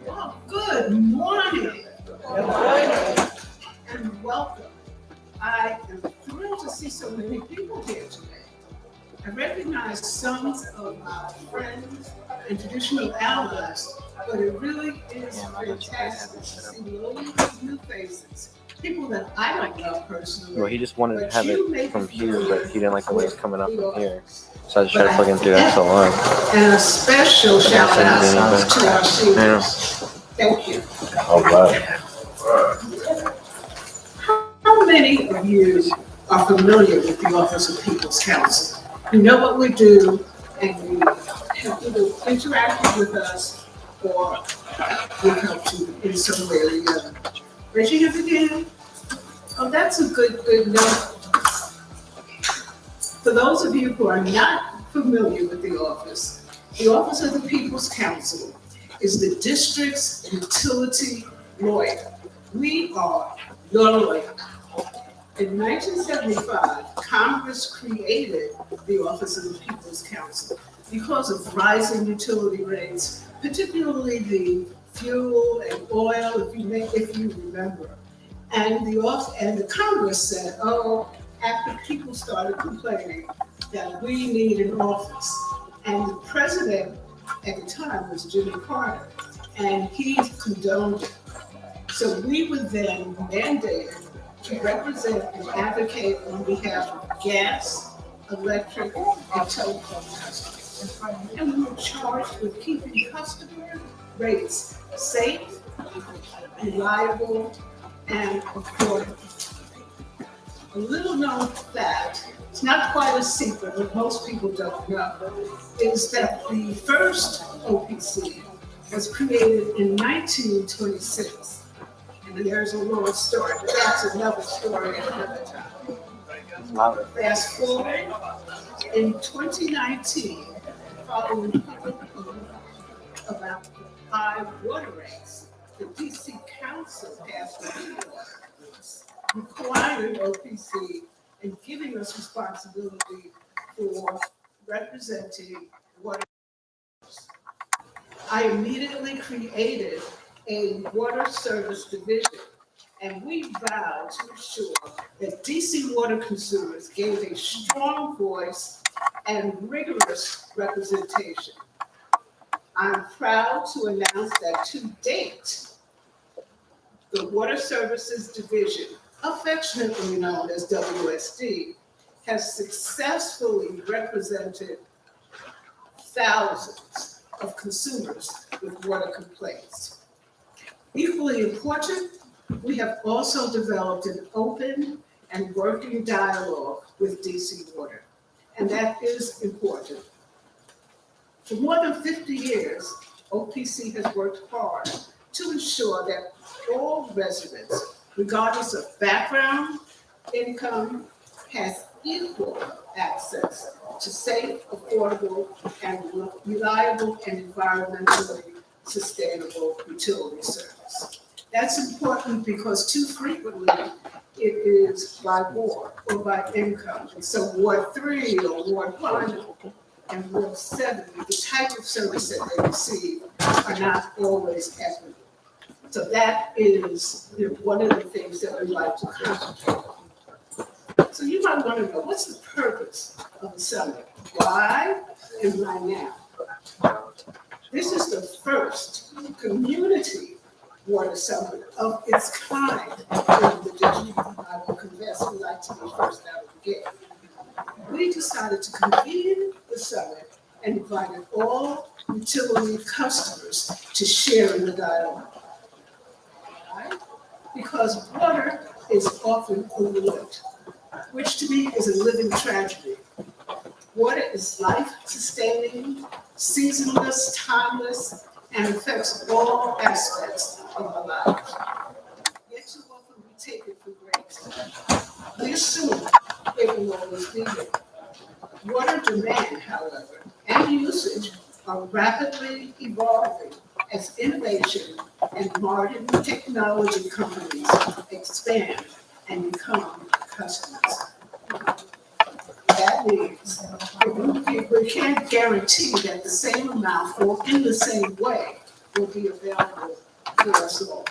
Well, good morning, everybody, and welcome. I am thrilled to see so many people here today. I recognize some of our friends and traditional allies, but it really is fantastic to see loads of new faces. People that I don't know personally, Well, he just wanted to but have you it may be from here, familiar but he didn't like the way it's with coming up the from here. office. So I just But tried to plug him through I XLR. and a special shout out Send it to our I know. seniors. Thank you. All right. How many of you are familiar with the Office of People's Counsel? You know what we do, and you have either interacted with us or we've helped you in some way or the other. Raise your hand again. Oh, that's a good note. For those of you who are not familiar with the Office of the People's Counsel is the district's utility lawyer. We are your lawyer. In 1975, Congress created the Office of the People's Counsel because of rising utility rates, particularly the fuel and oil, if you remember. And the Congress said, oh, after people started complaining that we need an office. And the president at the time was Jimmy Carter, and he condoned it. So we were then mandated to represent and advocate on behalf of gas, electric, and telephone customers. And we were charged with keeping customer rates safe, reliable, and affordable. A little known fact, it's not quite a secret, but most people don't know, is that the first OPC was created in 1926. And there's a little story, but that's another story at another time. Fast forward, in 2019, following public opinion about the high water rates, the DC Council passed a bill requiring OPC and giving us responsibility for representing water. I immediately created a water service division, and we vowed to ensure that DC water consumers gave a strong voice and rigorous representation. I'm proud to announce that to date, the Water Services Division, affectionately known as WSD, has successfully represented thousands of consumers with water complaints. Equally important, we have also developed an open and working dialogue with DC Water, and that is important. For more than 50 years, OPC has worked hard to ensure that all residents, regardless of background, income, has equal access to safe, affordable, and reliable and environmentally sustainable utility service. That's important because too frequently it is by ward or by income. And so Ward 3 or Ward 1 and Ward 7, the type of service that they receive are not always equitable. So that is one of the things that we like to concentrate on. So you might want to know, what's the purpose of the summit? Why and why now? This is the first community water summit of its kind in the district. I will confess, we like to be first out of the gate. We decided to convene the summit and invited all utility customers to share in the dialogue. Why? Because water is often overlooked, which to me is a living tragedy. Water is life-sustaining, seasonless, timeless, and affects all aspects of our lives. Yet too often we take it for granted. We assume it will always be there. Water demand, however, and usage are rapidly evolving as innovation and modern technology companies expand and become customers. That means we can't guarantee that the same amount or in the same way will be available for us all.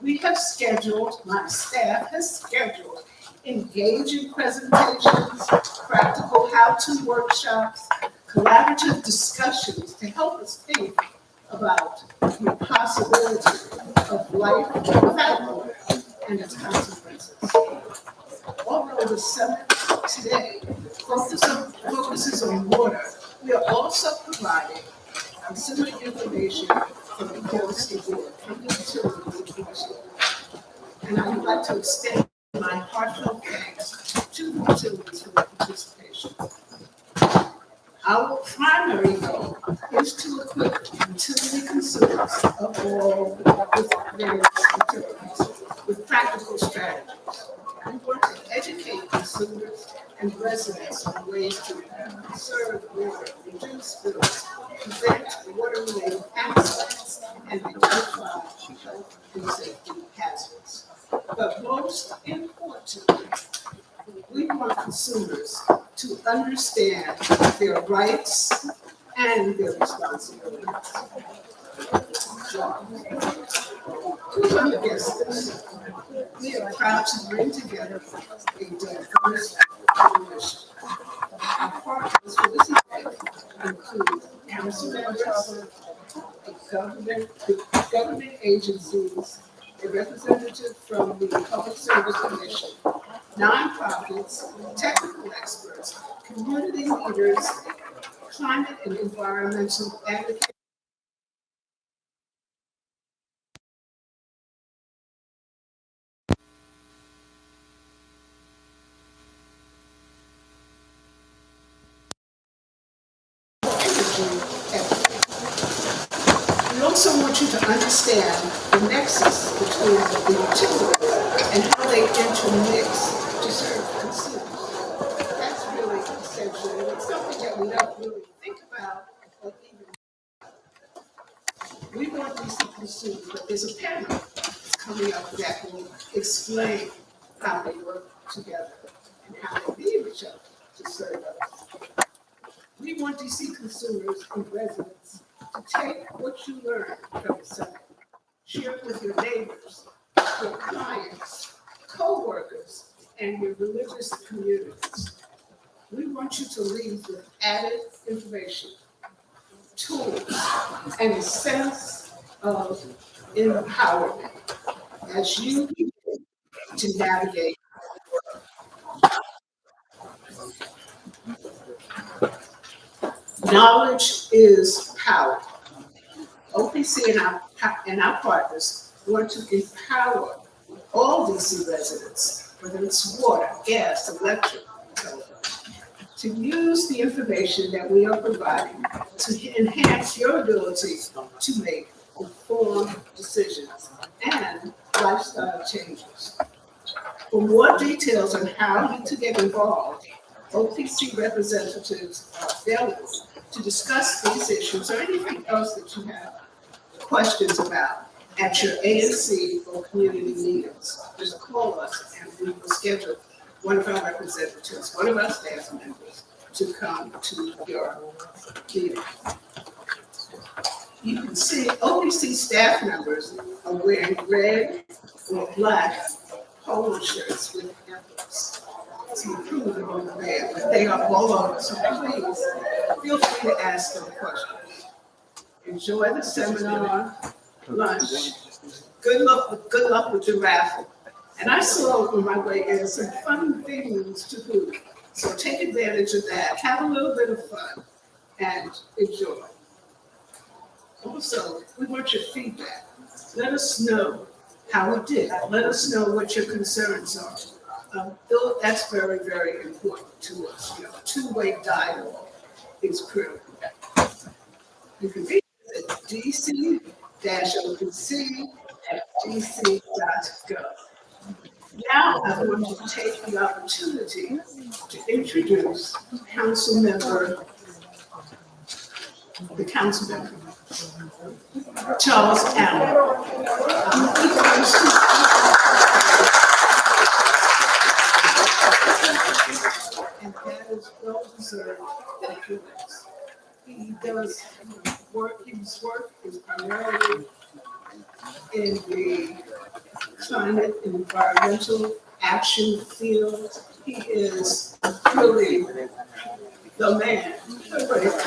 We have scheduled, my staff has scheduled, engaging presentations, practical how-to workshops, collaborative discussions to help us think about the possibility of life without water and its consequences. Although the summit today focuses on water, we are also providing consumer information from the policy board, from the utility commission. And I would like to extend my heartfelt thanks to the utilities for their participation. Our primary goal is to equip utility consumers of all with various utilities with practical strategies. We want to educate consumers and residents on ways to conserve water, reduce bills, prevent water-related accidents, and identify health and safety hazards. But most importantly, we want consumers to understand their rights and their responsibilities. Who's on the guest list? We are proud to bring together a diverse coalition. Our partners for this event include council members, government agencies, a representative from the Public Service Commission, nonprofits, technical experts, community leaders, climate and environmental advocates, we also want you to understand the nexus between the utilities and how they intermix to serve consumers. That's really essential, and it's something that we don't really think about or even. We want these to consume, but there's a panel that's coming up that will explain how they work together and how they need each other to serve us. We want DC consumers and residents to take what you learn from the summit, share it with your neighbors, your clients, co-workers, and your religious communities. We want you to leave with added information, tools, and a sense of empowerment as you begin to navigate. Knowledge is power. OPC and our partners want to empower all DC residents, whether it's water, gas, electric, to use the information that we are providing to enhance your ability to make informed decisions and lifestyle changes. For more details on how to get involved, OPC representatives are available to discuss these issues or anything else that you have questions about at your ANC or community meetings. Just call us and we will schedule one of our representatives, one of our staff members, to come to your meeting. You can see OPC staff members are wearing red or black polo shirts with emblems to prove them on the band, but they are all over, so please feel free to ask them questions. Enjoy the seminar, lunch. Good luck with the raffle. And I saw on my way in some fun things to do. So take advantage of that. Have a little bit of fun and enjoy. Also, we want your feedback. Let us know how we did. Let us know what your concerns are. That's very, very important to us. You know, two-way dialogue is critical. You can reach us at dc-opc@dc.gov. Now I want to take the opportunity to introduce the council member, Charles Allen. And that is well deserved influence. He does his work is primarily in the climate and environmental action field. He is really the man when it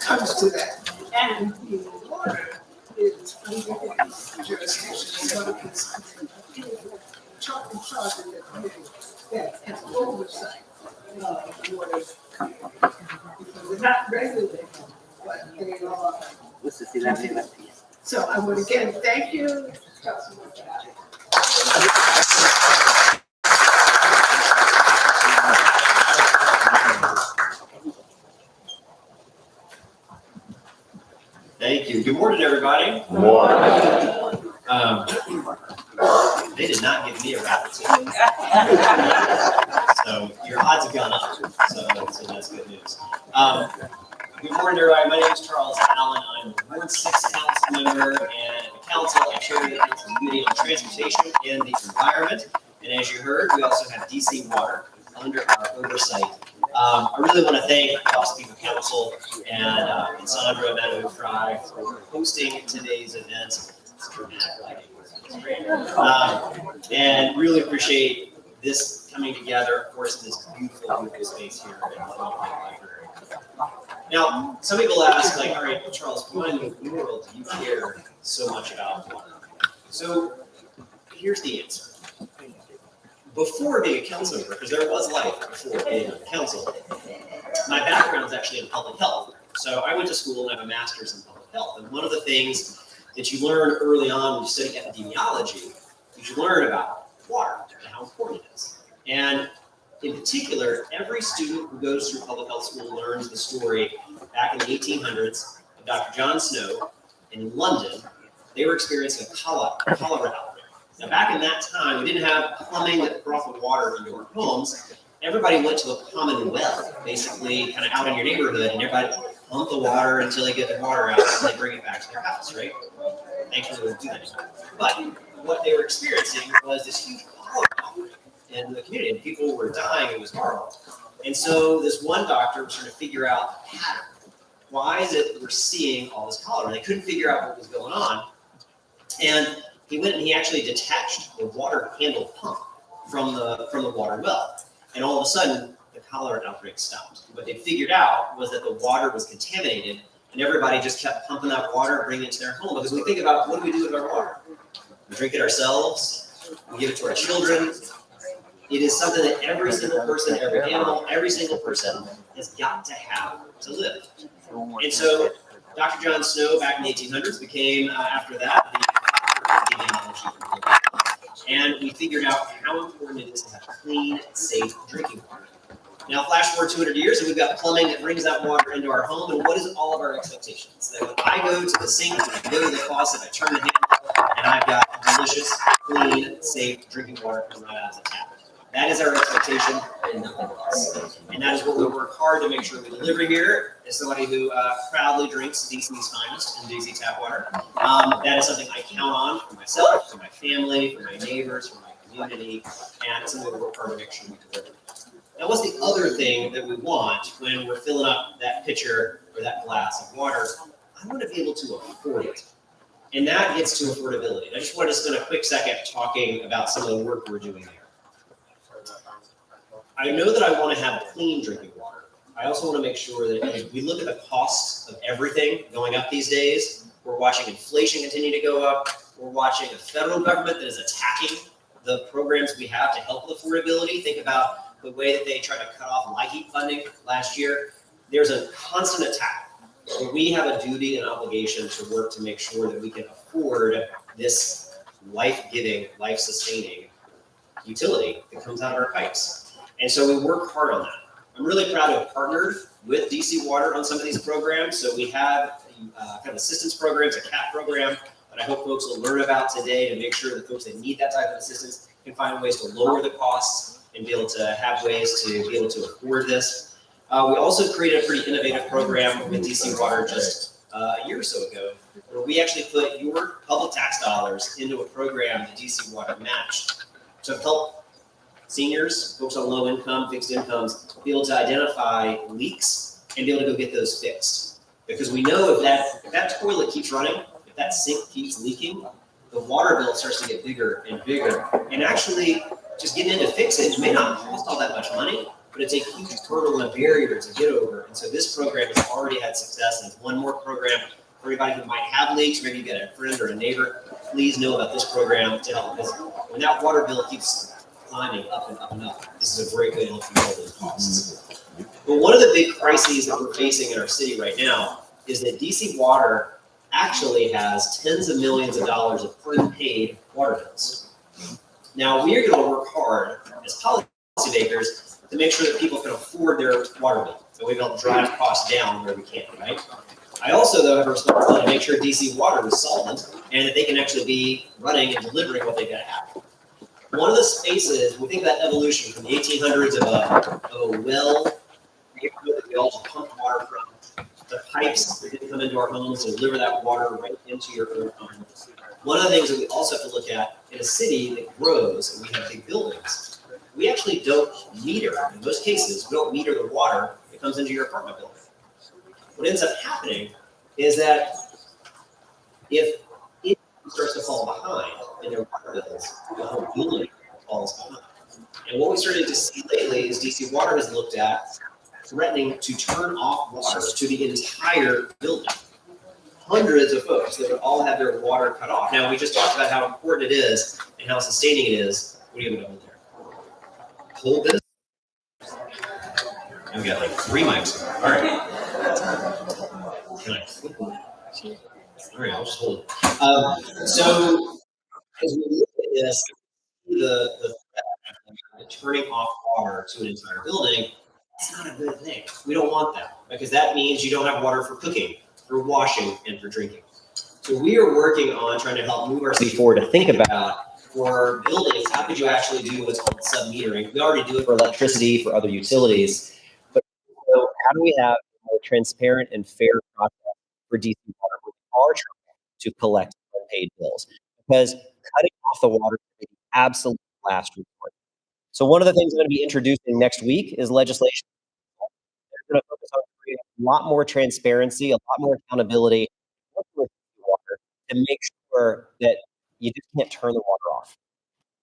comes to that. And the water is under his jurisdiction. It's one of his charges that has oversight of water. They're not regulated, but they are. So I would again thank you, Councilman Ballard. Thank you. Good morning, everybody. More. They did not give me a rabbit. So your odds have gone up. So that's good news. Good morning, everybody. My name is Charles Allen. I'm a Ward 6 council member, and at the council, I chair the council committee on transportation and the environment. And as you heard, we also have DC Water under our oversight. I really want to thank the Austin People Council and Sandra Meadow Fry for hosting today's event. And really appreciate this coming together, of course, in this beautiful space here at the Library. Now, some people ask, like, all right, Charles, why in the world do you care so much about water? So here's the answer. Before being a council member, because there was life before being a council, my background is actually in public health. So I went to school and I have a master's in public health. And one of the things that you learn early on when you study epidemiology is you learn about water and how important it is. And in particular, every student who goes through public health school learns the story back in the 1800s of Dr. John Snow in London. They were experiencing a cholera outbreak. Now, back in that time, we didn't have plumbing that brought the water into our homes. Everybody went to a common well, basically kind of out in your neighborhood, and everybody pump the water until they get the water out and they bring it back to their house, right? Thankfully, we don't do that anymore. But what they were experiencing was this huge cholera outbreak in the community, and people were dying. It was horrible. And so this one doctor was trying to figure out the pattern. Why is it we're seeing all this cholera? And they couldn't figure out what was going on. And he went and he actually detached the water handle pump from the water well. And all of a sudden, the cholera outbreak stopped. What they figured out was that the water was contaminated, and everybody just kept pumping that water, bringing it to their home. Because we think about, what do we do with our water? We drink it ourselves, we give it to our children. It is something that every single person, every animal, every single person has got to have to live. And so Dr. John Snow back in the 1800s became, after that, the epidemiology. And we figured out how important it is to have clean, safe drinking water. Now, flash forward 200 years, and we've got plumbing that brings that water into our home. And what is all of our expectations? That when I go to the sink, I go to the faucet, I turn the handle, and I've got delicious, clean, safe drinking water coming right out of the tap. That is our expectation and nothing else. And that is what we work hard to make sure we deliver here. As somebody who proudly drinks DC's finest and DC tap water, that is something I count on for myself, for my family, for my neighbors, for my community, and it's something we work hard to make sure we deliver. Now, what's the other thing that we want when we're filling up that pitcher or that glass of water? I want to be able to afford it. And that gets to affordability. And I just wanted to spend a quick second talking about some of the work we're doing there. I know that I want to have clean drinking water. I also want to make sure that as we look at the costs of everything going up these days, we're watching inflation continue to go up. We're watching a federal government that is attacking the programs we have to help with affordability. Think about the way that they tried to cut off LIHEAP funding last year. There's a constant attack. So we have a duty and obligation to work to make sure that we can afford this life-giving, life-sustaining utility that comes out of our pipes. And so we work hard on that. I'm really proud to have partnered with DC Water on some of these programs. So we have kind of assistance programs, a CAP program that I hope folks will learn about today to make sure that folks that need that type of assistance can find ways to lower the costs and be able to have ways to be able to afford this. We also created a pretty innovative program with DC Water just a year or so ago, where we actually put your public tax dollars into a program that DC Water matched to help seniors, folks on low income, fixed incomes, be able to identify leaks and be able to go get those fixed. Because we know if that toilet keeps running, if that sink keeps leaking, the water bill starts to get bigger and bigger. And actually, just getting in to fix it may not cost all that much money, but it's a huge hurdle and barrier to get over. And so this program has already had success, and it's one more program for everybody who might have leaks. Maybe you got a friend or a neighbor. Please know about this program to help, because when that water bill keeps climbing up and up and up, this is a great way to help you lower those costs. But one of the big crises that we're facing in our city right now is that DC Water actually has tens of millions of dollars of unpaid water bills. Now, we are going to work hard as policymakers to make sure that people can afford their water bill. So we've helped drive costs down where we can, right? I also, though, have a responsibility to make sure DC Water is solvent and that they can actually be running and delivering what they got to have. One of the spaces, we think that evolution from the 1800s of a well neighborhood that we all just pumped water from, the pipes that didn't come into our homes to deliver that water right into your own home. One of the things that we also have to look at in a city that grows and we have big buildings, we actually don't meter, in most cases, we don't meter the water that comes into your apartment building. What ends up happening is that if it starts to fall behind in their water bills, the whole building falls behind. And what we started to see lately is DC Water has looked at threatening to turn off water to the entire building. Hundreds of folks that would all have their water cut off. Now, we just talked about how important it is and how sustaining it is. What are you going to do there? Hold this. And we got like 3 mics. All right. Can I flip it? All right, I'll just hold it. So, as we look at this, the turning off water to an entire building, that's not a good thing. We don't want that, because that means you don't have water for cooking, for washing, and for drinking. So we are working on trying to help move our city forward to think about, for buildings, how could you actually do what's called sub-metering? We already do it for electricity, for other utilities, but so how do we have a more transparent and fair process for DC Water with our trying to collect unpaid bills? Because cutting off the water is the absolute last resort. So one of the things I'm going to be introducing next week is legislation. We're going to focus on creating a lot more transparency, a lot more accountability with water to make sure that you just can't turn the water off.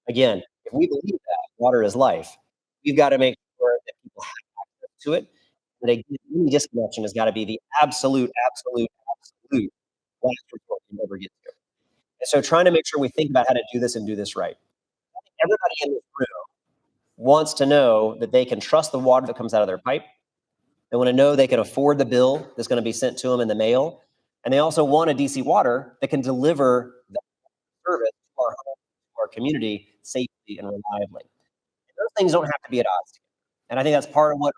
Again, if we believe that water is life, we've got to make sure that people have access to it. That any disconnection has got to be the absolute last resort you never get to. And so trying to make sure we think about how to do this and do this right. Everybody in this room wants to know that they can trust the water that comes out of their pipe. They want to know they can afford the bill that's going to be sent to them in the mail. And they also want a DC Water that can deliver the service to our home, to our community safely and reliably. And those things don't have to be at odds together. And I think that's part of what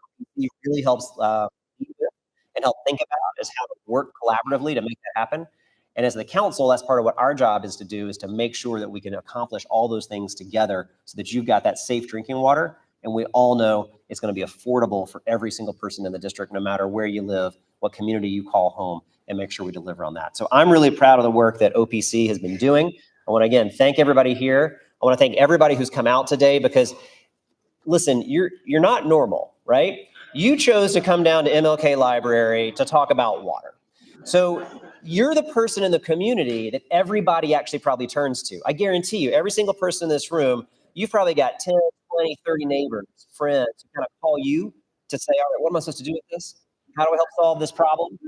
really helps and help think about is how to work collaboratively to make that happen. And as the council, that's part of what our job is to do, is to make sure that we can accomplish all those things together so that you've got that safe drinking water. And we all know it's going to be affordable for every single person in the district, no matter where you live, what community you call home, and make sure we deliver on that. So I'm really proud of the work that OPC has been doing. I want to, again, thank everybody here. I want to thank everybody who's come out today, because listen, you're not normal, right? You chose to come down to MLK Library to talk about water. So you're the person in the community that everybody actually probably turns to. I guarantee you, every single person in this room, you've probably got 10, 20, 30 neighbors, friends who kind of call you to say, all right, what am I supposed to do with this? How do I help solve this problem?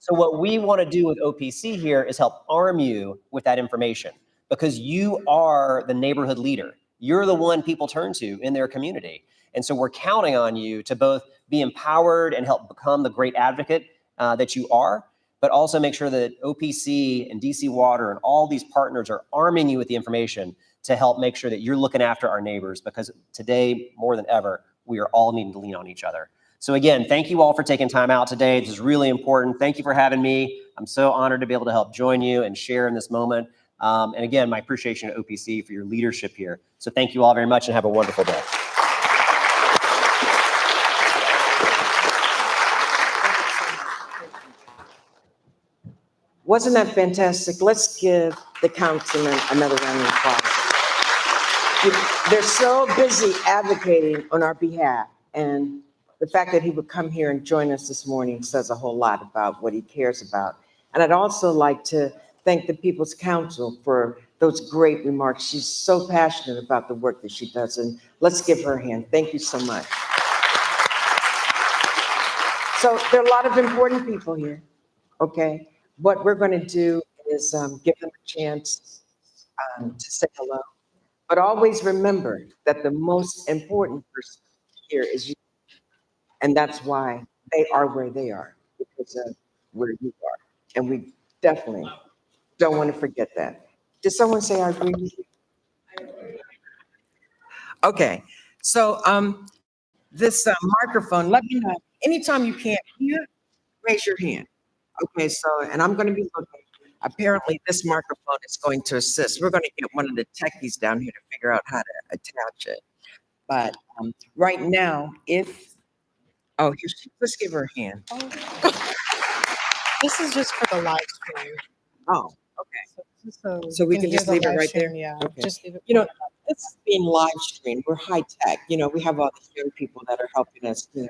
So what we want to do with OPC here is help arm you with that information, because you are the neighborhood leader. You're the one people turn to in their community. And so we're counting on you to both be empowered and help become the great advocate that you are, but also make sure that OPC and DC Water and all these partners are arming you with the information to help make sure that you're looking after our neighbors, because today, more than ever, we are all needing to lean on each other. So again, thank you all for taking time out today. This is really important. Thank you for having me. I'm so honored to be able to help join you and share in this moment. And again, my appreciation to OPC for your leadership here. So thank you all very much and have a wonderful day. Wasn't that fantastic? Let's give the councilman another round of applause. They're so busy advocating on our behalf, and the fact that he would come here and join us this morning says a whole lot about what he cares about. And I'd also like to thank the People's Council for those great remarks. She's so passionate about the work that she does, and let's give her a hand. Thank you so much. So there are a lot of important people here, okay? What we're going to do is give them a chance to say hello. But always remember that the most important person here is you. And that's why they are where they are, because of where you are. And we definitely don't want to forget that. Did someone say I agree with you? Okay, so this microphone, let me know. Anytime you can't hear, raise your hand. Okay, so, and I'm going to be looking. Apparently, this microphone is going to assist. We're going to get one of the techies down here to figure out how to attach it. But right now, oh, here let's give her a hand. This is just for the live stream. Oh, okay. So we can hear just the leave it live right stream, there? Yeah, Okay. just leave it. You know, this is being live streamed. We're high tech. You know, we have all these young people that are helping us here.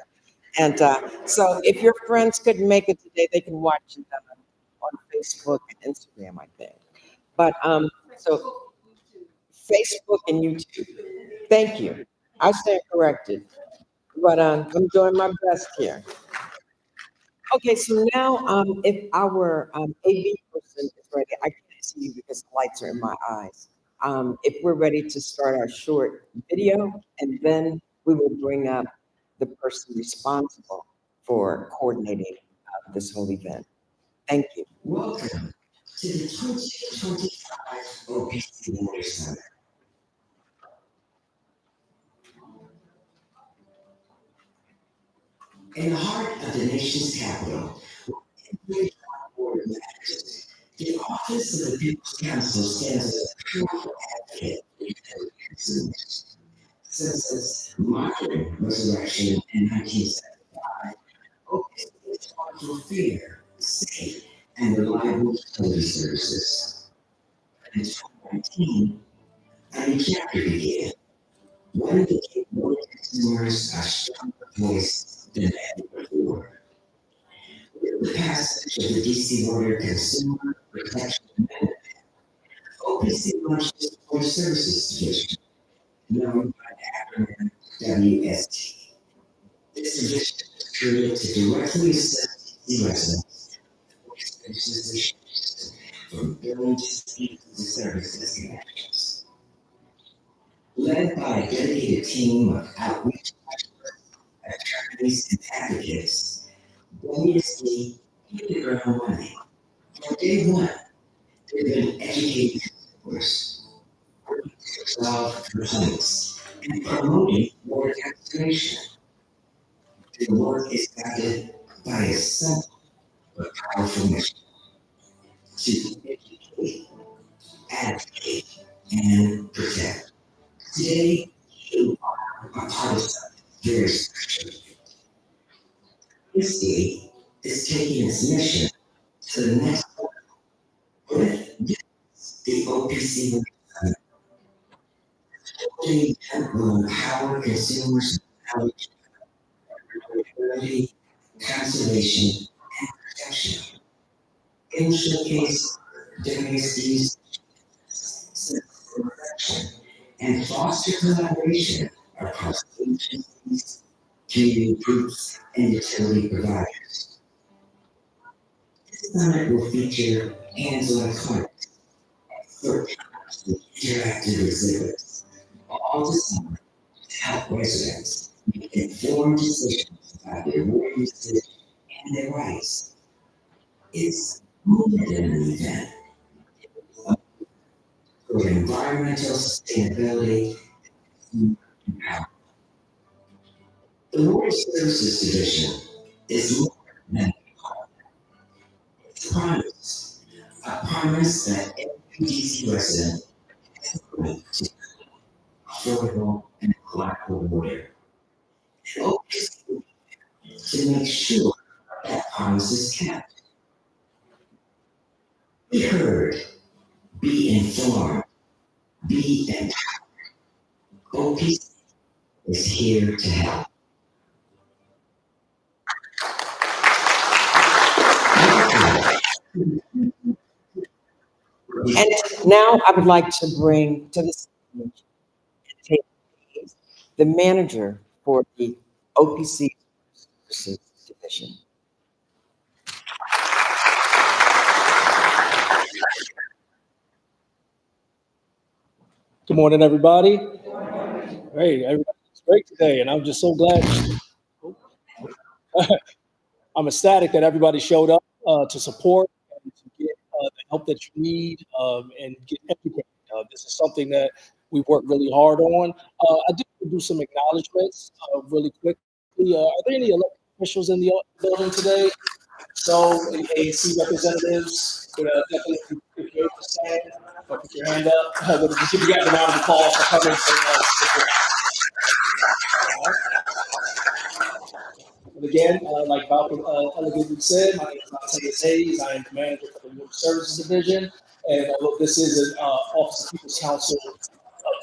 And so if your friends couldn't make it today, they can watch it on Facebook and Instagram, I think. But so Facebook and YouTube. Thank you. I stand corrected. But I'm doing my best here. Okay, so now if our AV person is ready, I can't see you because the lights are in my eyes. If we're ready to start our short video, and then we will bring up the person responsible for coordinating this whole event. Thank you. Welcome to the 2025 OPC Water Summit. In the heart of the nation's capital, where water matters, the Office of the People's Council stands as a powerful advocate for consumers. Since its modern resurrection in 1975, OPC has fought for fair, safe, and reliable utility services. In 2019, a new chapter began, one that gave more consumers a stronger voice than ever before. With the passage of the DC Water Consumer Protection Amendment, OPC launched its Water Services Division, known by the acronym WST. This division was created to directly assist DC residents with expenses issues, from billing disputes to service disconnections. Led by a dedicated team of outreach experts, attorneys, and advocates, WSD hit the ground running. From day one, they've been educating consumers, working to resolve complaints, and promoting water conservation. Their work is guided by a simple but powerful mission: to educate, advocate, and protect. Today, you are a part of something very special. This day is taking its mission to the next level with the OPC Summit. The event will empower consumers in knowledge, affordability, conservation, and protection. It will showcase WSD's protection and foster collaboration across agencies, community groups, and utility providers. This summit will feature hands-on clinics, workshops, and interactive exhibits, all designed to help residents make informed decisions about their water usage and their rights. It's more than an event. For environmental sustainability and empowerment. The Water Services Division is more than a part. It's a promise that every DC resident has a right to affordable and reliable water. And always to make sure that promise is kept. Be heard, be informed, be empowered. OPC is here to help. And now I would like to bring to the stage the manager for the OPC Services Division. Good morning, everybody. Hey, everybody's great today, and I'm just so glad. I'm ecstatic that everybody showed up to support and to get the help that you need and get educated. This is something that we worked really hard on. I do want to do some acknowledgments really quickly. Are there any elected officials in the building today? So, AAC representatives, definitely, if you're able to stand, or put your hand up. Just give you guys a round of applause for coming. But again, like Malcolm elegantly said, my name is Mateus Hayes. I am the manager for the Water Services Division. And although this is an Office of People's Council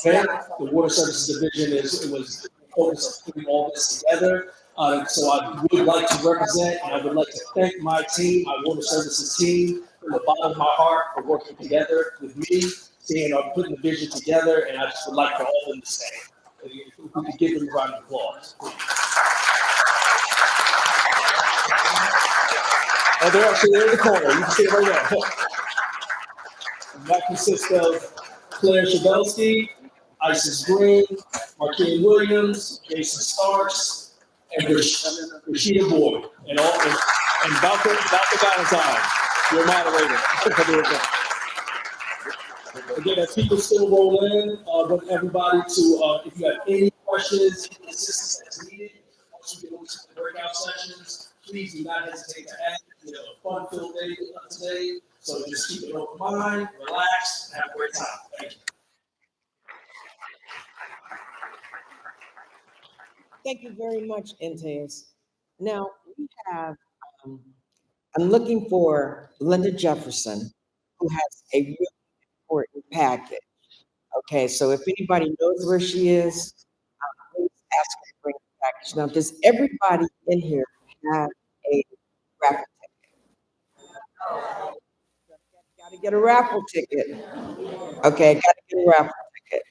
event, the Water Services Division was focused on putting all this together. So I would like to represent, and I would like to thank my team, my Water Services team, from the bottom of my heart for working together with me, seeing putting the vision together, and I just would like for all of them to stay. If we could give them a round of applause. Oh, they're actually in the corner. You can see it right now. And that consists of Claire Shabelsky, Isis Green, Marquine Williams, Jason Starks, and Rashida Boyd, and Dr. Valentine, your moderator for the event. Again, as people still roll in, I want everybody to, if you have any questions, any assistance that's needed, once we get into the breakout sessions, please do not hesitate to ask. We have a fun-filled day today, so just keep an open mind, relax, and have a great time. Thank you. Thank you very much, Inteus. Now, we have, I'm looking for Linda Jefferson, who has a really important package. Okay, so if anybody knows where she is, please ask her to bring the package. Now, does everybody in here have a raffle ticket? Gotta get a raffle ticket. Okay, gotta get a raffle ticket.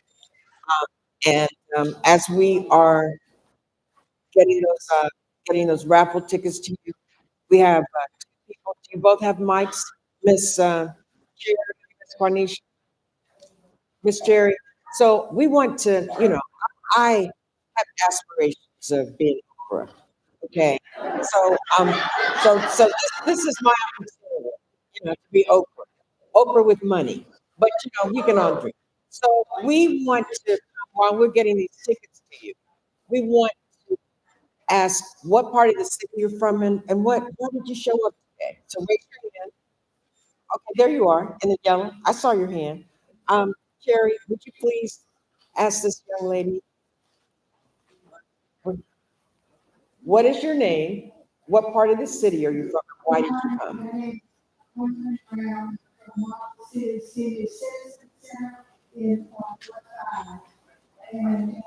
And as we are getting those raffle tickets to you, we have two people. Do you both have mics, Miss Cherry, Miss Cornisha, Miss Cherry? So we want to, I have aspirations of being Oprah. Okay, so this is my opportunity, to be Oprah. Oprah with money, but we can all dream. So we want to, while we're getting these tickets to you, we want to ask what part of the city you're from and why did you show up today? So raise your hand. Okay, there you are in the yellow. I saw your hand. Cherry, would you please ask this young lady, what is your name? What part of the city are you from? Why did you come? City Citizen Center in and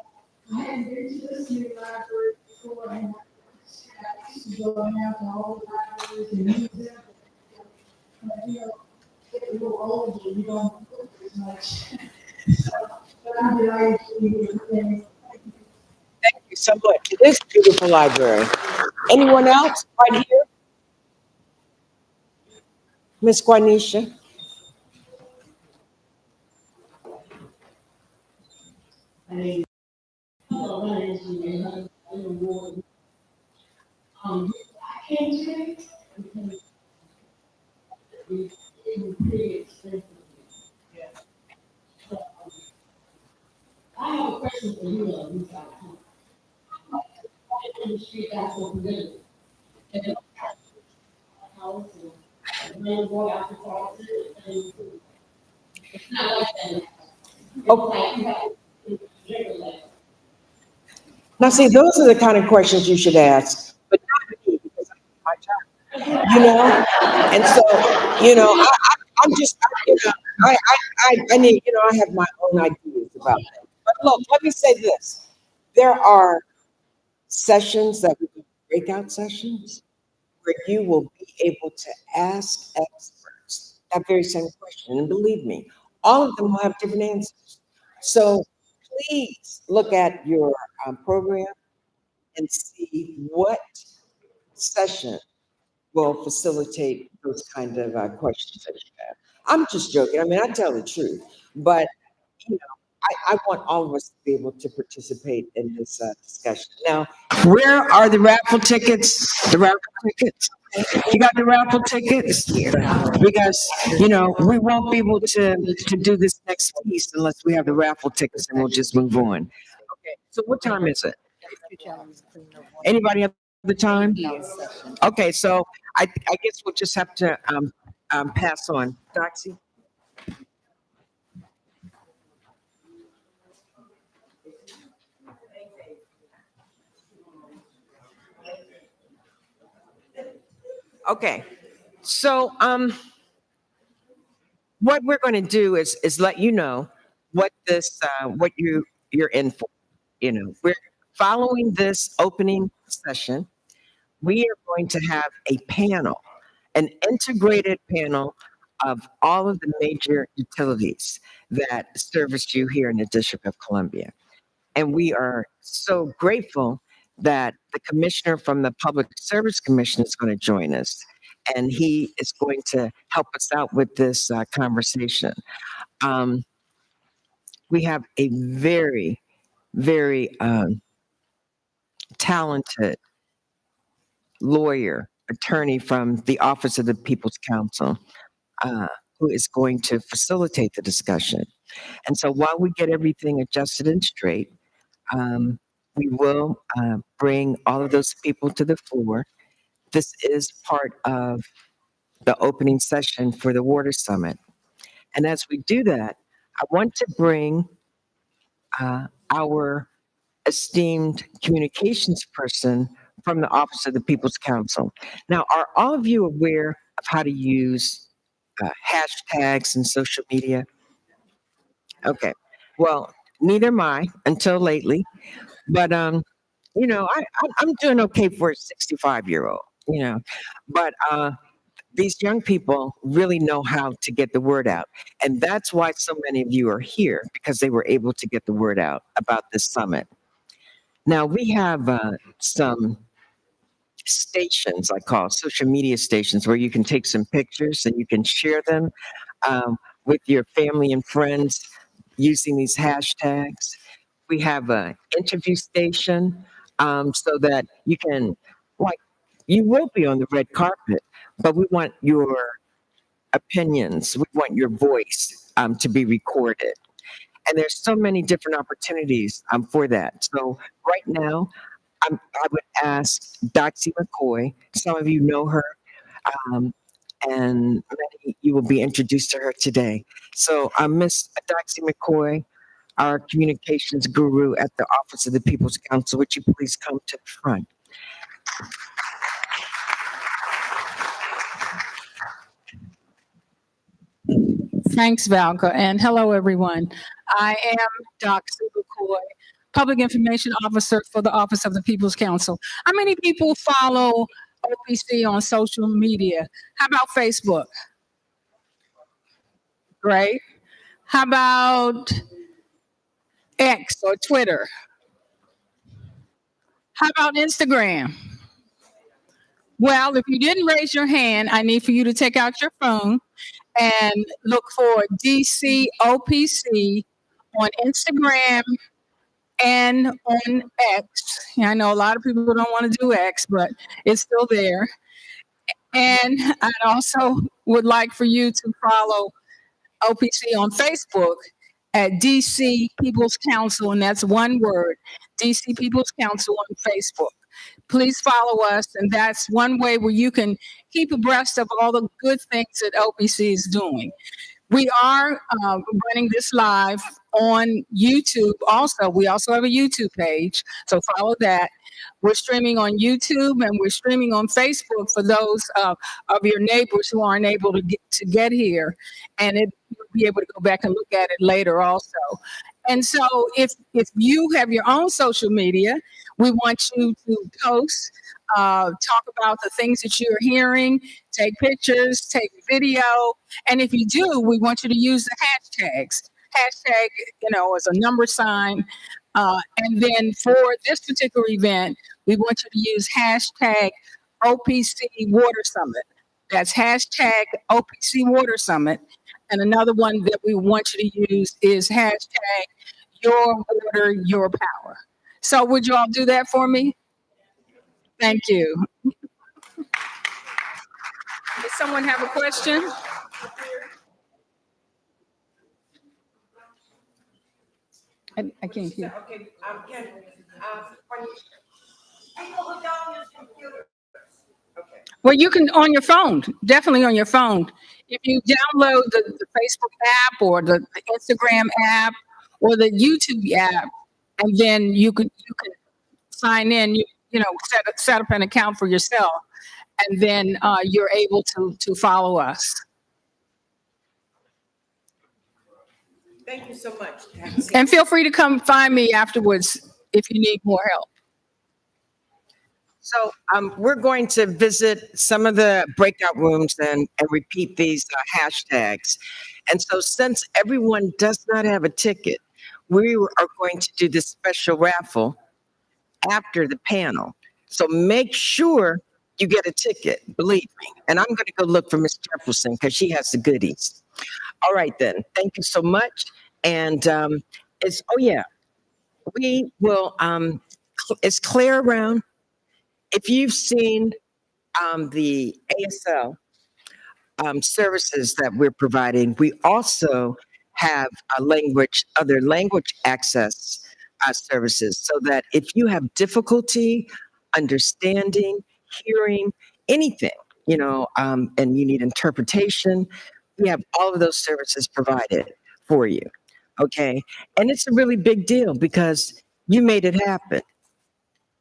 I had been to the city library before, and I used to go around to all the libraries and museums. But get a little older, you don't look as much. But I'm delighted to be here today. Thank you so much. It is a beautiful library. Anyone else right here? Miss Quanisha? I came today because it was pretty expensive. So, I have a question for you, Lisa. In the street after the and house and then go out to park and it's not like that. Oh. Now, see, those are the kind of questions you should ask, but not me because I do my job, And so, I'm just, I need, I have my own ideas about that. But look, let me say this: there are sessions that we do, breakout sessions, where you will be able to ask experts that very same question. And believe me, all of them will have different answers. So please look at your program and see what session will facilitate those kind of questions that you have. I'm just joking. I mean, I tell the truth, but you know, I want all of us to be able to participate in this discussion. Now, where are the raffle tickets? The raffle tickets? You got the raffle tickets? Because, you know, we won't be able to do this next piece unless we have the raffle tickets, and we'll just move on. Okay, so what time is it? Anybody have the time? Okay, so I guess we'll just have to pass on. Doxy? Okay, so what we're going to do is let you know what this what you're in for. You know, we're following this opening session. We are going to have a panel, an integrated panel of all of the major utilities that service you here in the District of Columbia. And we are so grateful that the commissioner from the Public Service Commission is going to join us. And he is going to help us out with this conversation. We have a very, very talented lawyer, attorney from the Office of the People's Counsel, who is going to facilitate the discussion. And so while we get everything adjusted and straight, we will bring all of those people to the floor. This is part of the opening session for the Water Summit. And as we do that, I want to bring our esteemed communications person from the Office of the People's Counsel. Now, are all of you aware of how to use hashtags and social media? Okay. Well, neither am I until lately. But you know, I'm doing okay for a 65-year-old, you know. But these young people really know how to get the word out. And that's why so many of you are here, because they were able to get the word out about this summit. Now, we have some stations, I call social media stations, where you can take some pictures and you can share them with your family and friends using these hashtags. We have an interview station so that you can, like, you will be on the red carpet, but we want your opinions. We want your voice to be recorded. And there's so many different opportunities for that. So right now, I would ask Doxy McCoy. Some of you know her, and many you will be introduced to her today. So Miss Doxy McCoy, our communications guru at the Office of the People's Counsel, would you please come to the front? Thanks, Valka, and hello, everyone. I am Doxy McCoy, Public Information Officer for the Office of the People's Counsel. How many people follow OPC on social media? How about Facebook? Great. How about X or Twitter? How about Instagram? Well, if you didn't raise your hand, I need for you to take out your phone and look for DCOPC on Instagram and on X. I know a lot of people don't want to do X, but it's still there. And I also would like for you to follow OPC on Facebook at DC People's Counsel, and that's one word, DC People's Counsel on Facebook. Please follow us, and that's one way where you can keep abreast of all the good things that OPC is doing. We are running this live on YouTube also. We also have a YouTube page, so follow that. We're streaming on YouTube, and we're streaming on Facebook for those of your neighbors who aren't able to get here, and you'll be able to go back and look at it later also. And so if you have your own social media, we want you to post talk about the things that you're hearing, take pictures, take video. And if you do, we want you to use the hashtags. Hashtag, as a number sign. And then for this particular event, we want you to use hashtag OPC Water Summit. That's hashtag OPC Water Summit. And another one that we want you to use is hashtag Your Water, Your Power. So would you all do that for me? Thank you. Does someone have a question? I can't hear. Okay, Ken, people who don't use computers. Okay. Well, you can on your phone, definitely on your phone. If you download the Facebook app or the Instagram app or the YouTube app, and then you can sign in, set up an account for yourself, and then you're able to follow us. Thank you so much. And feel free to come find me afterwards if you need more help. So we're going to visit some of the breakout rooms and repeat these hashtags. And so since everyone does not have a ticket, we are going to do this special raffle after the panel. So make sure you get a ticket, believe me. And I'm going to go look for Ms. Jefferson because she has the goodies. All right, then. Thank you so much. And we will, is Claire around? If you've seen the ASL services that we're providing, we also have other language access services, so that if you have difficulty understanding, hearing, anything, and you need interpretation, we have all of those services provided for you. Okay. And it's a really big deal because you made it happen.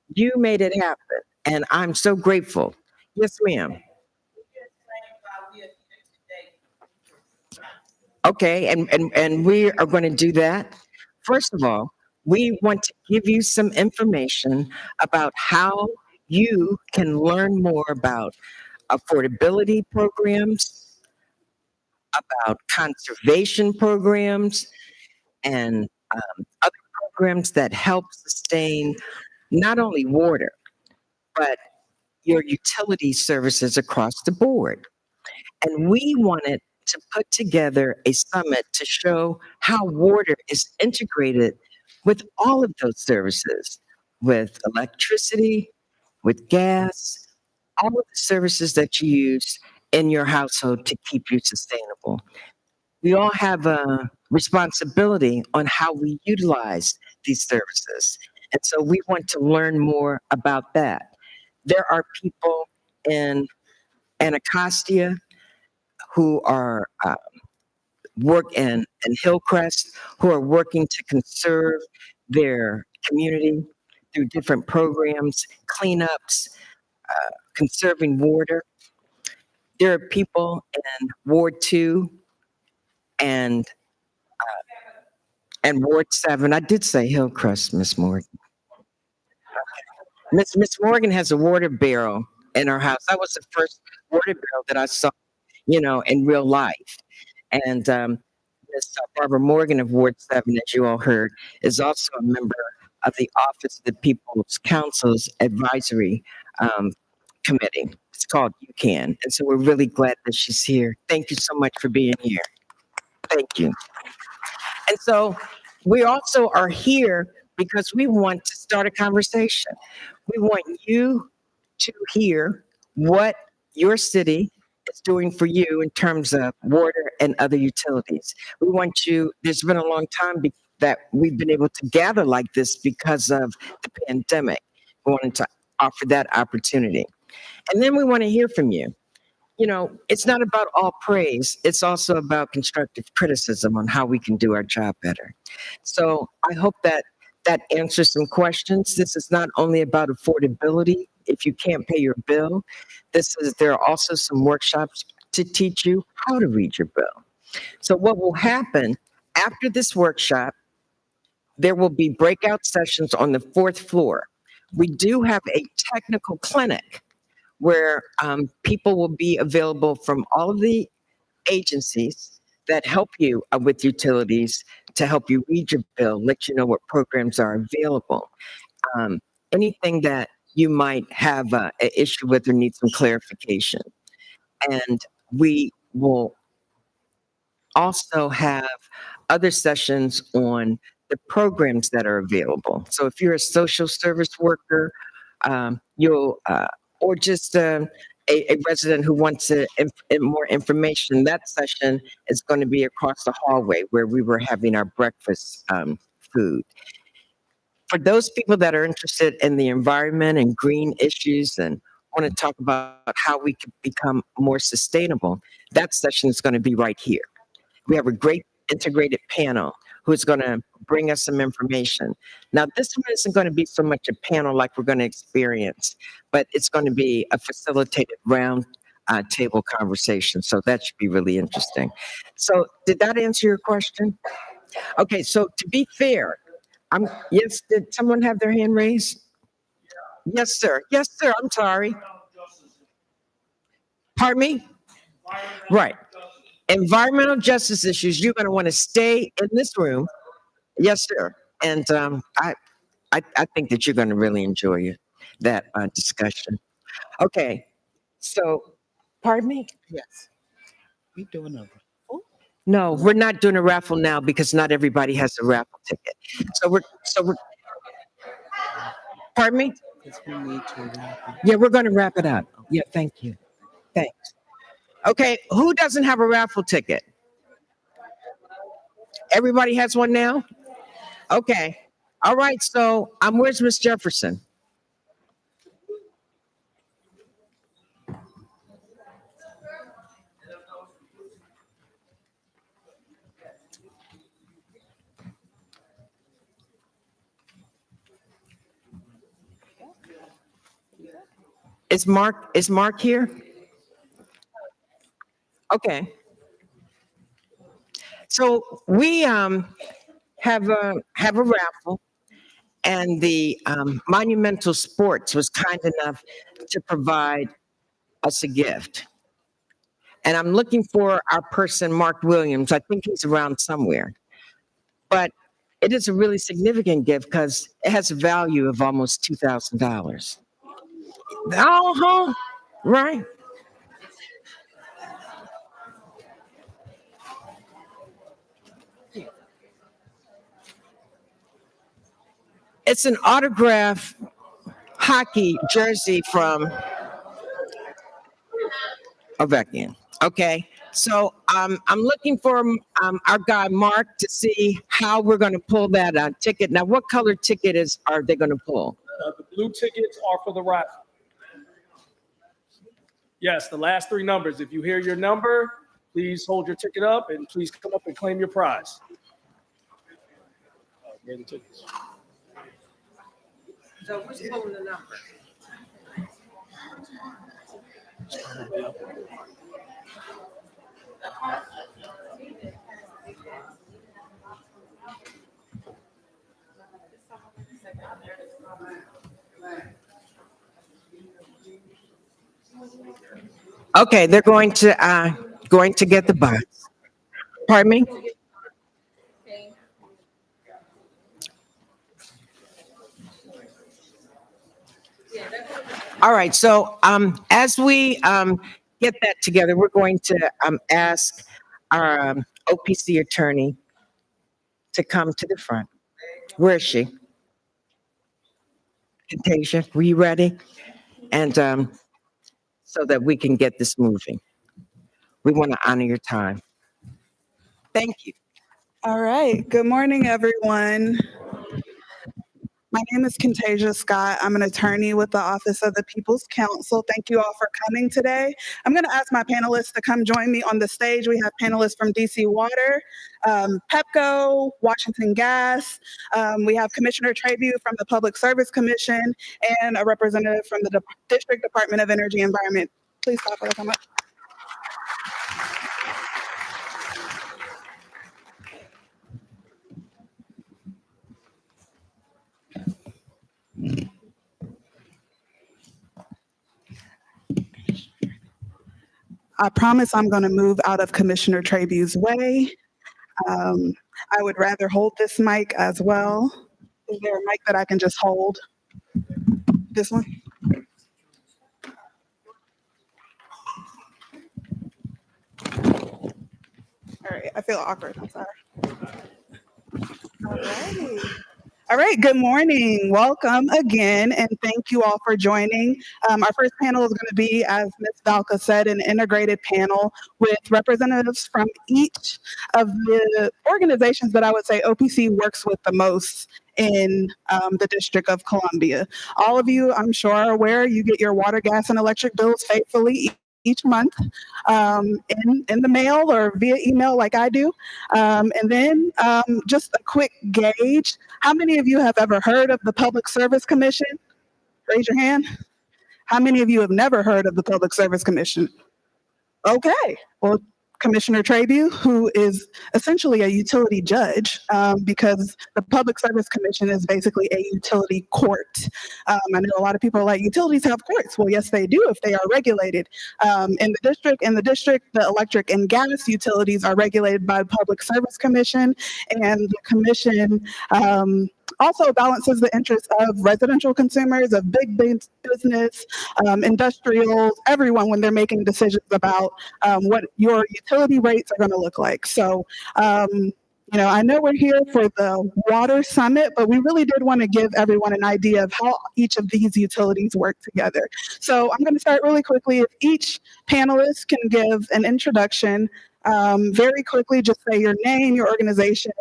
You made it happen. And I'm so grateful. Yes, ma'am. Okay. And we are going to do that. First of all, we want to give you some information about how you can learn more about affordability programs, about conservation programs, and other programs that help sustain not only water, but your utility services across the board. And we wanted to put together a summit to show how water is integrated with all of those services, with electricity, with gas, all of the services that you use in your household to keep you sustainable. We all have a responsibility on how we utilize these services. And so we want to learn more about that. There are people in Anacostia who are in Hillcrest who are working to conserve their community through different programs, cleanups, conserving water. There are people in Ward 2 and Ward 7. I did say Hillcrest, Miss Morgan. Miss Morgan has a water barrel in her house. That was the first water barrel that I saw, in real life. And Miss Barbara Morgan of Ward 7, as you all heard, is also a member of the Office of the People's Council's Advisory Committee. It's called UCAN. And so we're really glad that she's here. Thank you so much for being here. Thank you. And so we also are here because we want to start a conversation. We want you to hear what your city is doing for you in terms of water and other utilities. We want you, there's been a long time that we've been able to gather like this because of the pandemic. We wanted to offer that opportunity. And then we want to hear from you. It's not about all praise. It's also about constructive criticism on how we can do our job better. So I hope that answers some questions. This is not only about affordability. If you can't pay your bill, there are also some workshops to teach you how to read your bill. So what will happen after this workshop, there will be breakout sessions on the 4th floor we do have a technical clinic where people will be available from all of the agencies that help you with utilities to help you read your bill, let you know what programs are available. Um, Anything that you might have an issue with or need some clarification. And we will also have other sessions on the programs that are available. So if you're a social service worker, or just a resident who wants more information, that session is going to be across the hallway where we were having our breakfast food. For those people that are interested in the environment and green issues and want to talk about how we can become more sustainable, that session is going to be right here. We have a great integrated panel who's going to bring us some information. Now, this one isn't going to be so much a panel like we're going to experience, but it's going to be a facilitated round table conversation. So that should be really interesting. So did that answer your question? Okay, so to be fair, yes, did someone have their hand raised? Yes, sir. Yes, sir. I'm sorry. Pardon me? Right. Environmental justice issues, you're going to want to stay in this room. Yes, sir. And I think that you're going to really enjoy that discussion. Okay. So, pardon me? Yes. We doing a raffle? No, we're not doing a raffle now because not everybody has a raffle ticket. So we're, pardon me? Because we need to wrap it. Yeah, we're going to wrap it up. Yeah, thank you. Thanks. Okay, who doesn't have a raffle ticket? Everybody has one now? Okay. All right, so where's Miss Jefferson? Is Mark here? Okay. So we have a raffle, and the Monumental Sports was kind enough to provide us a gift. And I'm looking for our person, Mark Williams. I think he's around somewhere. But it is a really significant gift because it has a value of almost $2,000. Right. It's an autograph hockey jersey from Ovechkin. Okay, so I'm looking for our guy Mark to see how we're going to pull that ticket. Now, what color ticket are they going to pull? The blue tickets are for the raffle. Yes, the last three numbers. If you hear your number, please hold your ticket up and please come up and claim your prize. Here are the tickets. So who's pulling the number? Okay, they're going to get the box. Pardon me? All right, so as we get that together, we're going to ask our OPC attorney to come to the front. Where is she? Contagia, were you ready? And so that we can get this moving. We want to honor your time. Thank you. All right. Good morning, everyone. My name is Contagia Scott. I'm an attorney with the Office of the People's Counsel. Thank you all for coming today. I'm going to ask my panelists to come join me on the stage. We have panelists from DC Water, PEPCO, Washington Gas. We have Commissioner Trayview from the Public Service Commission and a representative from the District Department of Energy and Environment. Please stop for the come up. I promise I'm going to move out of Commissioner Trabew's way. I would rather hold this mic as well. Is there a mic that I can just hold? This one? All right, I feel awkward, I'm sorry. All righty. All right, good morning. Welcome again, and thank you all for joining. Our first panel is going to be, as Ms. Valka said, an integrated panel with representatives from each of the organizations that I would say OPC works with the most in the District of Columbia. All of you, I'm sure, are aware you get your water, gas, and electric bills faithfully each month in the mail or via email like I do. And then just a quick gauge. How many of you have ever heard of the Public Service Commission? Raise your hand. How many of you have never heard of the Public Service Commission? Okay, well, Commissioner Trabew, who is essentially a utility judge, because the Public Service Commission is basically a utility court. I know a lot of people are like, utilities have courts. Well, yes, they do if they are regulated. In the district, the electric and gas utilities are regulated by the Public Service Commission, and the commission also balances the interests of residential consumers, of big business, industrials, everyone when they're making decisions about what your utility rates are going to look like. So, I know we're here for the Water Summit, but we really did want to give everyone an idea of how each of these utilities work together. So I'm going to start really quickly. If each panelist can give an introduction, very quickly, just say your name, your organization,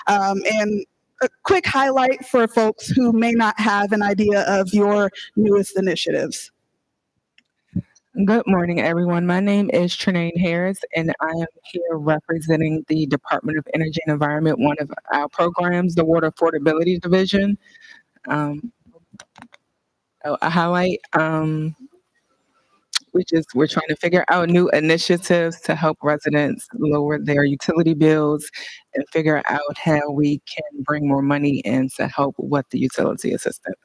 and a quick highlight for folks who may not have an idea of your newest initiatives. Good morning, everyone. My name is Trenaine Harris, and I am here representing the Department of Energy and Environment, one of our programs, the Water Affordability Division. A highlight, we're trying to figure out new initiatives to help residents lower their utility bills and figure out how we can bring more money in to help with the utility assistance.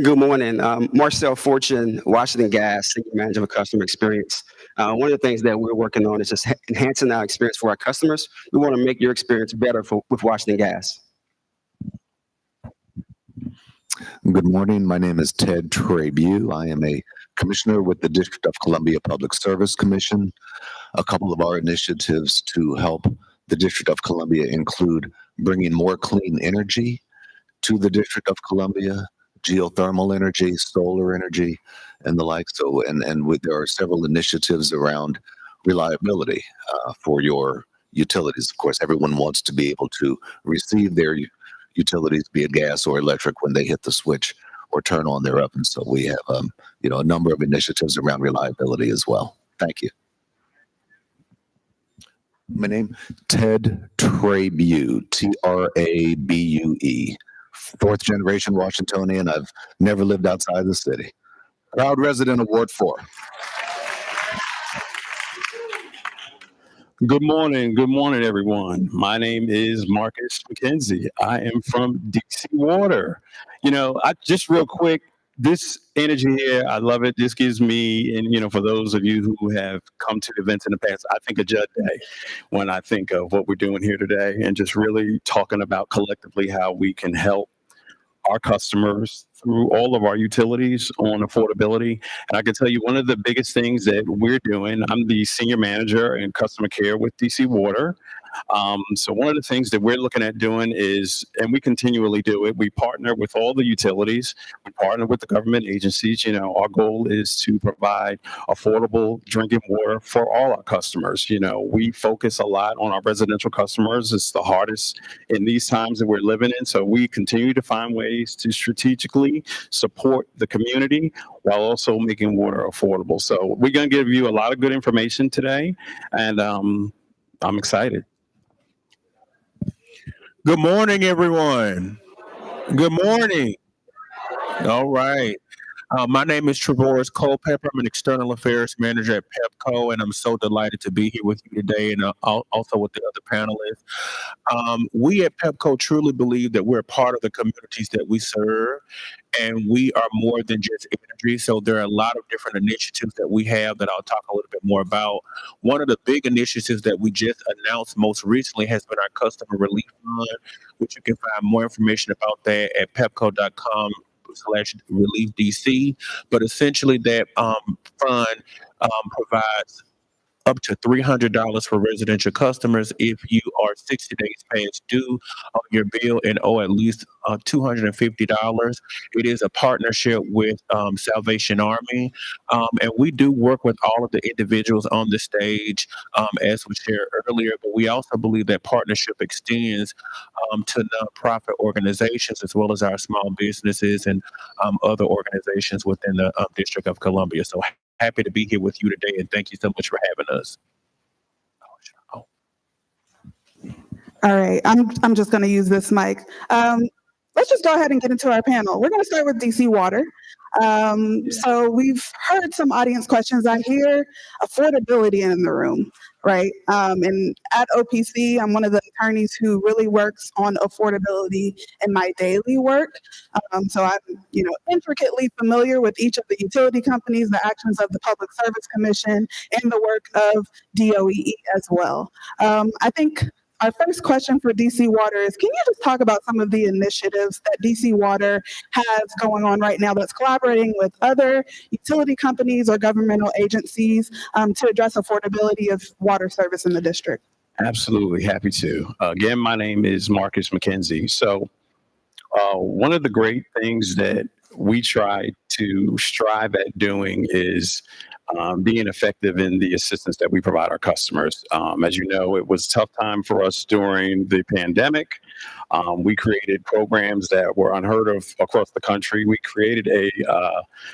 Good morning. Marcel Fortune, Washington Gas, Senior Manager of Customer Experience. One of the things that we're working on is just enhancing our experience for our customers. We want to make your experience better with Washington Gas. Good morning. My name is Ted Trabew. I am a commissioner with the District of Columbia Public Service Commission. A couple of our initiatives to help the District of Columbia include bringing more clean energy to the District of Columbia, geothermal energy, solar energy, and the like. So, there are several initiatives around reliability for your utilities. Of course, everyone wants to be able to receive their utilities, be it gas or electric, when they hit the switch or turn on their oven. So we have, a number of initiatives around reliability as well. Thank you. My name, Ted Trabew, Trabue. Fourth generation Washingtonian. I've never lived outside the city. Proud resident of Ward 4. Good morning. Good morning, everyone. My name is Marcus McKenzie. I am from DC Water. Just real quick, this energy here, I love it. This gives me, and for those of you who have come to events in the past, I think of Judd Day when I think of what we're doing here today, and just really talking about collectively how we can help our customers through all of our utilities on affordability. And I can tell you one of the biggest things that we're doing, I'm the senior manager in customer care with DC Water. So one of the things that we're looking at doing is, and we continually do it, we partner with all the utilities, we partner with the government agencies. Our goal is to provide affordable drinking water for all our customers. We focus a lot on our residential customers. It's the hardest in these times that we're living in. So we continue to find ways to strategically support the community while also making water affordable. So we're going to give you a lot of good information today, and I'm excited. Good morning, everyone. Good morning. All right. My name is Travoris Culpepper. I'm an external affairs manager at PepCo, and I'm so delighted to be here with you today and also with the other panelists. We at PepCo truly believe that we're part of the communities that we serve, and we are more than just energy. So there are a lot of different initiatives that we have that I'll talk a little bit more about. One of the big initiatives that we just announced most recently has been our Customer Relief Fund, which you can find more information about that at pepco.com/relief DC. But essentially that fund provides up to $300 for residential customers if you are 60 days past due on your bill and owe at least $250. It is a partnership with Salvation Army, and we do work with all of the individuals on the stage, as we shared earlier, but we also believe that partnership extends to nonprofit organizations as well as our small businesses and other organizations within the District of Columbia. So happy to be here with you today, and thank you so much for having us. All right, I'm just going to use this mic. Let's just go ahead and get into our panel. We're going to start with DC Water. So we've heard some audience questions. I hear affordability in the room, right? And at OPC, I'm one of the attorneys who really works on affordability in my daily work. So I'm, intricately familiar with each of the utility companies, the actions of the Public Service Commission, and the work of DOE as well. I think our first question for DC Water is, can you just talk about some of the initiatives that DC Water has going on right now that's collaborating with other utility companies or governmental agencies to address affordability of water service in the district? Absolutely, happy to. Again, my name is Marcus McKenzie. So one of the great things that we try to strive at doing is being effective in the assistance that we provide our customers. As you know, it was a tough time for us during the pandemic. We created programs that were unheard of across the country. We created a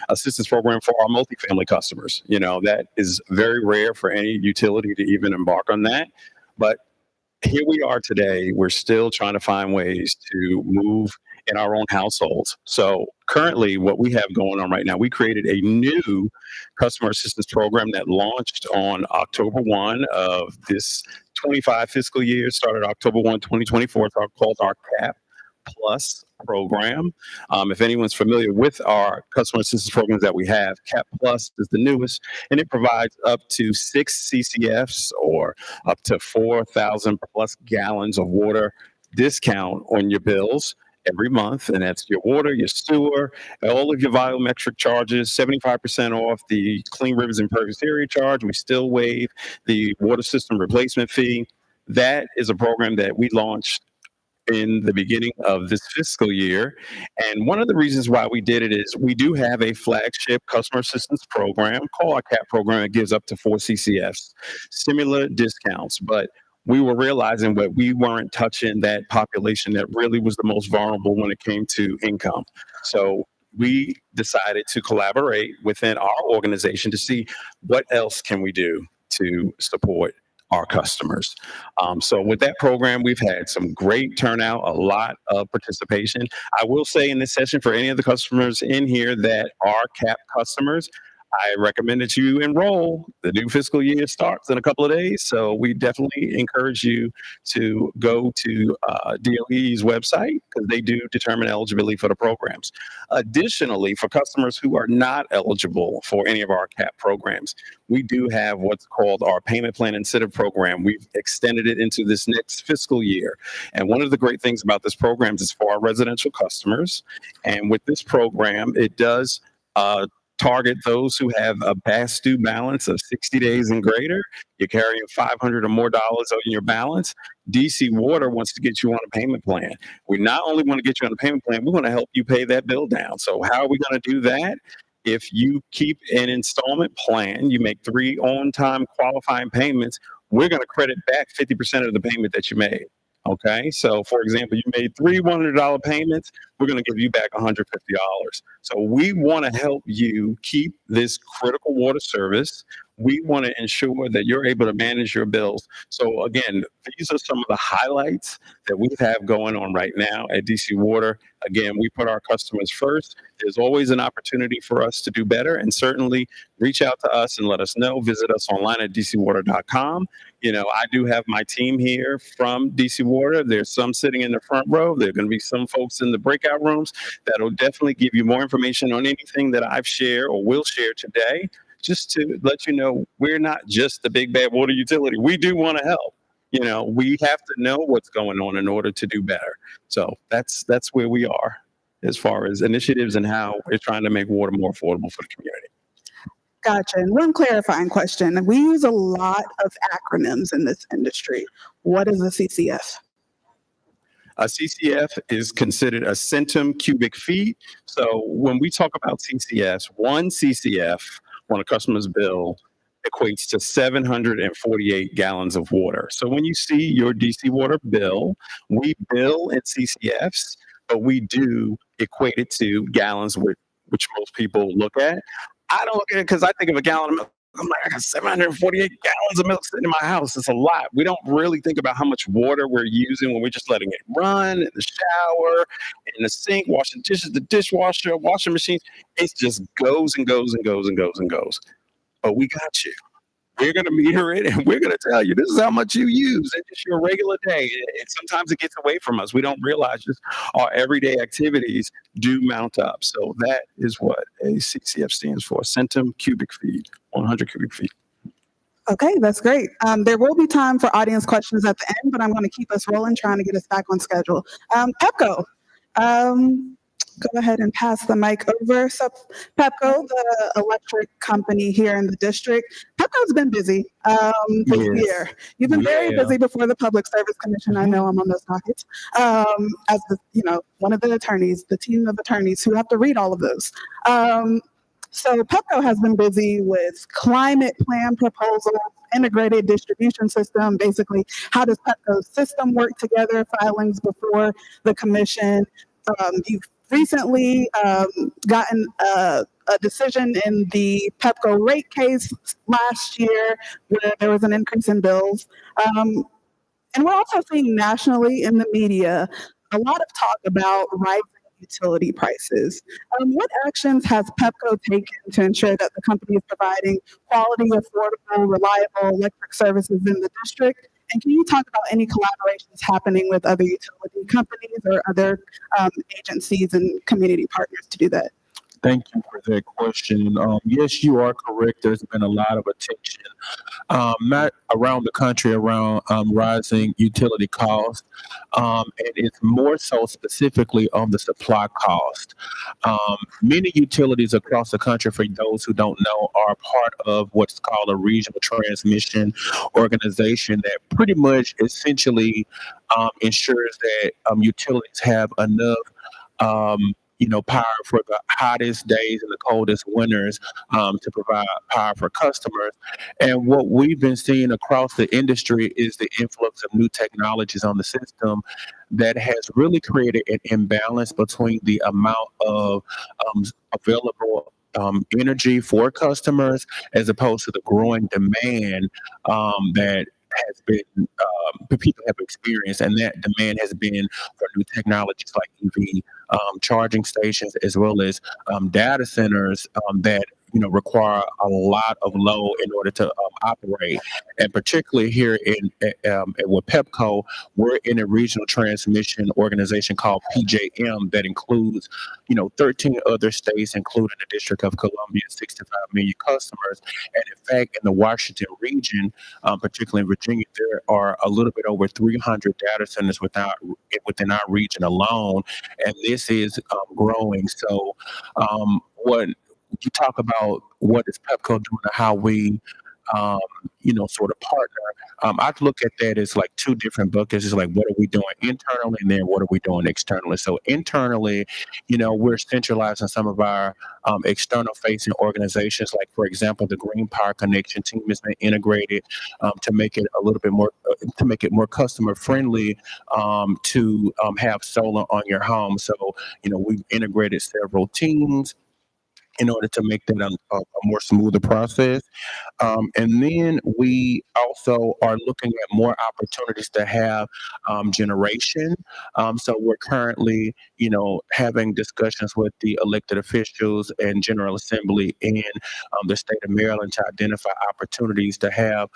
assistance program for our multifamily customers. That is very rare for any utility to even embark on that. But here we are today. We're still trying to find ways to move in our own households. So currently what we have going on right now, we created a new customer assistance program that launched on October 1 of this 25 fiscal year, started October 1, 2024. It's called our CAP Plus program. If anyone's familiar with our customer assistance programs that we have, CAP Plus is the newest, and it provides up to 6 CCFs or up to 4,000 plus gallons of water discount on your bills every month, and that's your water, your sewer, all of your volumetric charges, 75% off the Clean Rivers Impervious Area charge. We still waive the water system replacement fee. That is a program that we launched in the beginning of this fiscal year. And one of the reasons why we did it is we do have a flagship customer assistance program called our CAP program. It gives up to 4 CCFs, similar discounts, but we were realizing that we weren't touching that population that really was the most vulnerable when it came to income. So we decided to collaborate within our organization to see what else can we do to support our customers. So with that program, we've had some great turnout, a lot of participation. I will say in this session, for any of the customers in here that are CAP customers, I recommend that you enroll. The new fiscal year starts in a couple of days, so we definitely encourage you to go to DOE's website because they do determine eligibility for the programs. Additionally, for customers who are not eligible for any of our CAP programs, we do have what's called our payment plan incentive program. We've extended it into this next fiscal year. And one of the great things about this program is for our residential customers. And with this program, it does target those who have a past due balance of 60 days and greater. You're carrying $500 or more on your balance. DC Water wants to get you on a payment plan. We not only want to get you on a payment plan, we want to help you pay that bill down. So how are we going to do that? If you keep an installment plan, you make 3 on-time qualifying payments, we're going to credit back 50% of the payment that you made. Okay, so for example, you made 3 $100 payments, we're going to give you back $150. So we want to help you keep this critical water service. we want to ensure that you're able to manage your bills. So again, these are some of the highlights that we have going on right now at DC Water. Again, we put our customers first. There's always an opportunity for us to do better, and certainly reach out to us and let us know. Visit us online at dcwater.com. You know, I do have my team here from DC Water. There's some sitting in the front row. There are going to be some folks in the breakout rooms that'll definitely give you more information on anything that I've shared or will share today, just to let you know we're not just the big bad water utility. We do want to help. You know, we have to know what's going on in order to do better. So that's where we are as far as initiatives and how we're trying to make water more affordable for the community. Gotcha. And one clarifying question. We use a lot of acronyms in this industry. What is a CCF? A CCF is considered a centum cubic feet. So when we talk about CCFs, one CCF on a customer's bill equates to 748 gallons of water. So when you see your DC Water bill, we bill in CCFs, but we do equate it to gallons, which most people look at. I don't look at it because I think of a gallon of milk. I'm like, I got 748 gallons of milk sitting in my house. It's a lot. We don't really think about how much water we're using when we're just letting it run in the shower, in the sink, washing dishes, the dishwasher, washing machine. It just goes and goes and goes and goes and goes. But we got you. We're going to meter it, and we're going to tell you this is how much you use in just your regular day. And sometimes it gets away from us. We don't realize just our everyday activities do mount up. So that is what a CCF stands for, centum cubic feet, 100 cubic feet. Okay, that's great. There will be time for audience questions at the end, but I'm going to keep us rolling, trying to get us back on schedule. Pepco. Go ahead and pass the mic over. So Pepco, the electric company here in the district, Pepco's been busy this year. You've been very busy before the Public Service Commission. I know I'm on those dockets. As the, one of the attorneys, the team of attorneys who have to read all of those. So Pepco has been busy with climate plan proposals, integrated distribution system. Basically, how does Pepco's system work together? Filings before the commission. You've recently gotten a decision in the Pepco rate case last year where there was an increase in bills. And we're also seeing nationally in the media a lot of talk about rising utility prices. What actions has Pepco taken to ensure that the company is providing quality, affordable, reliable electric services in the district? And can you talk about any collaborations happening with other utility companies or other agencies and community partners to do that? Thank you for that question. Yes, you are correct. There's been a lot of attention, not around the country, around rising utility costs, and it's more so specifically on the supply cost. Many utilities across the country, for those who don't know, are part of what's called a regional transmission organization that pretty much essentially ensures that utilities have enough power for the hottest days and the coldest winters to provide power for customers. And what we've been seeing across the industry is the influx of new technologies on the system that has really created an imbalance between the amount of available energy for customers as opposed to the growing demand that has been people have experienced, and that demand has been for new technologies like EV charging stations, as well as data centers that require a lot of load in order to operate. And particularly here with Pepco, we're in a regional transmission organization called PJM that includes 13 other states, including the District of Columbia, 65 million customers. And in fact, in the Washington region, particularly in Virginia, there are a little bit over 300 data centers within our region alone, and this is growing. So what you talk about, what is Pepco doing and how we sort of partner, I look at that as like two different buckets. It's like, what are we doing internally, and then what are we doing externally? So internally, we're centralizing some of our external facing organizations. Like, for example, the Green Power Connection team has been integrated to make it a little bit more, to make it more customer friendly to have solar on your home. So, we've integrated several teams in order to make that a more smoother process. And then we also are looking at more opportunities to have generation. So we're currently, having discussions with the elected officials and General Assembly in the state of Maryland to identify opportunities to have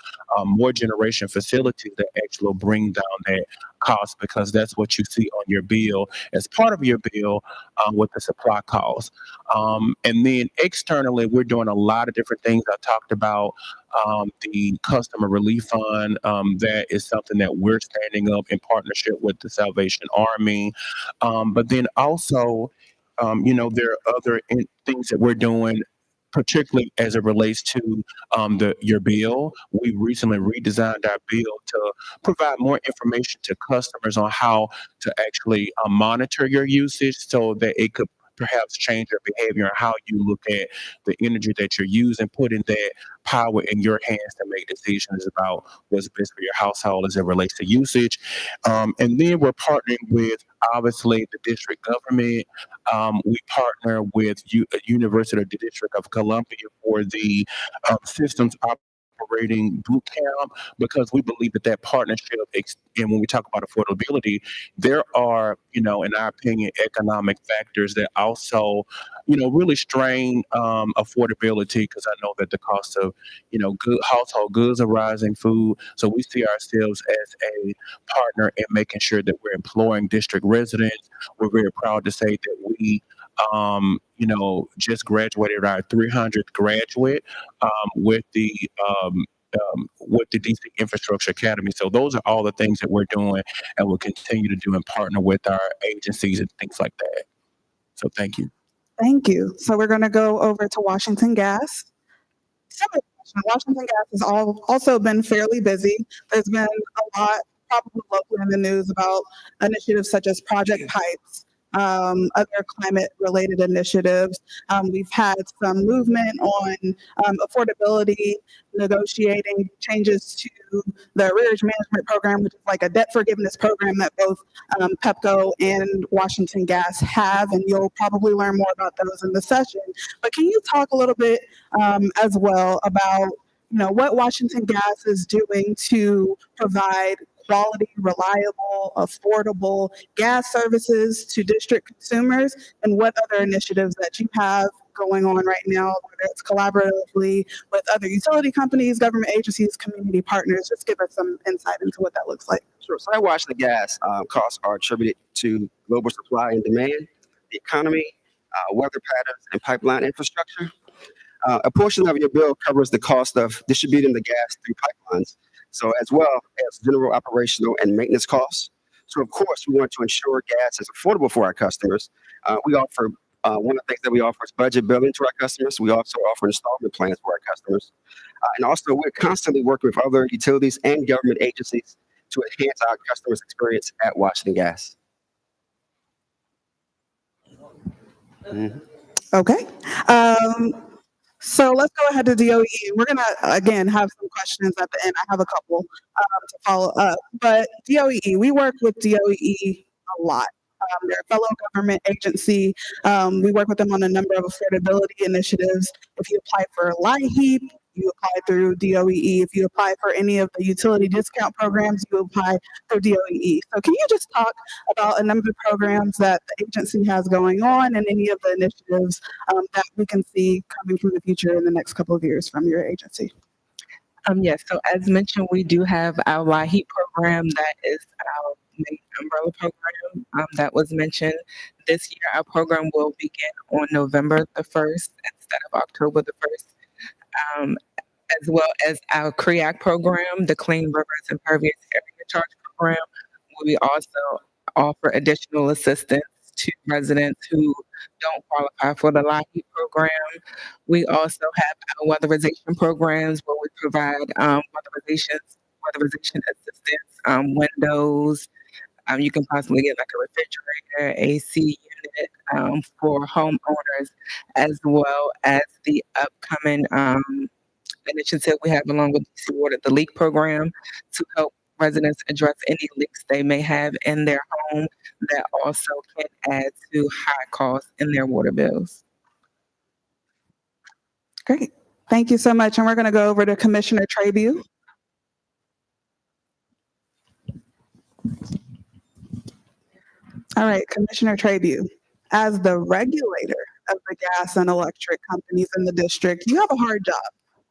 more generation facilities that actually will bring down that cost, because that's what you see on your bill as part of your bill with the supply costs. And then externally, we're doing a lot of different things. I talked about the Customer Relief Fund. That is something that we're standing up in partnership with the Salvation Army. But then also, there are other things that we're doing, particularly as it relates to your bill. We recently redesigned our bill to provide more information to customers on how to actually monitor your usage, so that it could perhaps change your behavior and how you look at the energy that you're using, putting that power in your hands to make decisions about what's best for your household as it relates to usage. And then we're partnering with, obviously, the district government. We partner with University of the District of Columbia for the systems operating boot camp, because we believe that partnership, and when we talk about affordability, there are, in our opinion, economic factors that also, really strain affordability, because I know that the cost of, good household goods are rising, food. So we see ourselves as a partner in making sure that we're employing district residents. We're very proud to say that we just graduated our 300th graduate with the DC Infrastructure Academy. So those are all the things that we're doing and will continue to do and partner with our agencies and things like that. So thank you. Thank you. So we're going to go over to Washington Gas. Similar question. Washington Gas has also been fairly busy. There's been a lot, probably locally in the news, about initiatives such as Project Pipes, other climate-related initiatives. We've had some movement on affordability, negotiating changes to the arrearage management program, which is like a debt forgiveness program that both Pepco and Washington Gas have, and you'll probably learn more about those in the session. But can you talk a little bit as well about what Washington Gas is doing to provide quality, reliable, affordable gas services to district consumers, and what other initiatives that you have going on right now, whether it's collaboratively with other utility companies, government agencies, community partners? Just give us some insight into what that looks like. Sure. So at Washington Gas, costs are attributed to global supply and demand, the economy, weather patterns, and pipeline infrastructure. A portion of your bill covers the cost of distributing the gas through pipelines, so as well as general operational and maintenance costs. So of course, we want to ensure gas is affordable for our customers. We offer, one of the things that we offer is budget billing to our customers. We also offer installment plans for our customers. And also, we're constantly working with other utilities and government agencies to enhance our customers' experience at Washington Gas. Mm-hmm. Okay. So let's go ahead to DOE. We're going to, again, have some questions at the end. I have a couple to follow up. But DOE, we work with DOE a lot. They're a fellow government agency. We work with them on a number of affordability initiatives. If you apply for LIHEAP, you apply through DOE. If you apply for any of the utility discount programs, you apply through DOE. So can you just talk about a number of programs that the agency has going on and any of the initiatives that we can see coming from the future in the next couple of years from your agency? Yes, so as mentioned, we do have our LIHEAP program that is our main umbrella program that was mentioned. This year, our program will begin on November the 1st instead of October the 1st. As well as our CREAC program, the Clean Rivers Impervious Area Charge program, where we also offer additional assistance to residents who don't qualify for the LIHEAP program. We also have our weatherization programs where we provide weatherization assistance, windows. You can possibly get like a refrigerator, AC unit for homeowners, as well as the upcoming initiative we have along with DC Water, the leak program, to help residents address any leaks they may have in their home that also can add to high costs in their water bills. Great. Thank you so much. And we're going to go over to Commissioner Trabue. All right, Commissioner Trabue, as the regulator of the gas and electric companies in the district, you have a hard job,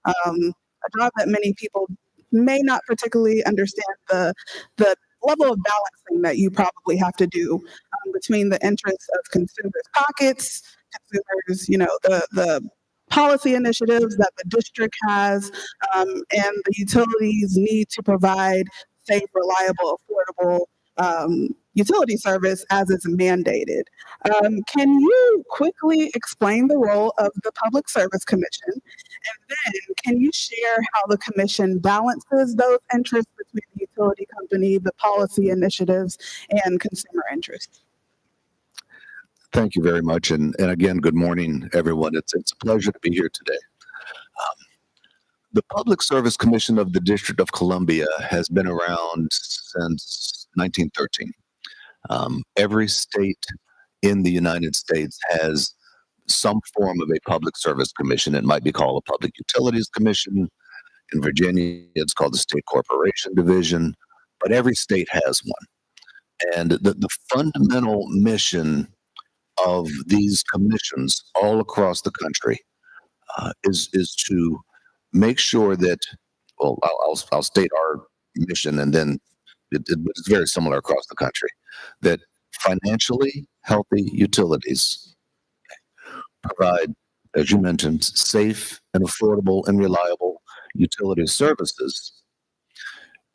a job that many people may not particularly understand the level of balancing that you probably have to do between the interests of consumers' pockets, consumers, the policy initiatives that the district has, and the utilities need to provide safe, reliable, affordable utility service as is mandated. Can you quickly explain the role of the Public Service Commission? And then can you share how the commission balances those interests between the utility company, the policy initiatives, and consumer interests? Thank you very much. And again, good morning, everyone. It's a pleasure to be here today. The Public Service Commission of the District of Columbia has been around since 1913. Every state in the United States has some form of a public service commission. It might be called a Public Utilities Commission. In Virginia, it's called the State Corporation Division, but every state has one. And the fundamental mission of these commissions all across the country is to make sure that, well, I'll state our mission, and then it's very similar across the country, that financially healthy utilities provide, as you mentioned, safe and affordable and reliable utility services.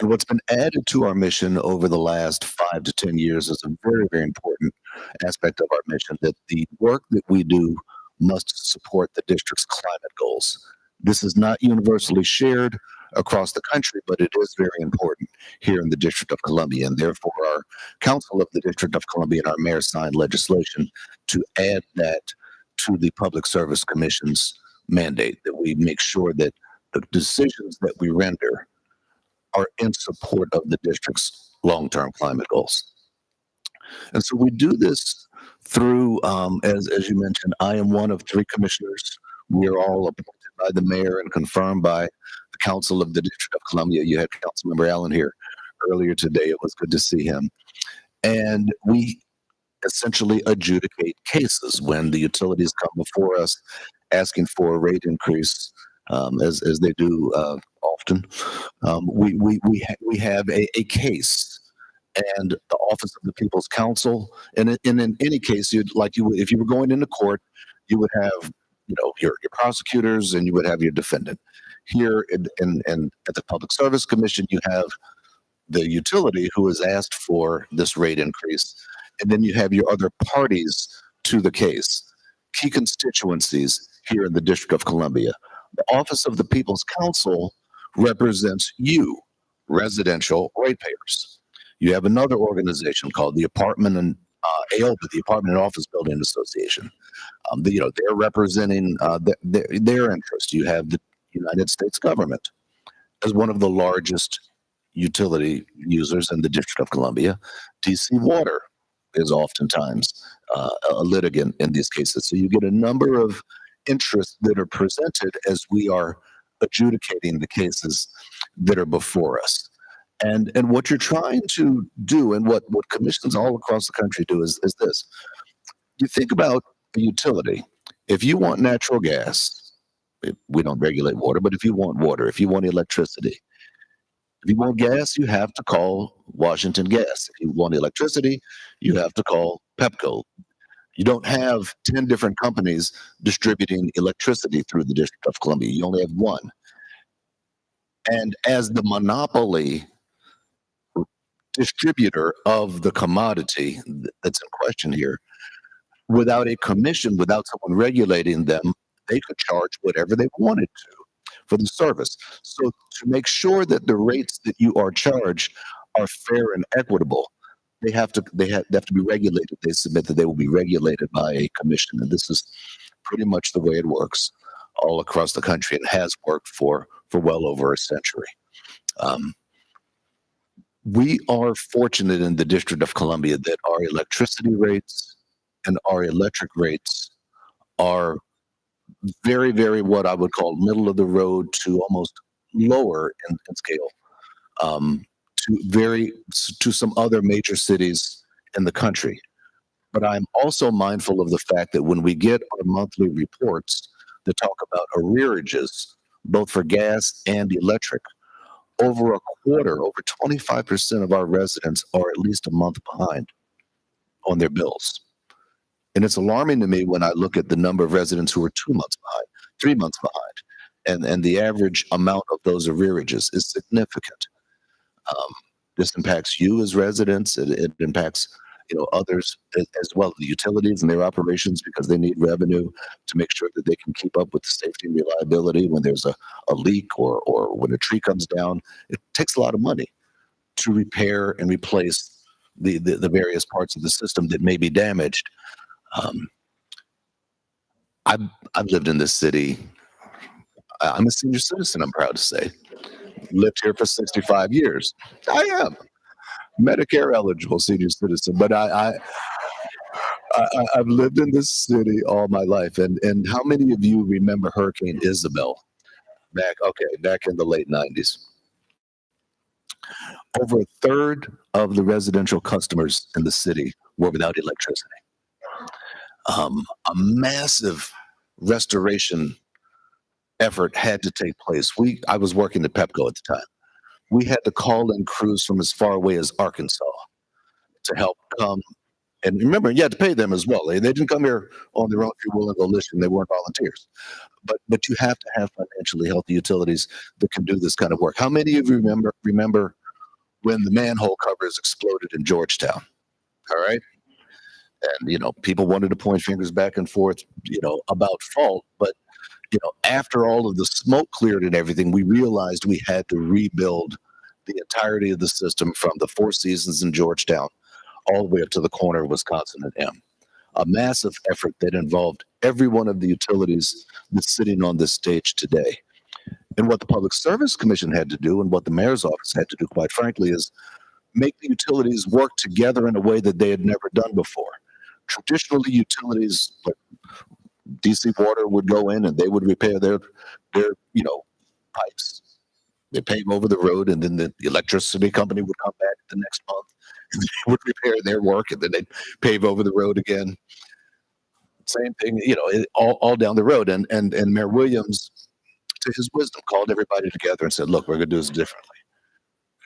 And what's been added to our mission over the last 5 to 10 years is a very, very important aspect of our mission, that the work that we do must support the district's climate goals. This is not universally shared across the country, but it is very important here in the District of Columbia. And therefore, our Council of the District of Columbia and our mayor signed legislation to add that to the Public Service Commission's mandate, that we make sure that the decisions that we render are in support of the district's long-term climate goals. And so we do this through, as you mentioned, I am one of 3 commissioners. We are all appointed by the mayor and confirmed by the Council of the District of Columbia. You had Councilmember Allen here earlier today. It was good to see him. And we essentially adjudicate cases when the utilities come before us asking for a rate increase, as they do often. We have a case, and the Office of the People's Counsel, and in any case, if you were going into court, you would have your prosecutors and you would have your defendant. Here at the Public Service Commission, you have the utility who has asked for this rate increase, and then you have your other parties to the case, key constituencies here in the District of Columbia. The Office of the People's Counsel represents you, residential ratepayers. You have another organization called the Apartment and AOBA, the Apartment and Office Building Association. They're representing their interests. You have the United States government as one of the largest utility users in the District of Columbia. DC Water is oftentimes a litigant in these cases. So you get a number of interests that are presented as we are adjudicating the cases that are before us. And what you're trying to do, and what commissions all across the country do, is this. You think about a utility. If you want natural gas, we don't regulate water, but if you want water, if you want electricity, if you want gas, you have to call Washington Gas. If you want electricity, you have to call Pepco. You don't have 10 different companies distributing electricity through the District of Columbia. You only have one. And as the monopoly distributor of the commodity that's in question here, without a commission, without someone regulating them, they could charge whatever they wanted to for the service. So to make sure that the rates that you are charged are fair and equitable, they have to be regulated. They submit that they will be regulated by a commission, and this is pretty much the way it works all across the country, and has worked for well over a century. We are fortunate in the District of Columbia that our electricity rates and our electric rates are very, very what I would call middle of the road to almost lower in scale, um, to some other major cities in the country. But I'm also mindful of the fact that when we get our monthly reports that talk about arrearages, both for gas and electric, over a quarter, over 25% of our residents are at least a month behind on their bills. And it's alarming to me when I look at the number of residents who are 2 months behind, 3 months behind, and the average amount of those arrearages is significant. This impacts you as residents. It impacts others as well, the utilities and their operations, because they need revenue to make sure that they can keep up with the safety and reliability when there's a leak or when a tree comes down. It takes a lot of money to repair and replace the various parts of the system that may be damaged. I've lived in this city. I'm a senior citizen, I'm proud to say. Lived here for 65 years. I am Medicare eligible senior citizen, but I've lived in this city all my life. And how many of you remember Hurricane Isabel back in the late 90s? Over a third of the residential customers in the city were without electricity. A massive restoration effort had to take place. I was working at Pepco at the time. We had to call in crews from as far away as Arkansas to help come. And remember, you had to pay them as well. They didn't come here on their own free will and volition. They weren't volunteers. But you have to have financially healthy utilities that can do this kind of work. How many of you remember when the manhole covers exploded in Georgetown? All right. And, people wanted to point fingers back and forth, about fault. But, after all of the smoke cleared and everything, we realized we had to rebuild the entirety of the system from the Four Seasons in Georgetown all the way up to the corner of Wisconsin and M. A massive effort that involved every one of the utilities that's sitting on this stage today. And what the Public Service Commission had to do and what the mayor's office had to do, quite frankly, is make the utilities work together in a way that they had never done before. Traditionally, utilities like DC Water would go in and they would repair their pipes. They pave over the road, and then the electricity company would come back the next month and they would repair their work, and then they'd pave over the road again. Same thing, all down the road. And Mayor Williams, to his wisdom, called everybody together and said, look, we're going to do this differently.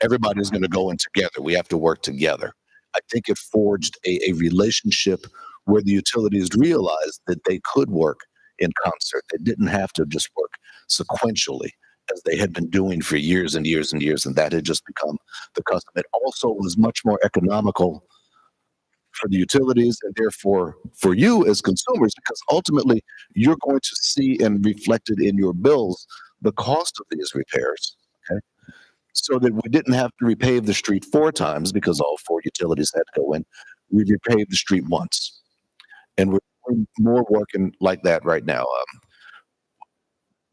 Everybody's going to go in together. We have to work together. I think it forged a relationship where the utilities realized that they could work in concert. They didn't have to just work sequentially as they had been doing for years and years and years, and that had just become the custom. It also was much more economical for the utilities and therefore for you as consumers, because ultimately you're going to see and reflected in your bills the cost of these repairs. Okay. So that we didn't have to repave the street 4 times because all 4 utilities had to go in. We repaved the street once. And we're doing more work like that right now.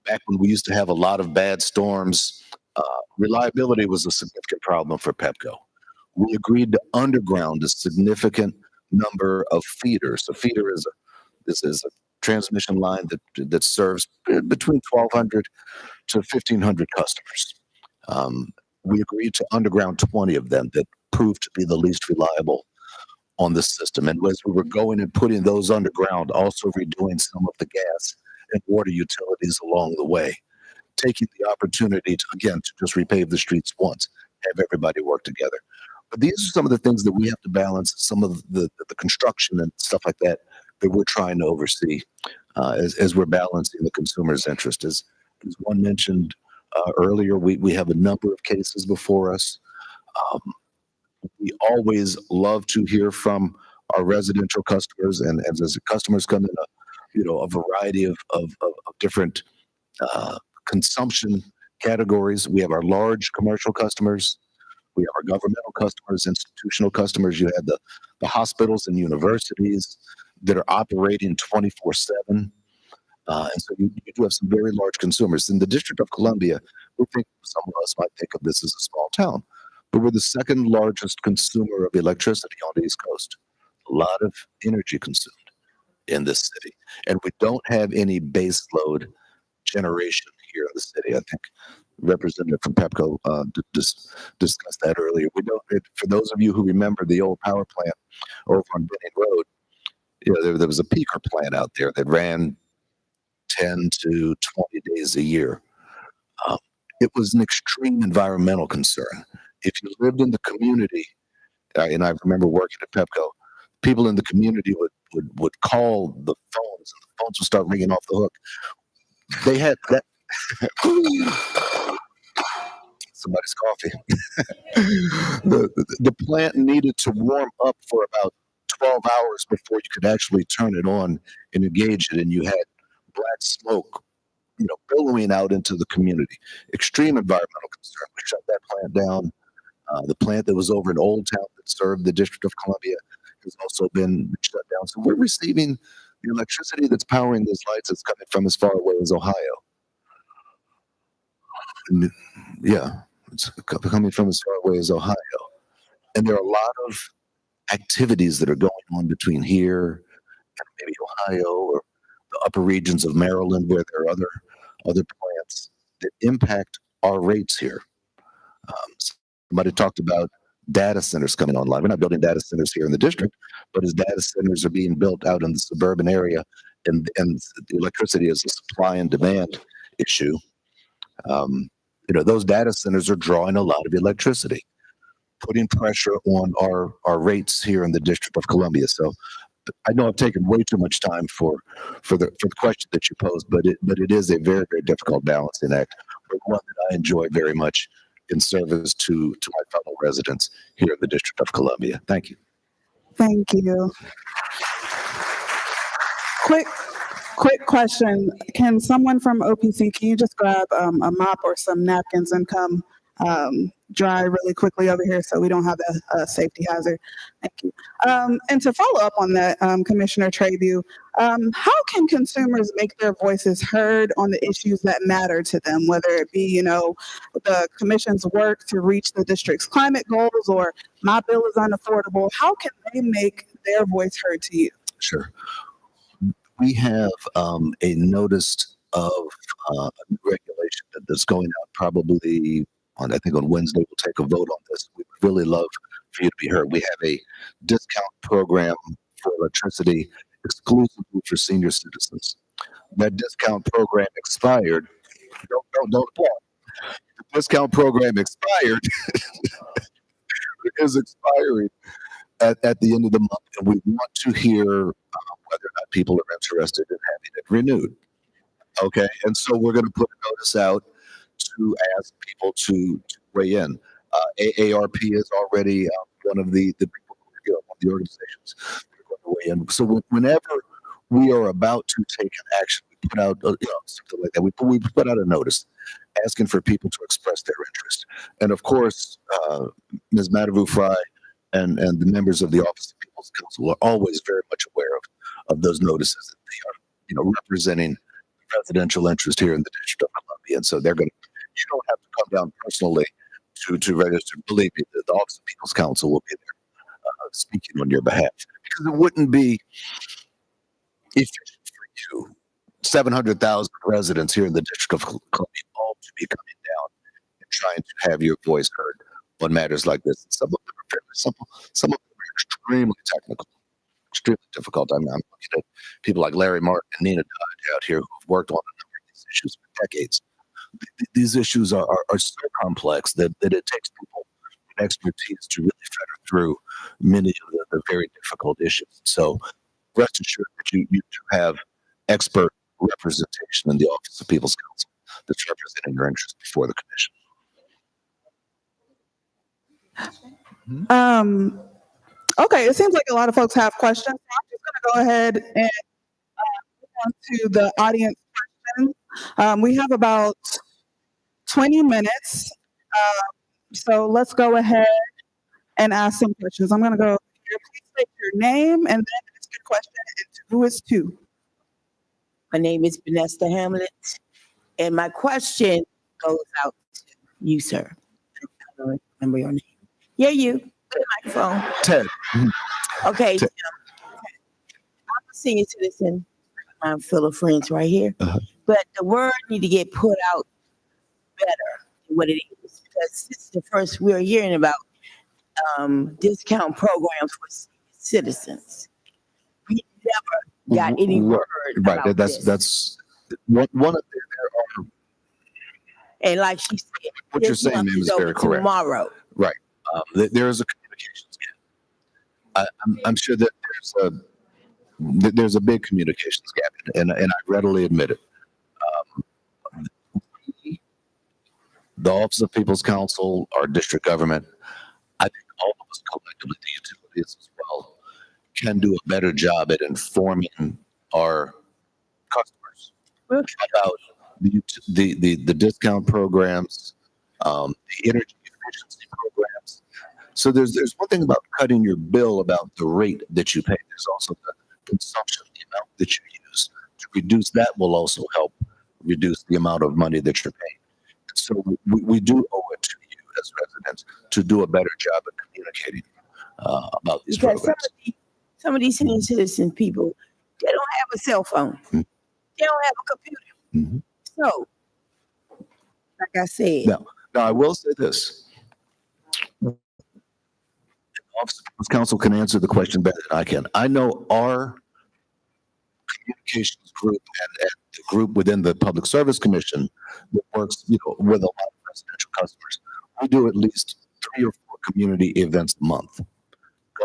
Back when we used to have a lot of bad storms, reliability was a significant problem for Pepco. We agreed to underground a significant number of feeders. A feeder is a transmission line that serves between 1,200 to 1,500 customers. We agreed to underground 20 of them that proved to be the least reliable on the system. And as we were going and putting those underground, also redoing some of the gas and water utilities along the way, taking the opportunity to just repave the streets once, have everybody work together. But these are some of the things that we have to balance, some of the construction and stuff like that we're trying to oversee as we're balancing the consumer's interest. As one mentioned earlier, we have a number of cases before us. We always love to hear from our residential customers, and as the customers come in a variety of different consumption categories. We have our large commercial customers, we have our governmental customers, institutional customers. You have the hospitals and universities that are operating 24/7. And so you do have some very large consumers. In the District of Columbia, we think some of us might think of this as a small town, but we're the second largest consumer of electricity on the East Coast. A lot of energy consumed. in this city. And we don't have any base load generation here in the city. I think Representative from Pepco discussed that earlier. We don't. For those of you who remember the old power plant over on Benning Road, there was a peaker plant out there that ran 10 to 20 days a year. It was an extreme environmental concern. If you lived in the community, and I remember working at Pepco, people in the community would call the phones, and the phones would start ringing off the hook. They had that. Somebody's coffee. The plant needed to warm up for about 12 hours before you could actually turn it on and engage it, and you had black smoke, billowing out into the community. Extreme environmental concern. We shut that plant down. The plant that was over in Old Town that served the District of Columbia has also been shut down. So we're receiving the electricity that's powering those lights that's coming from as far away as Ohio. And, yeah, it's coming from as far away as Ohio. And there are a lot of activities that are going on between here and maybe Ohio or the upper regions of Maryland where there are other plants that impact our rates here. Somebody talked about data centers coming online. We're not building data centers here in the district, but as data centers are being built out in the suburban area, and the electricity is a supply and demand issue, those data centers are drawing a lot of electricity, putting pressure on our rates here in the District of Columbia. So I know I've taken way too much time for the question that you posed, but it is a very, very difficult balancing act, but one that I enjoy very much in service to my fellow residents here in the District of Columbia. Thank you. Thank you. Quick question. Can someone from OPC, can you just grab a mop or some napkins and come dry really quickly over here so we don't have a safety hazard? Thank you. And to follow up on that, Commissioner Trabue, how can consumers make their voices heard on the issues that matter to them, whether it be, the commission's work to reach the district's climate goals or my bill is unaffordable? How can they make their voice heard to you? Sure. We have a notice of a new regulation that's going out probably on Wednesday. We'll take a vote on this. We would really love for you to be heard. We have a discount program for electricity exclusively for senior citizens. That discount program expired. Don't applaud. The discount program expired. It is expiring at the end of the month, and we want to hear whether or not people are interested in having it renewed. Okay, and so we're going to put a notice out to ask people to weigh in. AARP is already one of the people, one of the organizations that are going to weigh in. So whenever we are about to take an action, we put out something like that. We put out a notice asking for people to express their interest, and of course, Ms. Madavu-Fry and the members of the Office of People's Counsel are always very much aware of those notices that they are, representing the residential interest here in the District of Columbia. And so they're going to, you don't have to come down personally to register. Believe me, the Office of People's Counsel will be there speaking on your behalf, because it wouldn't be efficient for you, 700,000 residents here in the District of Columbia, all to be coming down and trying to have your voice heard on matters like this. Some of them are fairly simple. Some of them are extremely technical, extremely difficult. I'm looking at people like Larry Martin and Nina Dodge out here who've worked on a number of these issues for decades. These issues are so complex that it takes people with expertise to really fetter through many of the very difficult issues. So rest assured that you have expert representation in the Office of People's Counsel that's representing your interests before the commission. Okay, it seems like a lot of folks have questions. I'm just going to go ahead and move on to the audience questions. We have about 20 minutes, so let's go ahead and ask some questions. I'm going to go here. Please state your name and then ask your question and who is to. My name is Vanessa Hamlet, and my question goes out to you, sir. I don't remember your name. Yeah, you. Good microphone. Ted. Okay. Ted. I'm a senior citizen. I'm full of friends right here. But the word need to get put out better than what it is. Because this is the first we're hearing about discount programs for citizens. We never got any word Right, about that's, this. that's, one of the, there are, And like she said, what you're this saying, month ma'am, is over very correct. tomorrow. Right. There is a communications gap. I'm sure that there's a big communications gap, and I readily admit it. The Office of People's Counsel, our district government, I think all of us collectively, the utilities as well, can do a better job at informing our customers about the discount programs, the energy efficiency programs. So there's one thing about cutting your bill about the rate that you pay. There's also the consumption, the amount that you use. To reduce that will also help reduce the amount of money that you're paying. So we do owe it to you as residents to do a better job of communicating about these Because programs. some of these senior citizen people, they don't have a cell phone. They don't have a computer. So, like I said, Now I will say this. The Office of People's Counsel can answer the question better than I can. I know our communications group and the group within the Public Service Commission that works, with a lot of residential customers. We do at least 3 or 4 community events a month,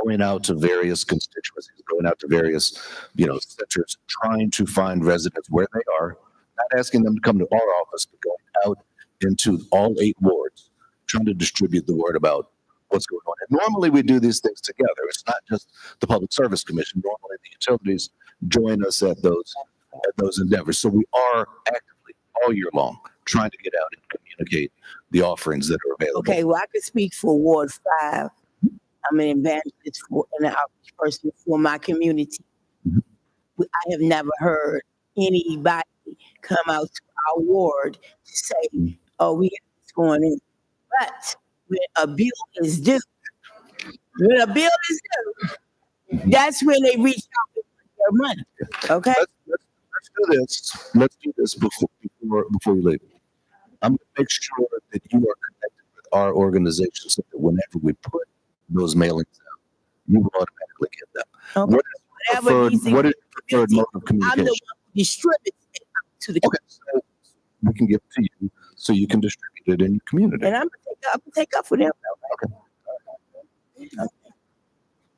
going out to various constituencies, going out to various, centers, trying to find residents where they are, not asking them to come to our office, but going out into all 8 wards, trying to distribute the word about what's going on. And normally we do these things together. It's not just the Public Service Commission. Normally the utilities join us at those endeavors. So we are actively all year long trying to get out and communicate the offerings that are available. okay, well, I could speak for Ward 5. I'm an evangelist and an outreach person for my community. I have never heard anybody come out to our ward to say, oh, we got what's going on. But when a bill is due, that's when they reach out with their money. Okay? Let's do this before we leave. I'm going to make sure that you are connected with our organization so that whenever we put those mailings out, you will automatically get them. Okay. What is your preferred mode of I'm the one communication? who distributes it to the Okay, so we can give it to you so you can distribute it in your community. and I'm gonna take up for them. Okay.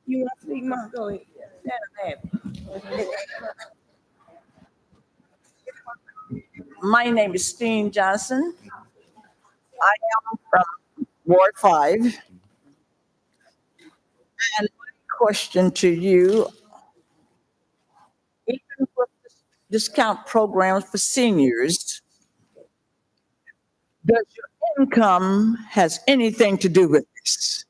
You want to speak, Mom? Go ahead. My name is Steen Johnson. I am from Ward 5. And my question to you, even with discount programs for seniors, does your income has anything to do with this?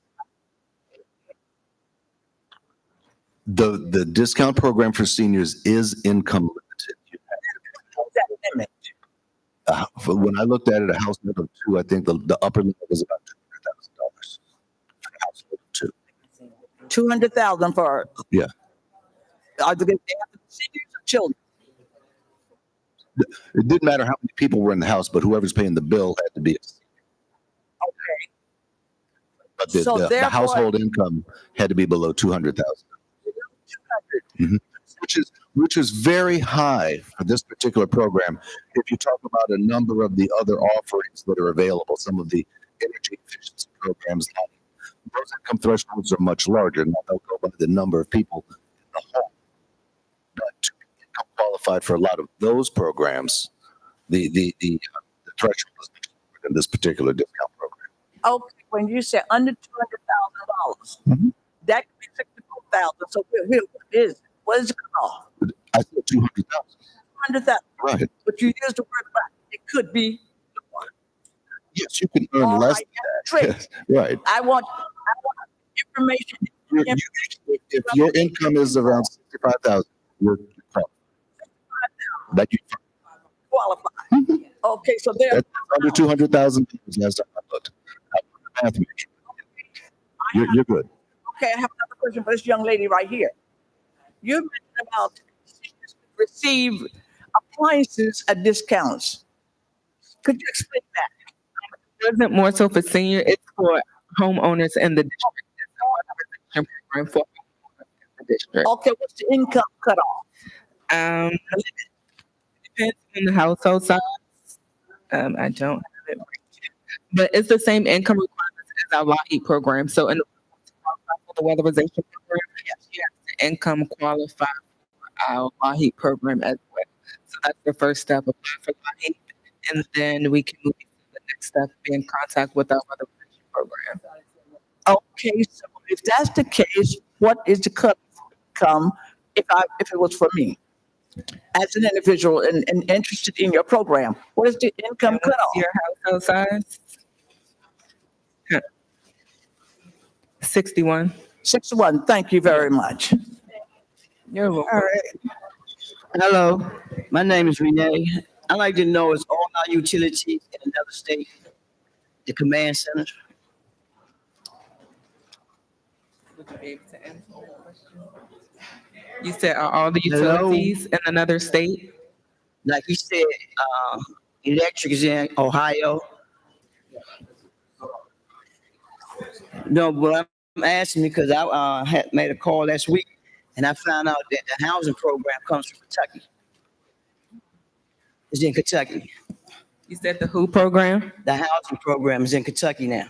The discount program for seniors is income limited. What's that limit? When I looked at it, a household of 2, I think the upper limit was about $200,000 for a household of 2. 200,000 for, Yeah. are they seniors or children? It didn't matter how many people were in the house, but whoever's paying the bill had to be. Okay. But So the therefore- household income had to be below 200,000. Which is very high for this particular program. If you talk about a number of the other offerings that are available, some of the energy efficiency programs, those income thresholds are much larger. Now they'll go by the number of people in the home. But to be income qualified for a lot of those programs, the threshold is much lower than this particular discount program. Okay, when you say under $200,000, that could be 64,000. So what is it called? I said 200,000. 100,000. Right. But you used the word right. It could be. Yes, you can earn All less right, than that. Right. I want information. If your income is around 65,000, you're qualified. That you qualified. Okay, so there. that's under 200,000 last time I looked. Math major. You're good. Okay, I have another question for this young lady right here. You mentioned about receive appliances at discounts. Could you explain that? It wasn't more so for senior, it's for homeowners in the district. It's a modernization program for homeowners in the district. Okay, what's the income cutoff? It depends on the household size. I don't have it right here. But it's the same income requirements as our LAHEAP program. So in the for the weatherization program, yes, you have to income qualify for our LAHEAP program as well. So that's the first step, apply for LAHEAP, and then we can move to the next step, be in contact with our weatherization program. Okay, so if that's the case, what is the cut income if it was for me? As an individual and interested in your program, what is the income What's cutoff? your household size? 61. 61, thank you very much. You're welcome. All right. Hello, my name is Renee. I'd like to know is all our utilities in another state, the command center? Would you be able to answer that question? You said, are all the Hello? utilities in another state? Like you said, electric is in Ohio. No, but I'm asking because I had made a call last week and I found out that the housing program comes from Kentucky. It's in Kentucky. You said the WHO program? The housing program is in Kentucky now.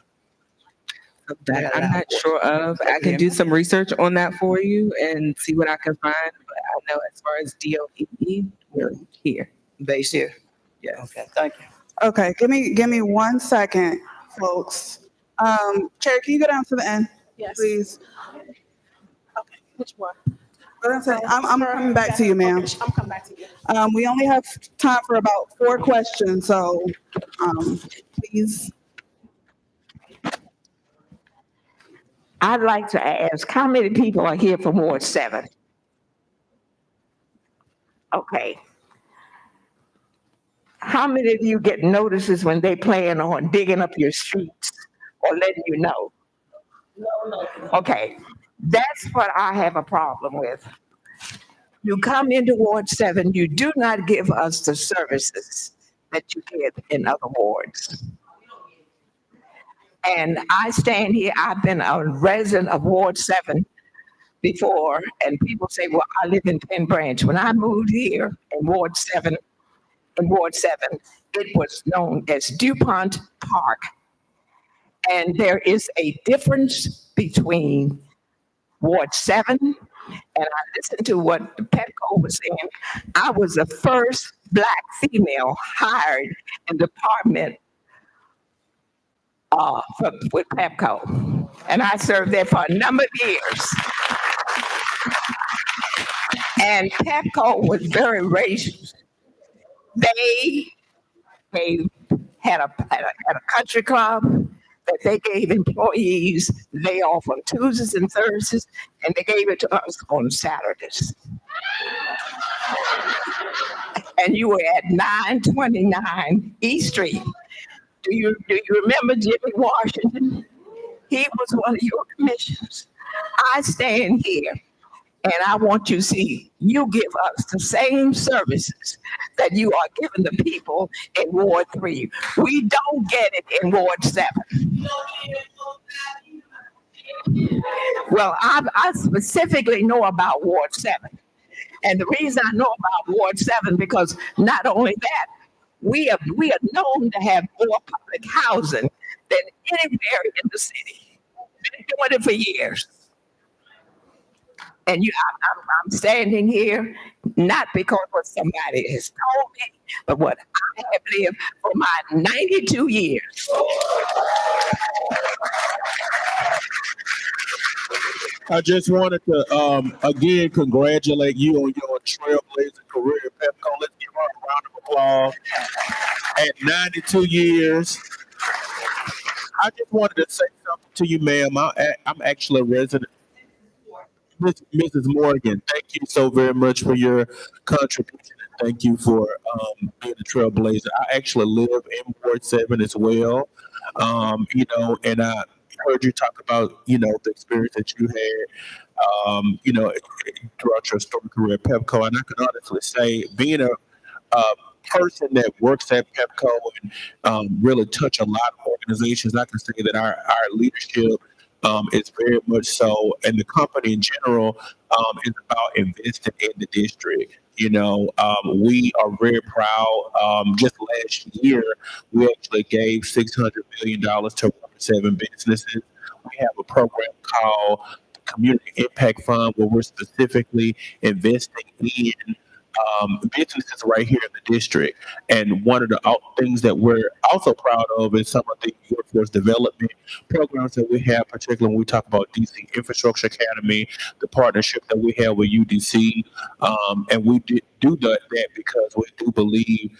That I'm not sure of. I can do some research on that for you and see what I can find. But I know as far as DOE, we're here. Based here? Yes. Okay, thank you. Okay, give me 1 second, folks. Chair, can you go down to the end, please? Okay, which one? I'm coming back to you, ma'am. I'm coming back to you. We only have time for about 4 questions, so, please. I'd like to ask, how many people are here from Ward 7? Okay. How many of you get notices when they plan on digging up your streets or letting you know? No. Okay, that's what I have a problem with. You come into Ward 7, you do not give us the services that you get in other wards. And I stand here, I've been a resident of Ward 7 before, and people say, well, I live in Penn Branch. When I moved here in Ward 7, it was known as DuPont Park. And there is a difference between Ward 7, and I listened to what Petco was saying. I was the first Black female hired in the department with Pepco, and I served there for a number of years. And Pepco was very racist. They had a country club that they gave employees layoff on Tuesdays and Thursdays, and they gave it to us on Saturdays. And you were at 929 East Street. Do you remember Jimmy Washington? He was one of your commissioners. I stand here and I want you to see you give us the same services that you are giving the people in Ward 3. We don't get it in Ward 7. Well, I specifically know about Ward 7. And the reason I know about Ward 7 because not only that, we are known to have more public housing than anywhere in the city. Been doing it for years. And I'm standing here not because what somebody has told me, but what I have lived for my 92 years. I just wanted to again congratulate you on your trailblazing career at Pepco. Let's give her a round of applause. At 92 years, I just wanted to say something to you, ma'am. I'm actually a resident. Mrs. Morgan, thank you so very much for your contribution. And thank you for being a trailblazer. I actually live in Ward 7 as well. And heard you talk about, the experience that you had, throughout your story career at Pepco. And I can honestly say, being a person that works at Pepco and really touch a lot of organizations, I can say that our leadership is very much so, and the company in general is about investing in the district. We are very proud. Just last year, we actually gave $600 million to 7 businesses. We have a program called Community Impact Fund where we're specifically investing in businesses right here in the district. And one of the things that we're also proud of is some of the workforce development programs that we have, particularly when we talk about DC Infrastructure Academy, the partnership that we have with UDC. And we do that because we do believe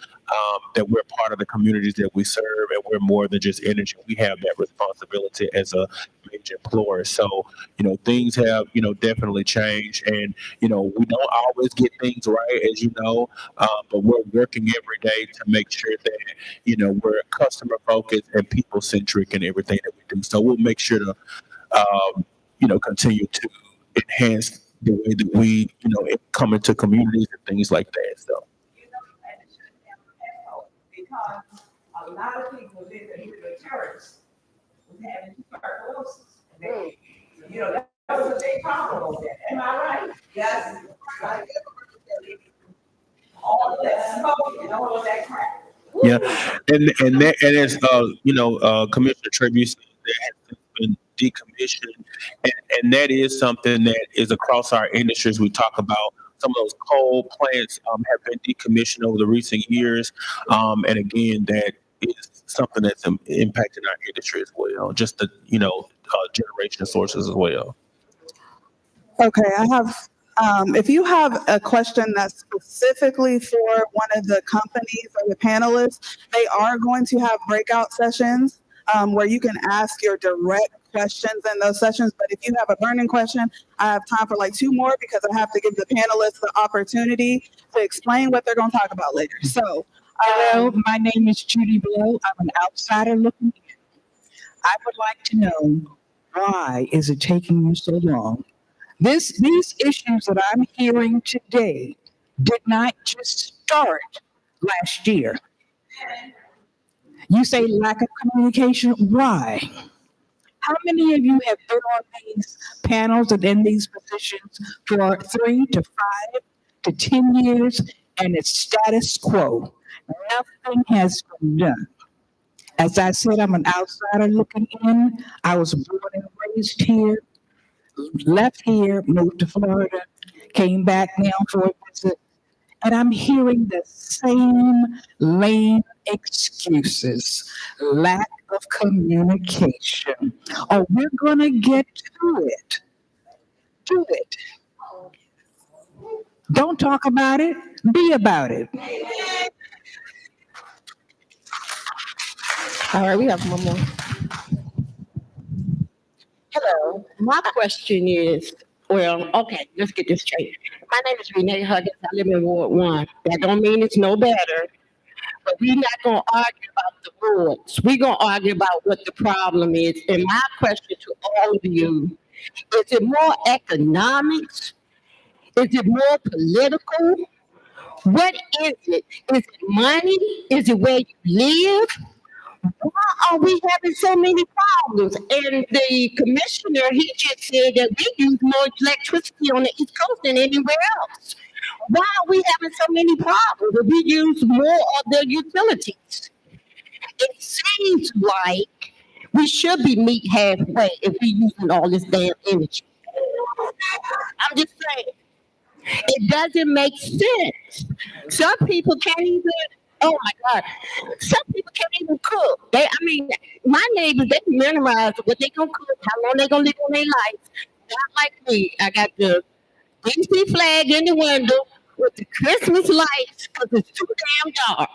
that we're part of the communities that we serve, and we're more than just energy. We have that responsibility as a major employer. So, things have, definitely changed, and, we don't always get things right, as you know, but we're working every day to make sure that, we're customer focused and people centric in everything that we do. So we'll make sure to, continue to enhance the way that we, come into communities and things like that. So. Because a lot of people think that even the terrorists was having tuberculosis. That was a big problem over there. Am I right? Yes. All of that smoke and all of that crap. Yeah, and as Commissioner Tribune said, that has been decommissioned, and that is something that is across our industries. We talk about some of those coal plants have been decommissioned over the recent years, and again, that is something that's impacting our industry as well. Just the generation sources as well. Okay, I have, if you have a question that's specifically for one of the companies or the panelists, they are going to have breakout sessions where you can ask your direct questions in those sessions. But if you have a burning question, I have time for like 2 more because I have to give the panelists the opportunity to explain what they're going to talk about later. So, hello, my name is Judy Blow. I'm an outsider looking in. I would like to know, why is it taking you so long? These issues that I'm hearing today did not just start last year. You say lack of communication. Why? How many of you have been on these panels and in these positions for 3 to 5 to 10 years and it's status quo? Nothing has been done. As I said, I'm an outsider looking in. I was born and raised here, left here, moved to Florida, came back now for a visit, and I'm hearing the same lame excuses, lack of communication. Oh, we're going to get to it. Do it. Don't talk about it, be about it. All right, we have one more. Hello, my question is, okay, let's get this straight. My name is Renee Huggins. I live in Ward 1. That don't mean it's no better, but we're not going to argue about the wards. We're going to argue about what the problem is. And my question to all of you, is it more economics? Is it more political? What is it? Is it money? Is it where you live? Why are we having so many problems? And the commissioner, he just said that we use more electricity on the East Coast than anywhere else. Why are we having so many problems? We use more of the utilities. It seems like we should be meet halfway if we're using all this damn energy. I'm just saying, it doesn't make sense. Some people can't even. Oh my God. Some people can't even cook. My neighbors, they memorize what they gonna cook, how long they gonna live on their life. Not like me. I got the DC flag in the window with the Christmas lights because it's too damn dark.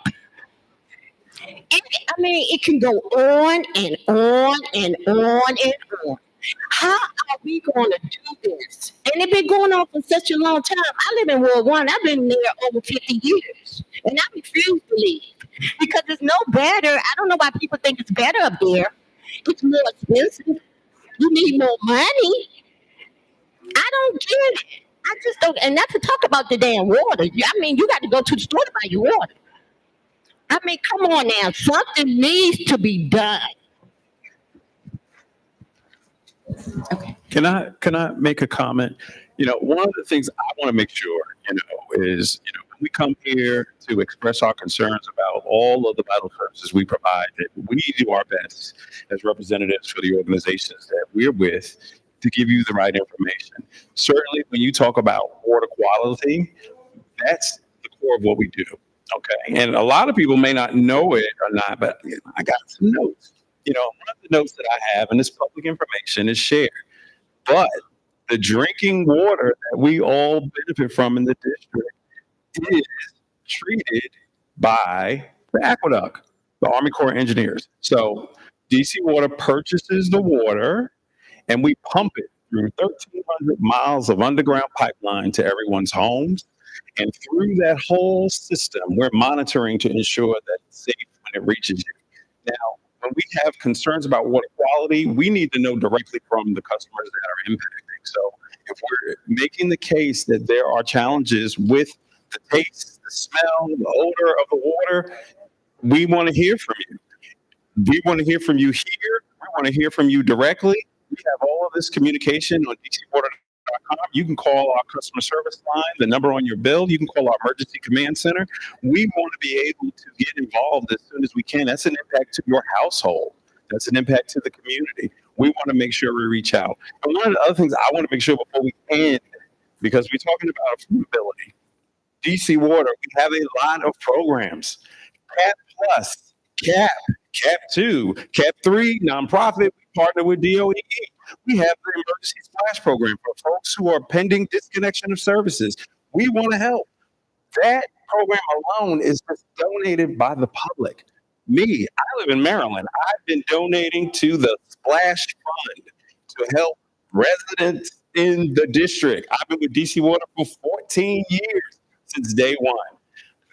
It can go on and on and on and on. How are we going to do this? And it's been going on for such a long time. I live in Ward 1. I've been there over 50 years. And I refuse to leave because it's no better. I don't know why people think it's better up there. It's more expensive. You need more money. I don't get it. I just don't, and not to talk about the damn water. I mean, you got to go to the store to buy your water. I mean, come on now. Something needs to be done. Can I make a comment? You know, one of the things I want to make sure, is, when we come here to express our concerns about all of the vital services we provide, that we do our best as representatives for the organizations that we're with to give you the right information. Certainly, when you talk about water quality, that's the core of what we do. Okay. And a lot of people may not know it or not, but I got some notes. One of the notes that I have, and this public information is shared, but the drinking water that we all benefit from in the district is treated by the aqueduct, the Army Corps of Engineers. So DC Water purchases the water and we pump it through 1,300 miles of underground pipeline to everyone's homes. And through that whole system, we're monitoring to ensure that it's safe when it reaches you. Now, when we have concerns about water quality, we need to know directly from the customers that are impacting. So if we're making the case that there are challenges with the taste, the smell, the odor of the water, we want to hear from you. We want to hear from you here. We want to hear from you directly. We have all of this communication on dcwater.com. You can call our customer service line, the number on your bill. You can call our emergency command center. We want to be able to get involved as soon as we can. That's an impact to your household. That's an impact to the community. We want to make sure we reach out. And one of the other things I want to make sure before we end, because we're talking about affordability, DC Water, we have a lot of programs. CAP Plus, CAP, CAP 2, CAP 3, nonprofit. We partner with DOE. We have the emergency splash program for folks who are pending disconnection of services. We want to help. That program alone is just donated by the public. Me, I live in Maryland. I've been donating to the Splash Fund to help residents in the district. I've been with DC Water for 14 years since day one.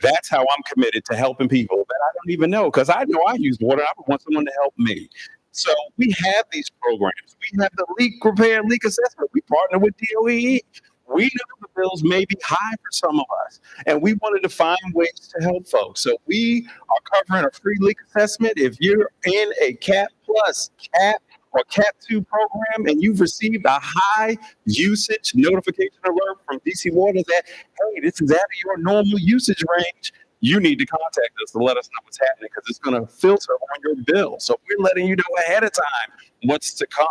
That's how I'm committed to helping people that I don't even know, because I know I use water. I want someone to help me. So we have these programs. We have the leak repair, leak assessment. We partner with DOE. We know the bills may be high for some of us, and we wanted to find ways to help folks. So we are covering a free leak assessment. If you're in a CAP Plus, CAP, or CAP 2 program, and you've received a high usage notification alert from DC Water that, hey, this is out of your normal usage range, you need to contact us to let us know what's happening, because it's going to filter on your bill. So we're letting you know ahead of time what's to come.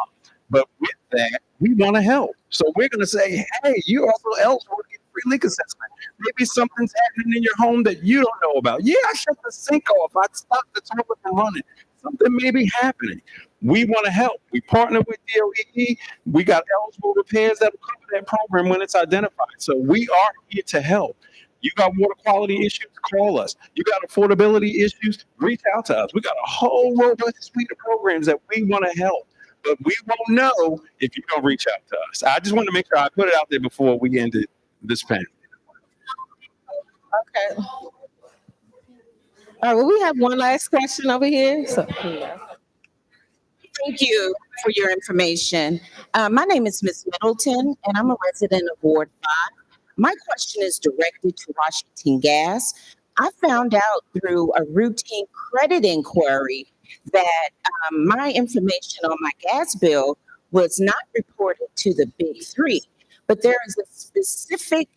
But with that, we want to help. So we're going to say, hey, you're also eligible to get free leak assessment. Maybe something's happening in your home that you don't know about. Yeah, I shut the sink off. I stopped the toilet from running. Something may be happening. We want to help. We partner with DOE. We got eligible repairs that will cover that program when it's identified. So we are here to help. You got water quality issues, call us. You got affordability issues, reach out to us. We got a whole robust suite of programs that we want to help. But we won't know if you don't reach out to us. I just want to make sure I put it out there before we ended this panel. Okay. All right, well, we have one last question over here. So. Thank you for your information. My name is Ms. Middleton, and I'm a resident of Ward 5. My question is directed to Washington Gas. I found out through a routine credit inquiry that my information on my gas bill was not reported to the Big Three, but there is a specific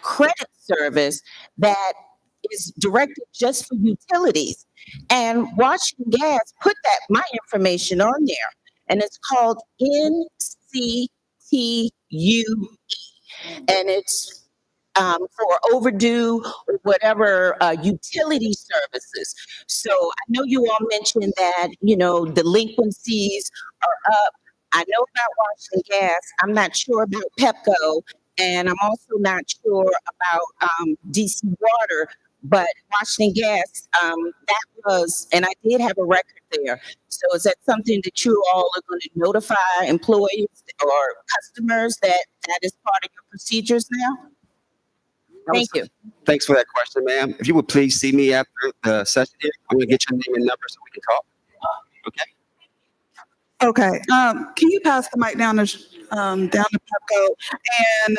credit service that is directed just for utilities. And Washington Gas put my information on there, and it's called NCTUE, and it's for overdue or whatever utility services. So I know you all mentioned that, delinquencies are up. I know about Washington Gas. I'm not sure about Pepco, and I'm also not sure about DC Water. But Washington Gas, that was, and I did have a record there. So is that something that you all are going to notify employees or customers that is part of your procedures now? Thank you. Thanks for that question, ma'am. If you would please see me after the session here, I'm going to get your name and number so we can talk. Okay? Okay, can you pass the mic down to Pepco? And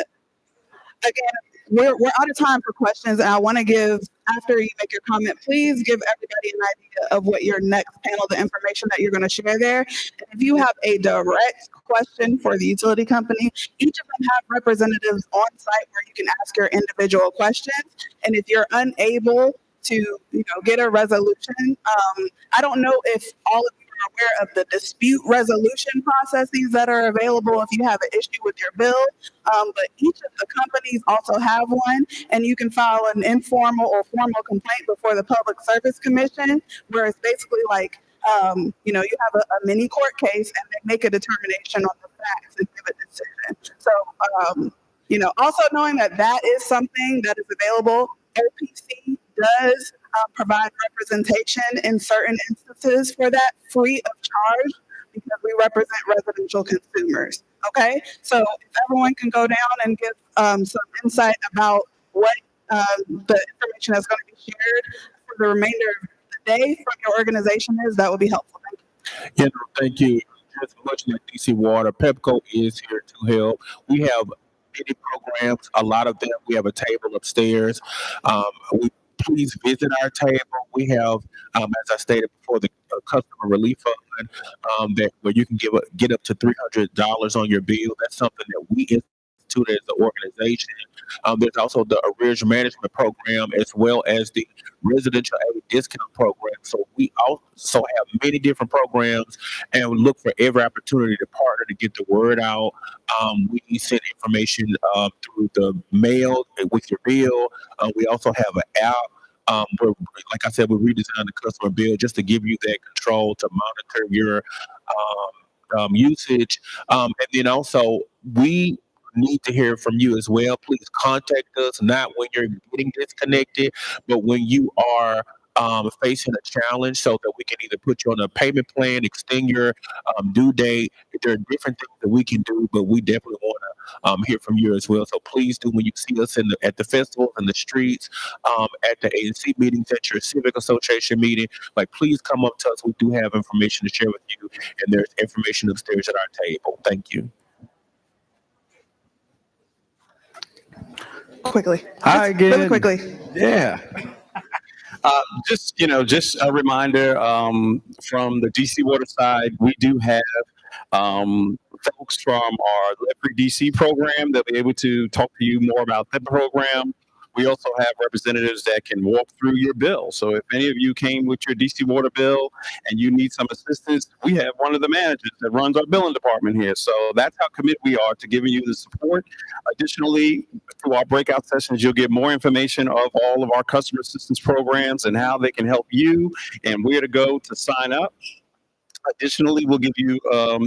again, we're out of time for questions, and I want to give, after you make your comment, please give everybody an idea of what your next panel, the information that you're going to share there. And if you have a direct question for the utility company, each of them have representatives on site where you can ask your individual questions. And if you're unable to, get a resolution, I don't know if all of you are aware of the dispute resolution processes that are available if you have an issue with your bill. But each of the companies also have one, and you can file an informal or formal complaint before the Public Service Commission, where it's basically like, you have a mini court case and they make a determination on the facts and give a decision. So, also knowing that is something that is available, OPC does provide representation in certain instances for that free of charge because we represent residential consumers. Okay, so if everyone can go down and give some insight about what the information that's going to be shared for the remainder of the day from your organization is, that would be helpful. Thank you. Thank you. Just much like DC Water, Pepco is here to help. We have many programs, a lot of them. We have a table upstairs. Please visit our table. We have, as I stated before, the customer relief fund that where you can get up to $300 on your bill. That's something that we instituted as an organization. There's also the arrears management program as well as the residential aid discount program. So we also have many different programs, and we look for every opportunity to partner to get the word out. We send information through the mail with your bill. We also have an app where, like I said, we redesigned the customer bill just to give you that control to monitor your usage. And then also, we need to hear from you as well. Please contact us, not when you're getting disconnected, but when you are facing a challenge, so that we can either put you on a payment plan, extend your due date. There are different things that we can do, but we definitely want to hear from you as well. So please do, when you see us at the festivals and the streets, at the ANC meetings, at your civic association meeting, please come up to us. We do have information to share with you, and there's information upstairs at our table. Thank you. Quickly. Hi again. Really quickly. Yeah. Just a reminder from the DC Water side, we do have folks from our Lead-Free DC program. They'll be able to talk to you more about that program. We also have representatives that can walk through your bill. So if any of you came with your DC Water bill and you need some assistance, we have one of the managers that runs our billing department here. So that's how committed we are to giving you the support. Additionally, through our breakout sessions, you'll get more information of all of our customer assistance programs and how they can help you and where to go to sign up. Additionally, we'll give you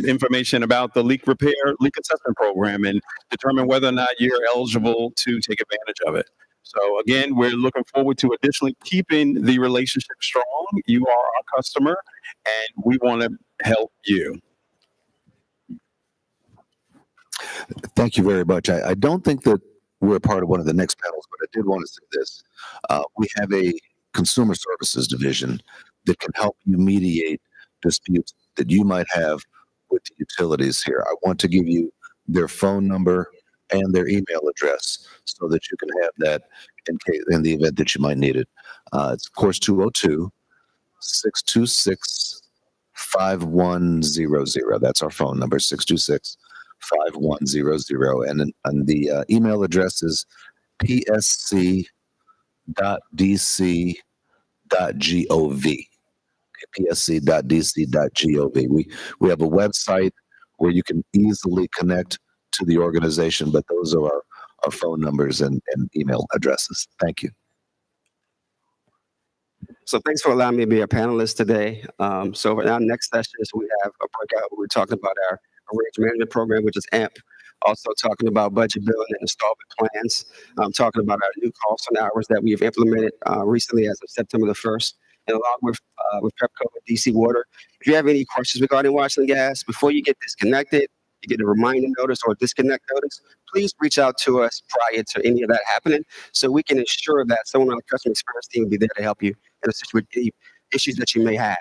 information about the leak assessment program and determine whether or not you're eligible to take advantage of it. So again, we're looking forward to additionally keeping the relationship strong. You are our customer, and we want to help you. Thank you very much. I don't think that we're part of one of the next panels, but I did want to say this. We have a consumer services division that can help you mediate disputes that you might have with the utilities here. I want to give you their phone number and their email address so that you can have that in the event that you might need it. It's of course 202-626-5100. That's our phone number, 626-5100. And the email address is psc.dc.gov. psc.dc.gov. We have a website where you can easily connect to the organization, but those are our phone numbers and email addresses. Thank you. So thanks for allowing me to be a panelist today. So in our next session, we have a breakout where we're talking about our arrears management program, which is AMP. Also talking about budget billing and installment plans. Talking about our new costs and hours that we've implemented recently as of September the 1st. And along with Pepco and DC Water. If you have any questions regarding Washington Gas, before you get disconnected, you get a reminder notice or disconnect notice, please reach out to us prior to any of that happening so we can ensure that someone on the customer experience team will be there to help you and assist with any issues that you may have.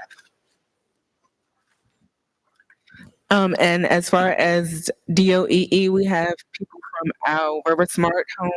And as far as DOEE, we have people from our River Smart Home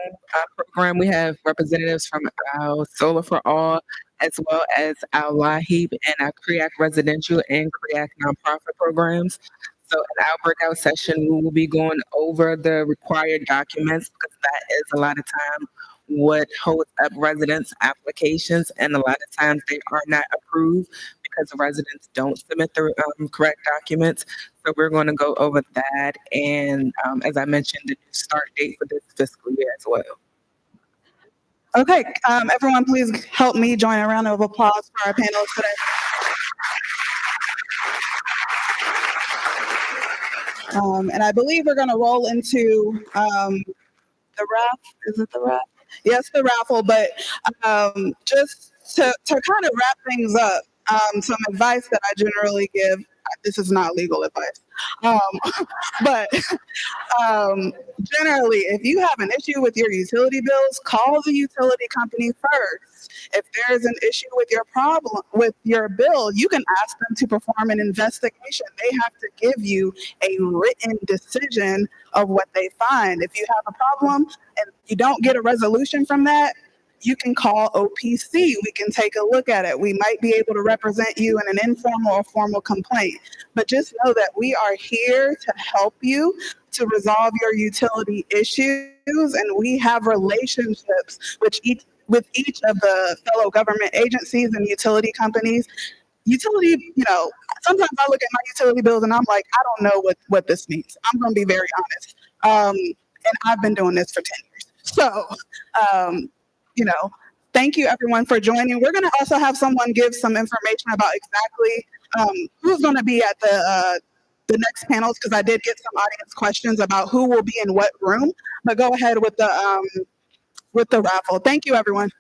program. We have representatives from our Solar for All, as well as our LIHEAP and our CREAC residential and CREAC nonprofit programs. So in our breakout session, we will be going over the required documents because that is a lot of time what holds up residents' applications, and a lot of times they are not approved because the residents don't submit the correct documents. So we're going to go over that, and as I mentioned, the new start date for this fiscal year as well. Okay, everyone, please help me join a round of applause for our panel today. And I believe we're going to roll into the raffle. Is it the raffle? Yes, the raffle. But just to kind of wrap things up, some advice that I generally give. This is not legal advice. But generally, if you have an issue with your utility bills, call the utility company first. If there's an issue with your problem, with your bill, you can ask them to perform an investigation. They have to give you a written decision of what they find. If you have a problem and you don't get a resolution from that, you can call OPC. We can take a look at it. We might be able to represent you in an informal or formal complaint. But just know that we are here to help you to resolve your utility issues, and we have relationships with each of the fellow government agencies and utility companies. Utility, sometimes I look at my utility bills and I'm like, I don't know what this means. I'm going to be very honest. And I've been doing this for 10 years. So, thank you everyone for joining. We're going to also have someone give some information about exactly who's going to be at the next panels, because I did get some audience questions about who will be in what room. But go ahead with the raffle. Thank you, everyone.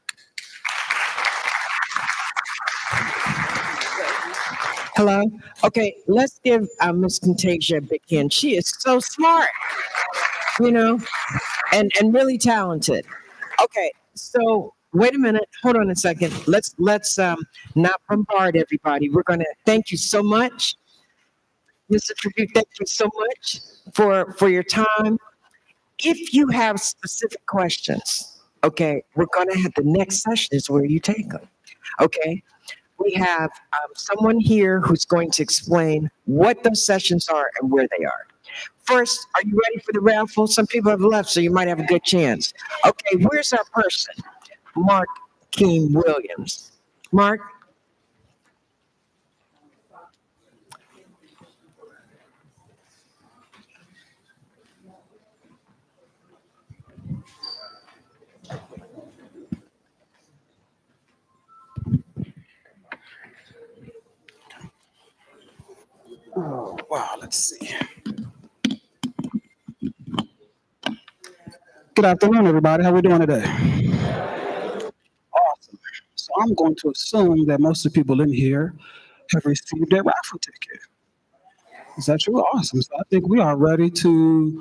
Hello? Okay, let's give Miss Contagia a big hand. She is so smart, and really talented. Okay, so wait a minute. Hold on a second. Let's not bombard everybody. We're going to thank you so much. Mr. Tribute, thank you so much for your time. If you have specific questions, okay, we're going to have the next session is where you take them. Okay, we have someone here who's going to explain what those sessions are and where they are. First, are you ready for the raffle? Some people have left, so you might have a good chance. Okay, where's our person? Mark Keem Williams. Mark? Oh, wow, let's see. Good afternoon, everybody. How we doing today? Awesome. So I'm going to assume that most of the people in here have received their raffle ticket. Is that true? Awesome. So I think we are ready to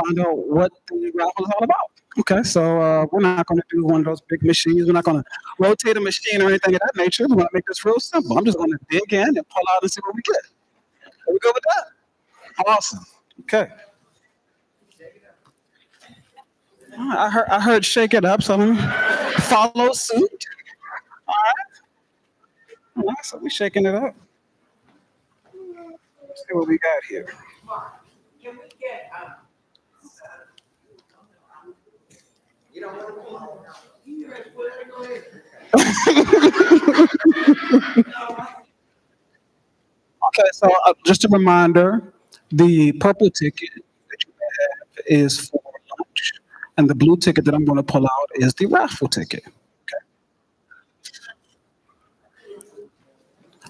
find out what the raffle is all about. Okay, so we're not going to do one of those big machines. We're not going to rotate a machine or anything of that nature. We're going to make this real simple. I'm just going to dig in and pull out and see what we get. Are we good with that? Awesome. Okay. All right, I heard shake it up, so I'm going to follow suit. All right. All right, so we're shaking it up. Let's see what we got here. Can we get you don't want Okay, so just a reminder, the purple ticket that you have is for lunch, and the blue ticket that I'm going to pull out is the raffle ticket. Okay.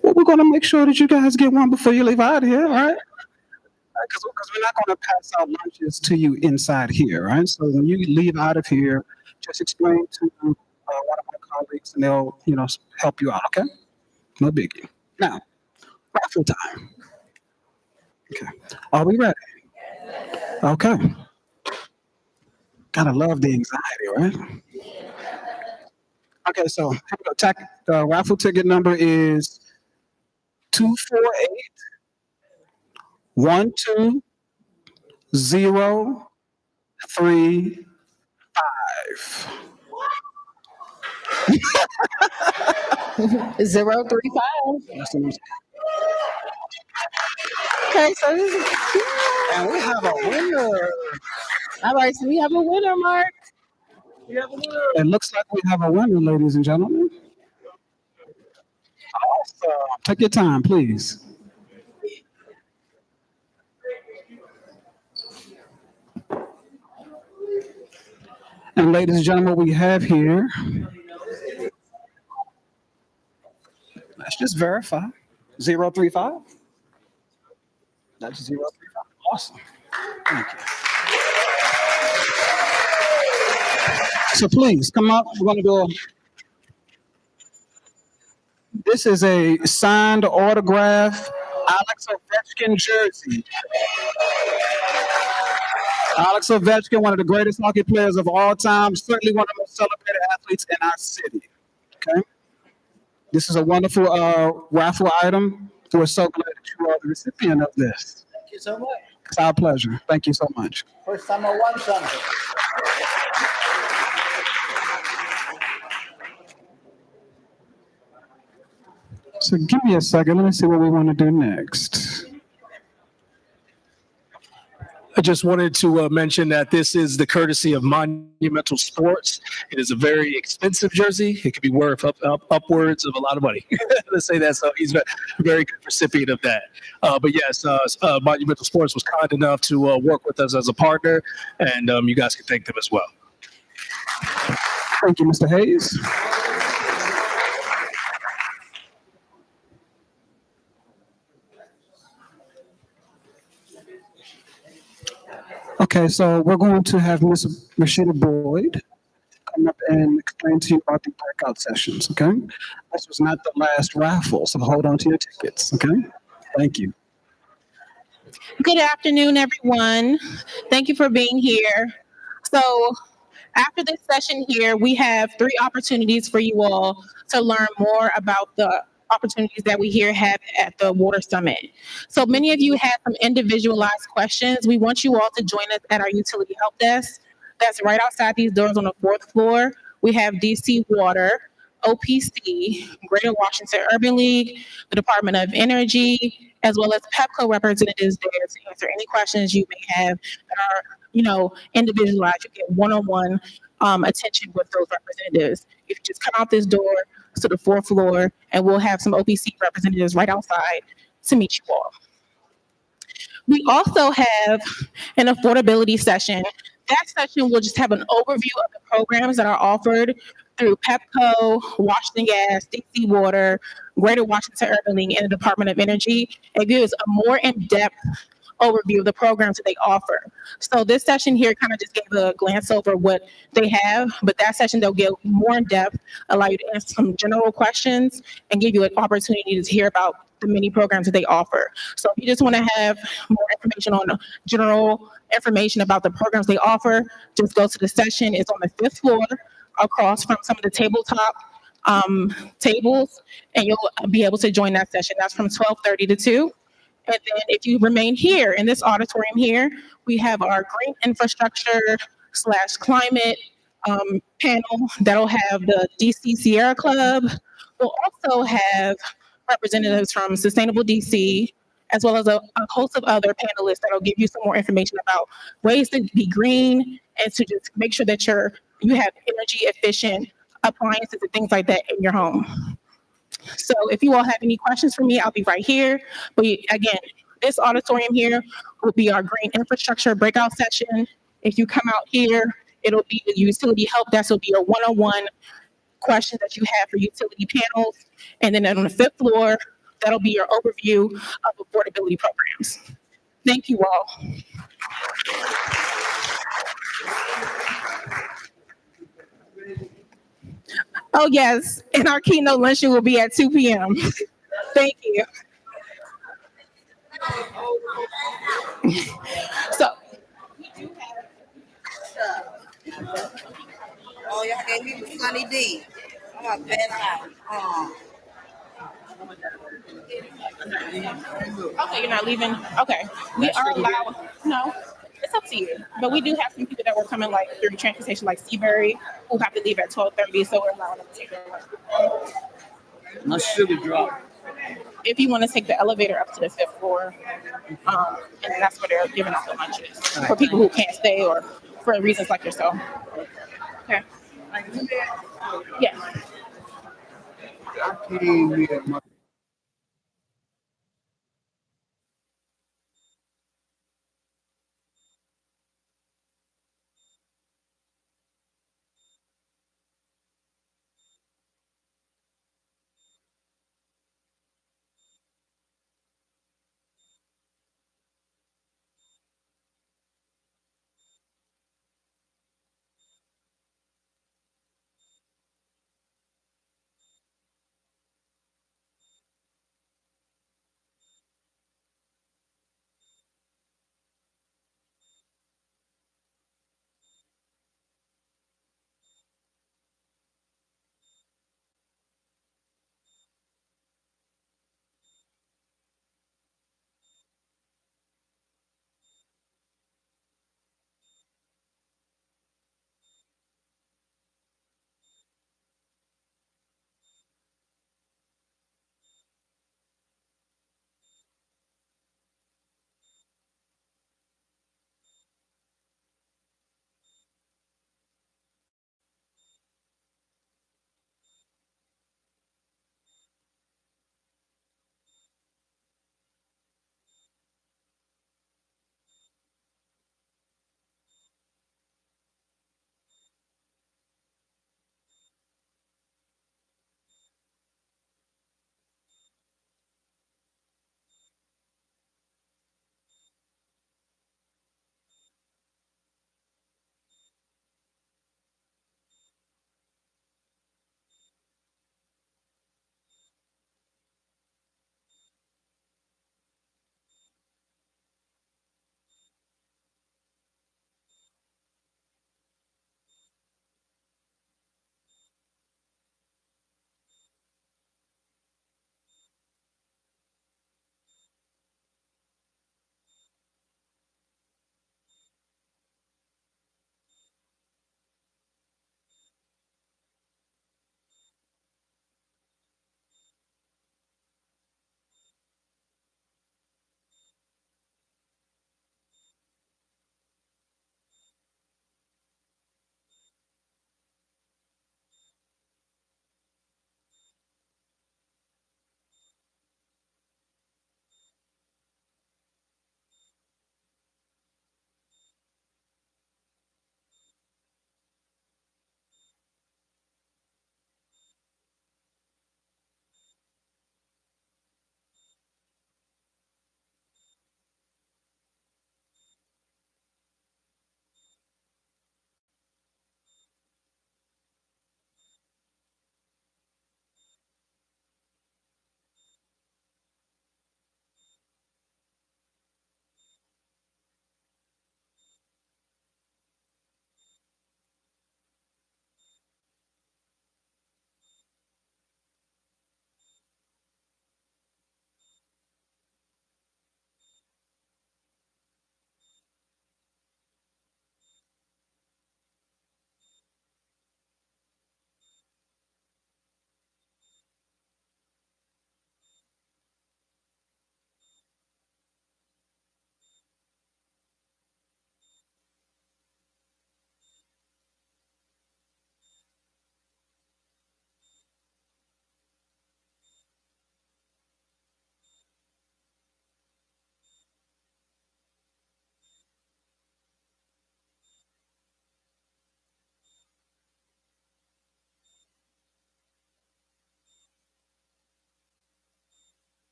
Well, we're going to make sure that you guys get one before you leave out of here, all right? Because we're not going to pass out lunches to you inside here, right? So when you leave out of here, just explain to one of my colleagues, and they'll, help you out, okay? No biggie. Now, raffle time. Okay. Are we ready? Okay. Gotta love the anxiety, right? Okay, so here we go. The raffle ticket number is 248 1235. 035. That's what I'm saying. Okay, so this is, And we have a winner. all right, so we have a winner, Mark. It looks like we have a winner, ladies and gentlemen. Awesome. Take your time, please. And ladies and gentlemen, we have here, let's just verify, 035. That's 035. Awesome. Thank you. So please come up. We're going to do this is a signed autograph Alex Ovechkin jersey. Alex Ovechkin, one of the greatest hockey players of all time, certainly one of the most celebrated athletes in our city. Okay? This is a wonderful raffle item. We're so glad that you are the recipient of this. Thank you so much. It's our pleasure. Thank you so much. First time I won something. So give me a second. Let me see what we want to do next. I just wanted to mention that this is the courtesy of Monumental Sports. It is a very expensive jersey. It could be worth upwards of a lot of money. Let's say that. So he's a very good recipient of that. But yes, Monumental Sports was kind enough to work with us as a partner, and you guys can thank them as well. Thank you, Mr. Hayes. Okay, so we're going to have Ms. Rashida Boyd come up and explain to you about the breakout sessions, okay? This was not the last raffle, so hold on to your tickets, okay? Thank you. Good afternoon, everyone. Thank you for being here. So after this session here, we have 3 opportunities for you all to learn more about the opportunities that we here have at the Water Summit. So many of you had some individualized questions. We want you all to join us at our utility help desk. That's right outside these doors on the 4th floor. We have DC Water, OPC, Greater Washington Urban League, the Department of Energy, as well as PEPCO representatives there to answer any questions you may have that are, individualized. You get one-on-one attention with those representatives. If you just come out this door to the 4th floor, and we'll have some OPC representatives right outside to meet you all. We also have an affordability session. That session will just have an overview of the programs that are offered through PEPCO, Washington Gas, DC Water, Greater Washington Urban League, and the Department of Energy. It gives a more in-depth overview of the programs that they offer. So this session here kind of just gave a glance over what they have, but that session they'll get more in depth, allow you to answer some general questions, and give you an opportunity to hear about the many programs that they offer. So if you just want to have more information on general information about the programs they offer, just go to the session. It's on the 5th floor across from some of the tabletop tables, and you'll be able to join that session. That's from 12:30 to 2. And then if you remain here in this auditorium here, we have our green infrastructure / climate panel that'll have the DC Sierra Club. We'll also have representatives from Sustainable DC, as well as a host of other panelists that'll give you some more information about ways to be green and to just make sure that you have energy efficient appliances and things like that in your home. So if you all have any questions for me, I'll be right here. But again, this auditorium here will be our green infrastructure breakout session. If you come out here, it'll be the utility help desk. Will be a one-on-one question that you have for utility panels. And then on the 5th floor, that'll be your overview of affordability programs. Thank you all. Oh, yes. And our keynote luncheon will be at 2 p.m. Thank you. So, oh, y'all gave me the Sunny D. I'm gonna pass out. Okay, you're not leaving? Okay. We are allowed, no, it's up to you. But we do have some people that were coming like through transportation like Seabury who have to leave at 12:30, so we're allowing them to take their lunch. My sugar drop. If you want to take the elevator up to the 5th floor, and that's where they're giving out the lunches for people who can't stay or for reasons like yourself. Okay. Yeah.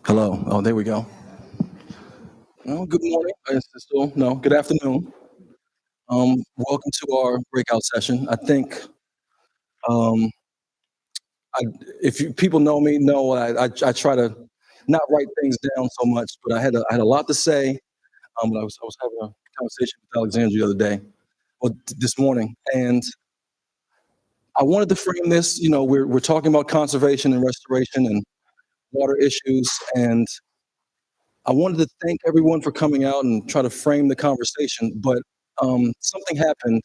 Hello. Oh, there we go. No, good morning. No, good afternoon. Welcome to our breakout session. I think um, I, if you people know me, know I try to not write things down so much, but I had a lot to say. But I was having a conversation with Alexandra the other day, or this morning, and I wanted to frame this. You know, we're talking about conservation and restoration and water issues, and I wanted to thank everyone for coming out and try to frame the conversation, but something happened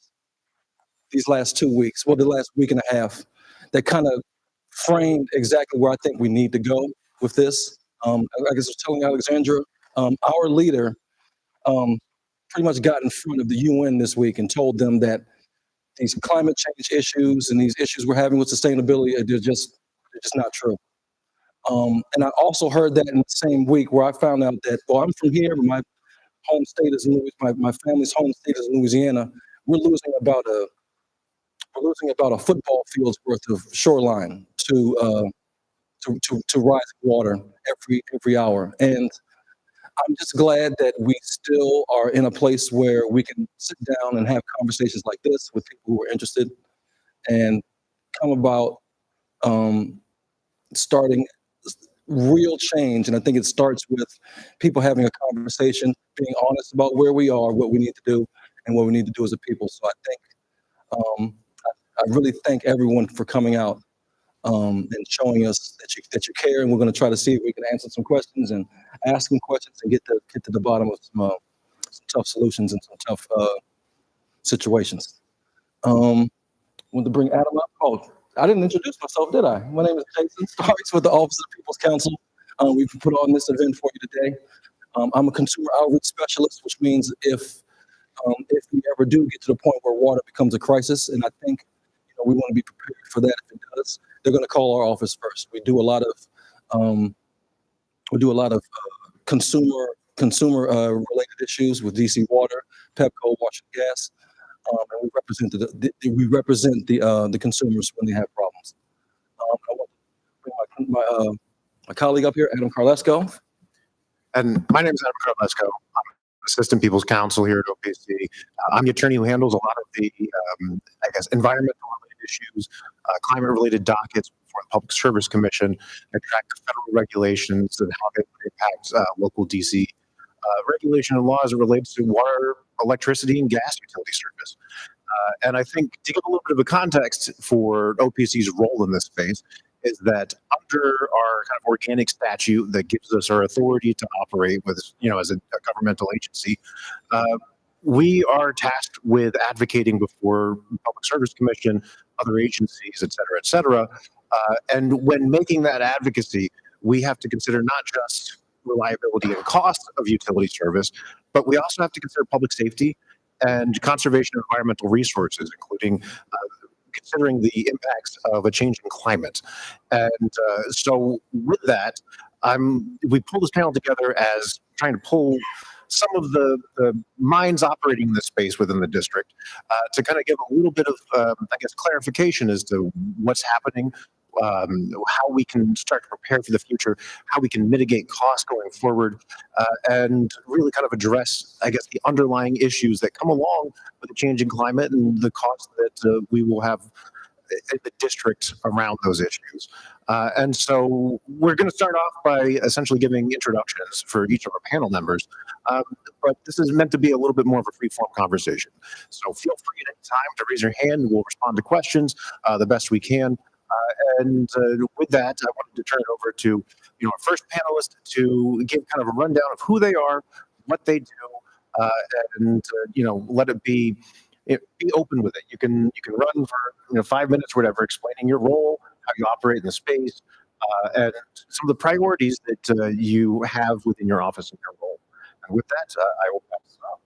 these last 2 weeks, well, the last week and a half, that kind of framed exactly where I think we need to go with this. I guess I was telling Alexandra, our leader pretty much got in front of the UN this week and told them that these climate change issues and these issues we're having with sustainability, they're just not true. And I also heard that in the same week where I found out that, well, I'm from here, but my home state is in my family's home state is Louisiana. We're losing about a football field's worth of shoreline to rising water every hour. And I'm just glad that we still are in a place where we can sit down and have conversations like this with people who are interested and come about starting real change. And I think it starts with people having a conversation, being honest about where we are, what we need to do, and what we need to do as a people. So I think I really thank everyone for coming out and showing us that you care. And we're going to try to see if we can answer some questions and ask some questions and get to the bottom of some tough solutions and some tough situations. Want to bring Adam up? Oh, I didn't introduce myself, did I? My name is Jason Starks with the Office of the People's Council. We've put on this event for you today. I'm a consumer outreach specialist, which means if we ever do get to the point where water becomes a crisis, and I think we want to be prepared for that if it does, they're going to call our office first. We do a lot of consumer related issues with DC Water, Pepco, Washington Gas, and we represent the consumers when they have problems. I want to bring my colleague up here, Adam Carlesco. And my name is Adam Carlesco. I'm Assistant People's Counsel here at OPC. I'm the attorney who handles a lot of the, environmental related issues, climate related dockets for the Public Service Commission, and track federal regulations and how they impact local DC regulation and law as it relates to water, electricity, and gas utility service. And I think to give a little bit of a context for OPC's role in this space is that under our kind of organic statute that gives us our authority to operate with, as a governmental agency, we are tasked with advocating before Public Service Commission, other agencies, et cetera, and when making that advocacy, we have to consider not just reliability and cost of utility service, but we also have to consider public safety and conservation of environmental resources, including considering the impacts of a changing climate. And so with that, we pull this panel together as trying to pull some of the minds operating in this space within the district to kind of give a little bit of, clarification as to what's happening, how we can start to prepare for the future, how we can mitigate costs going forward, and really kind of address, the underlying issues that come along with the changing climate and the costs that we will have in the district around those issues. And so we're going to start off by essentially giving introductions for each of our panel members. But this is meant to be a little bit more of a free-form conversation. So feel free at any time to raise your hand and we'll respond to questions the best we can. And with that, I wanted to turn it over to our first panelist to give kind of a rundown of who they are, what they do, and let it be open with it. You can run for 5 minutes, or whatever, explaining your role, how you operate in the space, and some of the priorities that you have within your office and your role. And with that, I will pass it on.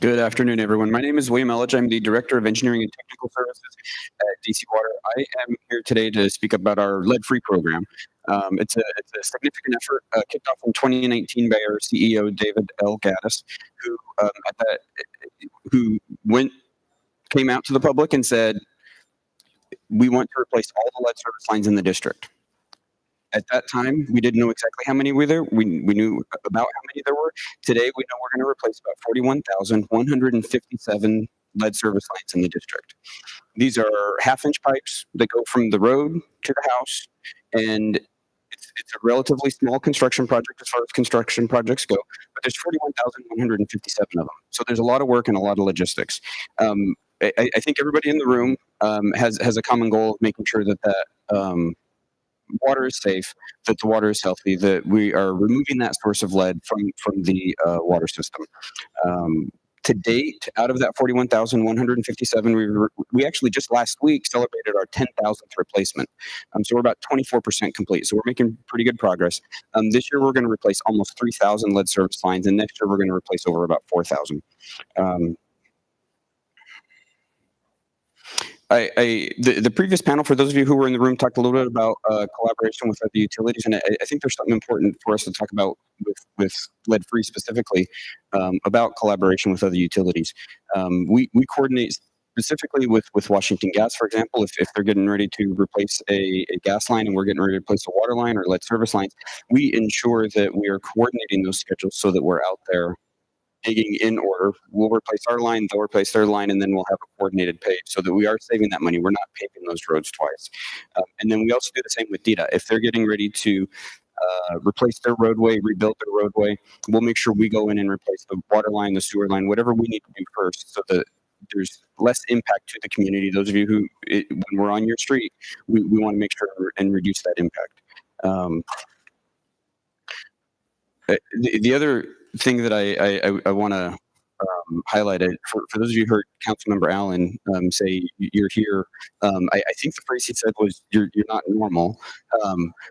Good afternoon, everyone. My name is William Elledge. I'm the Director of Engineering and Technical Services at DC Water. I am here today to speak about our lead-free program. It's a significant effort kicked off in 2019 by our CEO, David L. Gaddis, who came out to the public and said, we want to replace all the lead service lines in the district. At that time, we didn't know exactly how many were there. We knew about how many there were. Today, we know we're going to replace about 41,157 lead service lines in the district. These are half-inch pipes that go from the road to the house, and it's a relatively small construction project as far as construction projects go, but there's 41,157 of them. So there's a lot of work and a lot of logistics. I think everybody in the room has a common goal of making sure that water is safe, that the water is healthy, that we are removing that source of lead from the water system. To date, out of that 41,157, we actually just last week celebrated our 10,000th replacement. So we're about 24% complete. So we're making pretty good progress. This year, we're going to replace almost 3,000 lead service lines, and next year, we're going to replace over about 4,000. The previous panel, for those of you who were in the room, talked a little bit about collaboration with other utilities, and I think there's something important for us to talk about with lead-free specifically, about collaboration with other utilities. We coordinate specifically with Washington Gas, for example, if they're getting ready to replace a gas line and we're getting ready to replace a water line or lead service lines, we ensure that we are coordinating those schedules so that we're out there digging in order. We'll replace our line, they'll replace their line, and then we'll have a coordinated pave so that we are saving that money. We're not paving those roads twice. And then we also do the same with DETA. If they're getting ready to replace their roadway, rebuild their roadway, we'll make sure we go in and replace the water line, the sewer line, whatever we need to do first so that there's less impact to the community. Those of you who, when we're on your street, we want to make sure and reduce that impact. The other thing that I want to highlight it for those of you who heard Councilmember Allen say you're here. I think the phrase he said was you're not normal.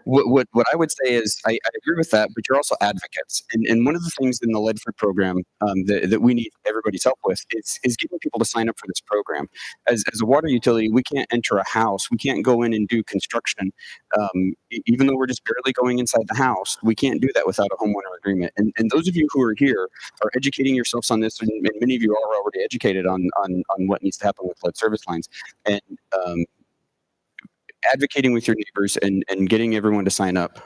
What I would say is I agree with that, but you're also advocates. And one of the things in the Leadford program that we need everybody's help with is getting people to sign up for this program. As a water utility, we can't enter a house. We can't go in and do construction. Even though we're just barely going inside the house, we can't do that without a homeowner agreement. And those of you who are here are educating yourselves on this, and many of you are already educated on what needs to happen with lead service lines, and advocating with your neighbors and getting everyone to sign up.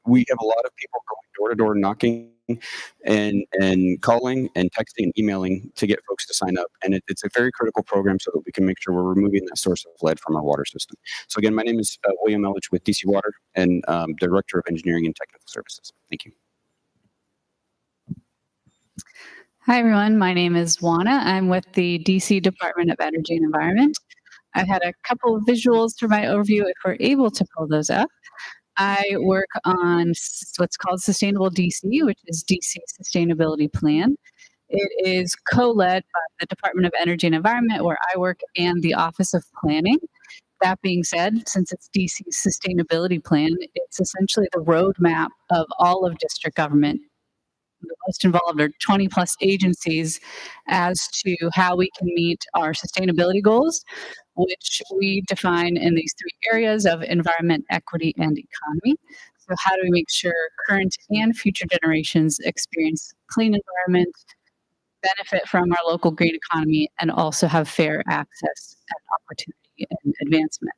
We have a lot of people going door to door knocking and calling and texting and emailing to get folks to sign up. And it's a very critical program so that we can make sure we're removing that source of lead from our water system. So again, my name is William Ellich with DC Water and Director of Engineering and Technical Services. Thank you. Hi, everyone. My name is Juana. I'm with the DC Department of Energy and Environment. I've had a couple of visuals for my overview if we're able to pull those up. I work on what's called Sustainable DC, which is DC Sustainability Plan. It is co-led by the Department of Energy and Environment, where I work, and the Office of Planning. That being said, since it's DC's Sustainability Plan, it's essentially the roadmap of all of district government. The most involved are 20 plus agencies as to how we can meet our sustainability goals, which we define in these three areas of environment, equity, and economy. So how do we make sure current and future generations experience clean environment, benefit from our local green economy, and also have fair access and opportunity and advancement?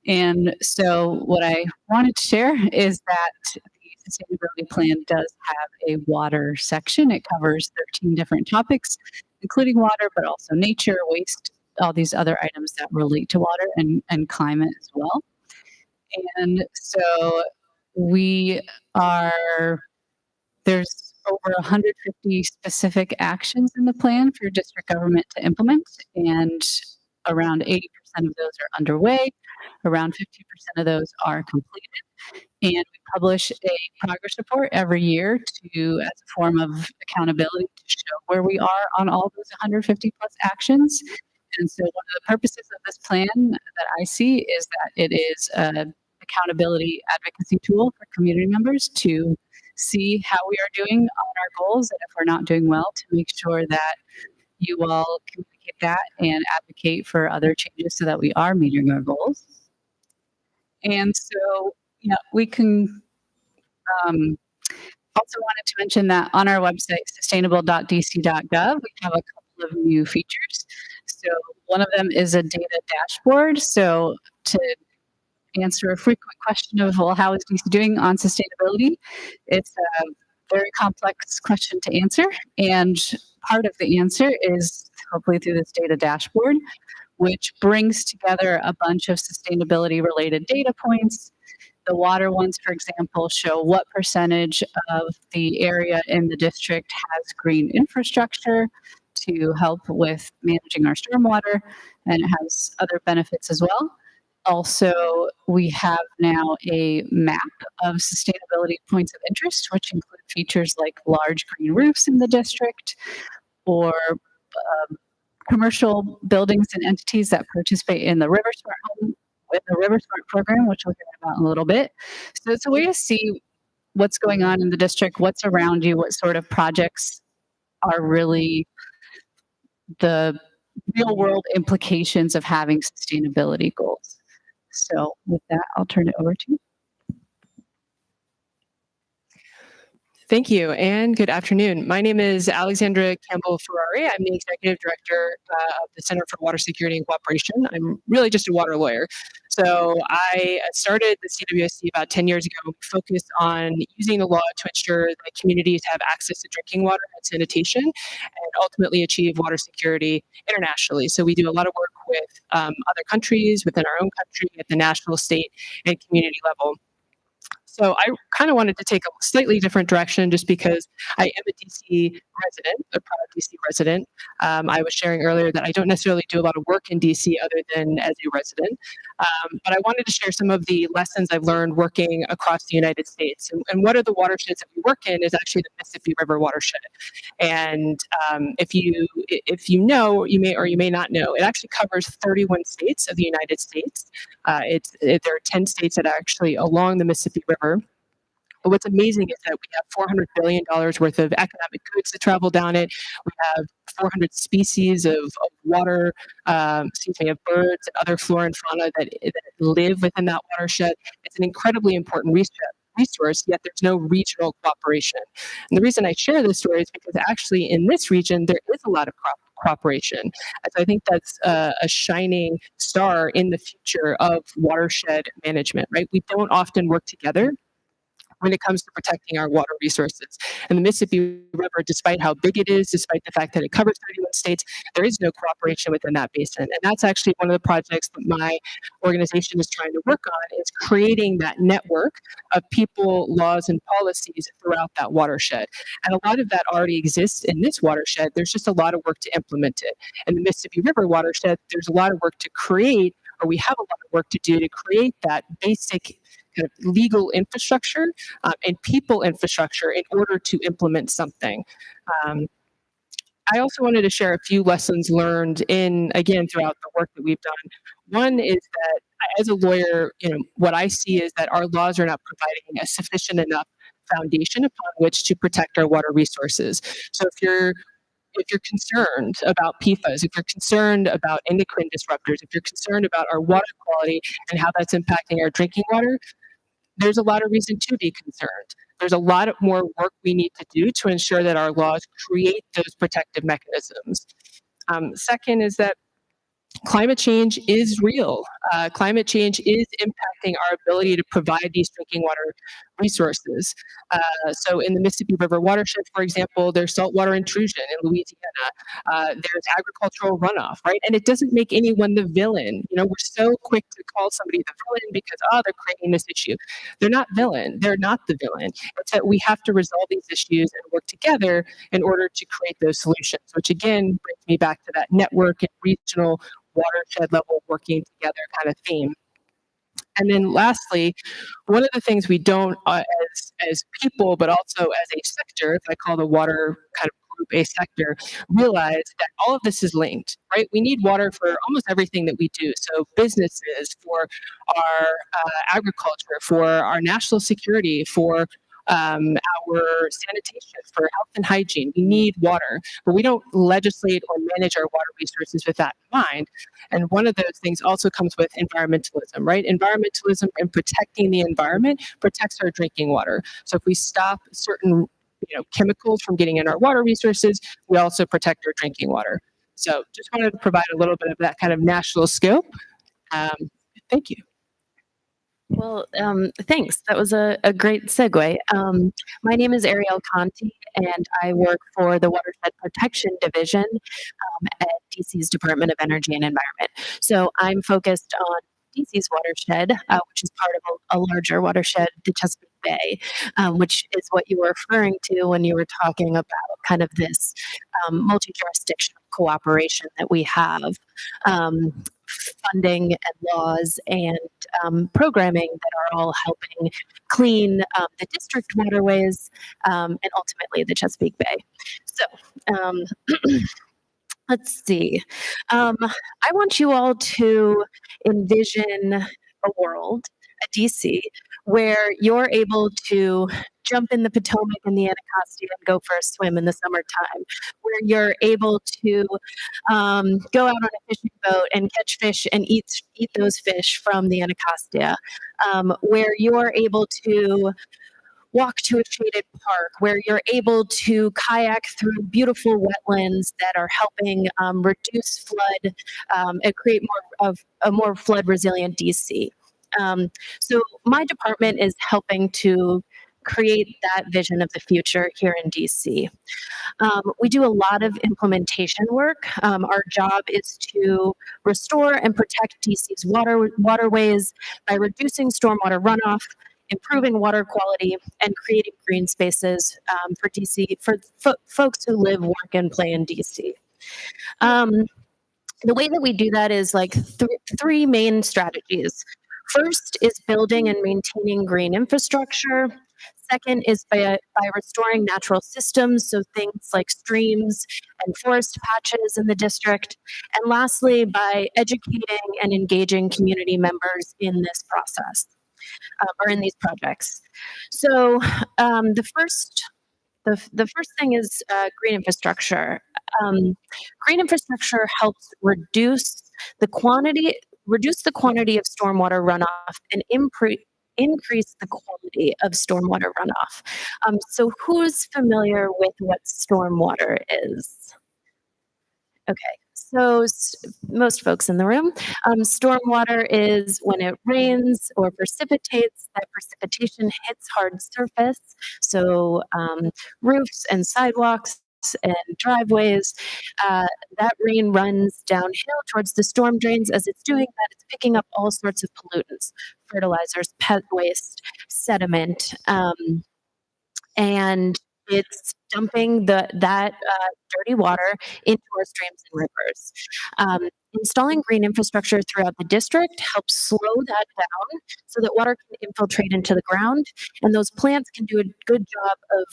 And so what I wanted to share is that the Sustainability Plan does have a water section. It covers 13 different topics, including water, but also nature, waste, all these other items that relate to water and climate as well. And so there's over 150 specific actions in the plan for district government to implement, and around 80% of those are underway. Around 50% of those are completed. And we publish a progress report every year as a form of accountability to show where we are on all those 150 plus actions. And so one of the purposes of this plan that I see is that it is an accountability advocacy tool for community members to see how we are doing on our goals, and if we're not doing well, to make sure that you all communicate that and advocate for other changes so that we are meeting our goals. And so, we can also wanted to mention that on our website, sustainable.dc.gov, we have a couple of new features. So one of them is a data dashboard. So to answer a frequent question of, well, how is DC doing on sustainability? It's a very complex question to answer. And part of the answer is hopefully through this data dashboard, which brings together a bunch of sustainability related data points. The water ones, for example, show what percentage of the area in the district has green infrastructure to help with managing our stormwater, and it has other benefits as well. Also, we have now a map of sustainability points of interest, which include features like large green roofs in the district, or commercial buildings and entities that participate in the RiverSmart program, which we'll hear about in a little bit. So it's a way to see what's going on in the district, what's around you, what sort of projects are really the real world implications of having sustainability goals. So with that, I'll turn it over to you. Thank you, and good afternoon. My name is Alexandra Campbell Ferrari. I'm the Executive Director of the Center for Water Security and Cooperation. I'm really just a water lawyer. So I started the CWSC about 10 years ago, focused on using the law to ensure that communities have access to drinking water and sanitation, and ultimately achieve water security internationally. So we do a lot of work with other countries, within our own country, at the national, state, and community level. So I kind of wanted to take a slightly different direction just because I am a DC resident, a proud DC resident. I was sharing earlier that I don't necessarily do a lot of work in DC other than as a resident. But I wanted to share some of the lessons I've learned working across the United States. And one of the watersheds that we work in is actually the Mississippi River watershed. And if you know, you may or you may not know, it actually covers 31 states of the United States. There are 10 states that are actually along the Mississippi River. But what's amazing is that we have $400 billion worth of economic goods that travel down it. We have 400 species of water, of birds and other flora and fauna that live within that watershed. It's an incredibly important resource, yet there's no regional cooperation. And the reason I share this story is because actually in this region, there is a lot of cooperation. And so I think that's a shining star in the future of watershed management, right? We don't often work together when it comes to protecting our water resources. And the Mississippi River, despite how big it is, despite the fact that it covers 31 states, there is no cooperation within that basin. And that's actually one of the projects that my organization is trying to work on, is creating that network of people, laws, and policies throughout that watershed. And a lot of that already exists in this watershed. There's just a lot of work to implement it. In the Mississippi River watershed, there's a lot of work to create, or we have a lot of work to do to create that basic kind of legal infrastructure and people infrastructure in order to implement something. I also wanted to share a few lessons learned throughout the work that we've done. One is that as a lawyer, what I see is that our laws are not providing a sufficient enough foundation upon which to protect our water resources. So if you're concerned about PFAS, if you're concerned about endocrine disruptors, if you're concerned about our water quality and how that's impacting our drinking water, there's a lot of reason to be concerned. There's a lot more work we need to do to ensure that our laws create those protective mechanisms. Second is that climate change is real. Climate change is impacting our ability to provide these drinking water resources. So in the Mississippi River watershed, for example, there's saltwater intrusion in Louisiana. There's agricultural runoff, right? And it doesn't make anyone the villain. We're so quick to call somebody the villain because, they're creating this issue. They're not villain. They're not the villain. It's that we have to resolve these issues and work together in order to create those solutions, which again brings me back to that network and regional watershed level working together kind of theme. And then lastly, one of the things we don't as people, but also as a sector, if I call the water kind of group a sector, realize that all of this is linked, right? We need water for almost everything that we do. So businesses, for our agriculture, for our national security, for our sanitation, for health and hygiene. We need water, but we don't legislate or manage our water resources with that in mind. And one of those things also comes with environmentalism, right? Environmentalism and protecting the environment protects our drinking water. So if we stop certain chemicals from getting in our water resources, we also protect our drinking water. So just wanted to provide a little bit of that kind of national scope. Thank you. Well, thanks. That was a great segue. My name is Ariel Conti, and I work for the Watershed Protection Division at DC's Department of Energy and Environment. So I'm focused on DC's watershed, which is part of a larger watershed, the Chesapeake Bay, which is what you were referring to when you were talking about kind of this multi-jurisdictional cooperation that we have. Funding and laws and programming that are all helping clean the district waterways and ultimately the Chesapeake Bay. So let's see. I want you all to envision a world, a DC, where you're able to jump in the Potomac and the Anacostia and go for a swim in the summertime, where you're able to go out on a fishing boat and catch fish and eat those fish from the Anacostia, where you're able to walk to a shaded park, where you're able to kayak through beautiful wetlands that are helping reduce flood and create more of a more flood resilient DC. So my department is helping to create that vision of the future here in DC. We do a lot of implementation work. Our job is to restore and protect DC's waterways by reducing stormwater runoff, improving water quality, and creating green spaces for DC for folks who live, work, and play in DC. The way that we do that is like three main strategies. First is building and maintaining green infrastructure. Second is by restoring natural systems, so things like streams and forest patches in the district. And lastly, by educating and engaging community members in this process or in these projects. So the first thing is green infrastructure. Green infrastructure helps reduce the quantity of stormwater runoff and increase the quality of stormwater runoff. So who's familiar with what stormwater is? Okay, so most folks in the room, stormwater is when it rains or precipitates, that precipitation hits hard surface, so roofs and sidewalks and driveways. That rain runs downhill towards the storm drains. As it's doing that, it's picking up all sorts of pollutants, fertilizers, pet waste, sediment, and it's dumping that dirty water into our streams and rivers. Installing green infrastructure throughout the district helps slow that down so that water can infiltrate into the ground, and those plants can do a good job of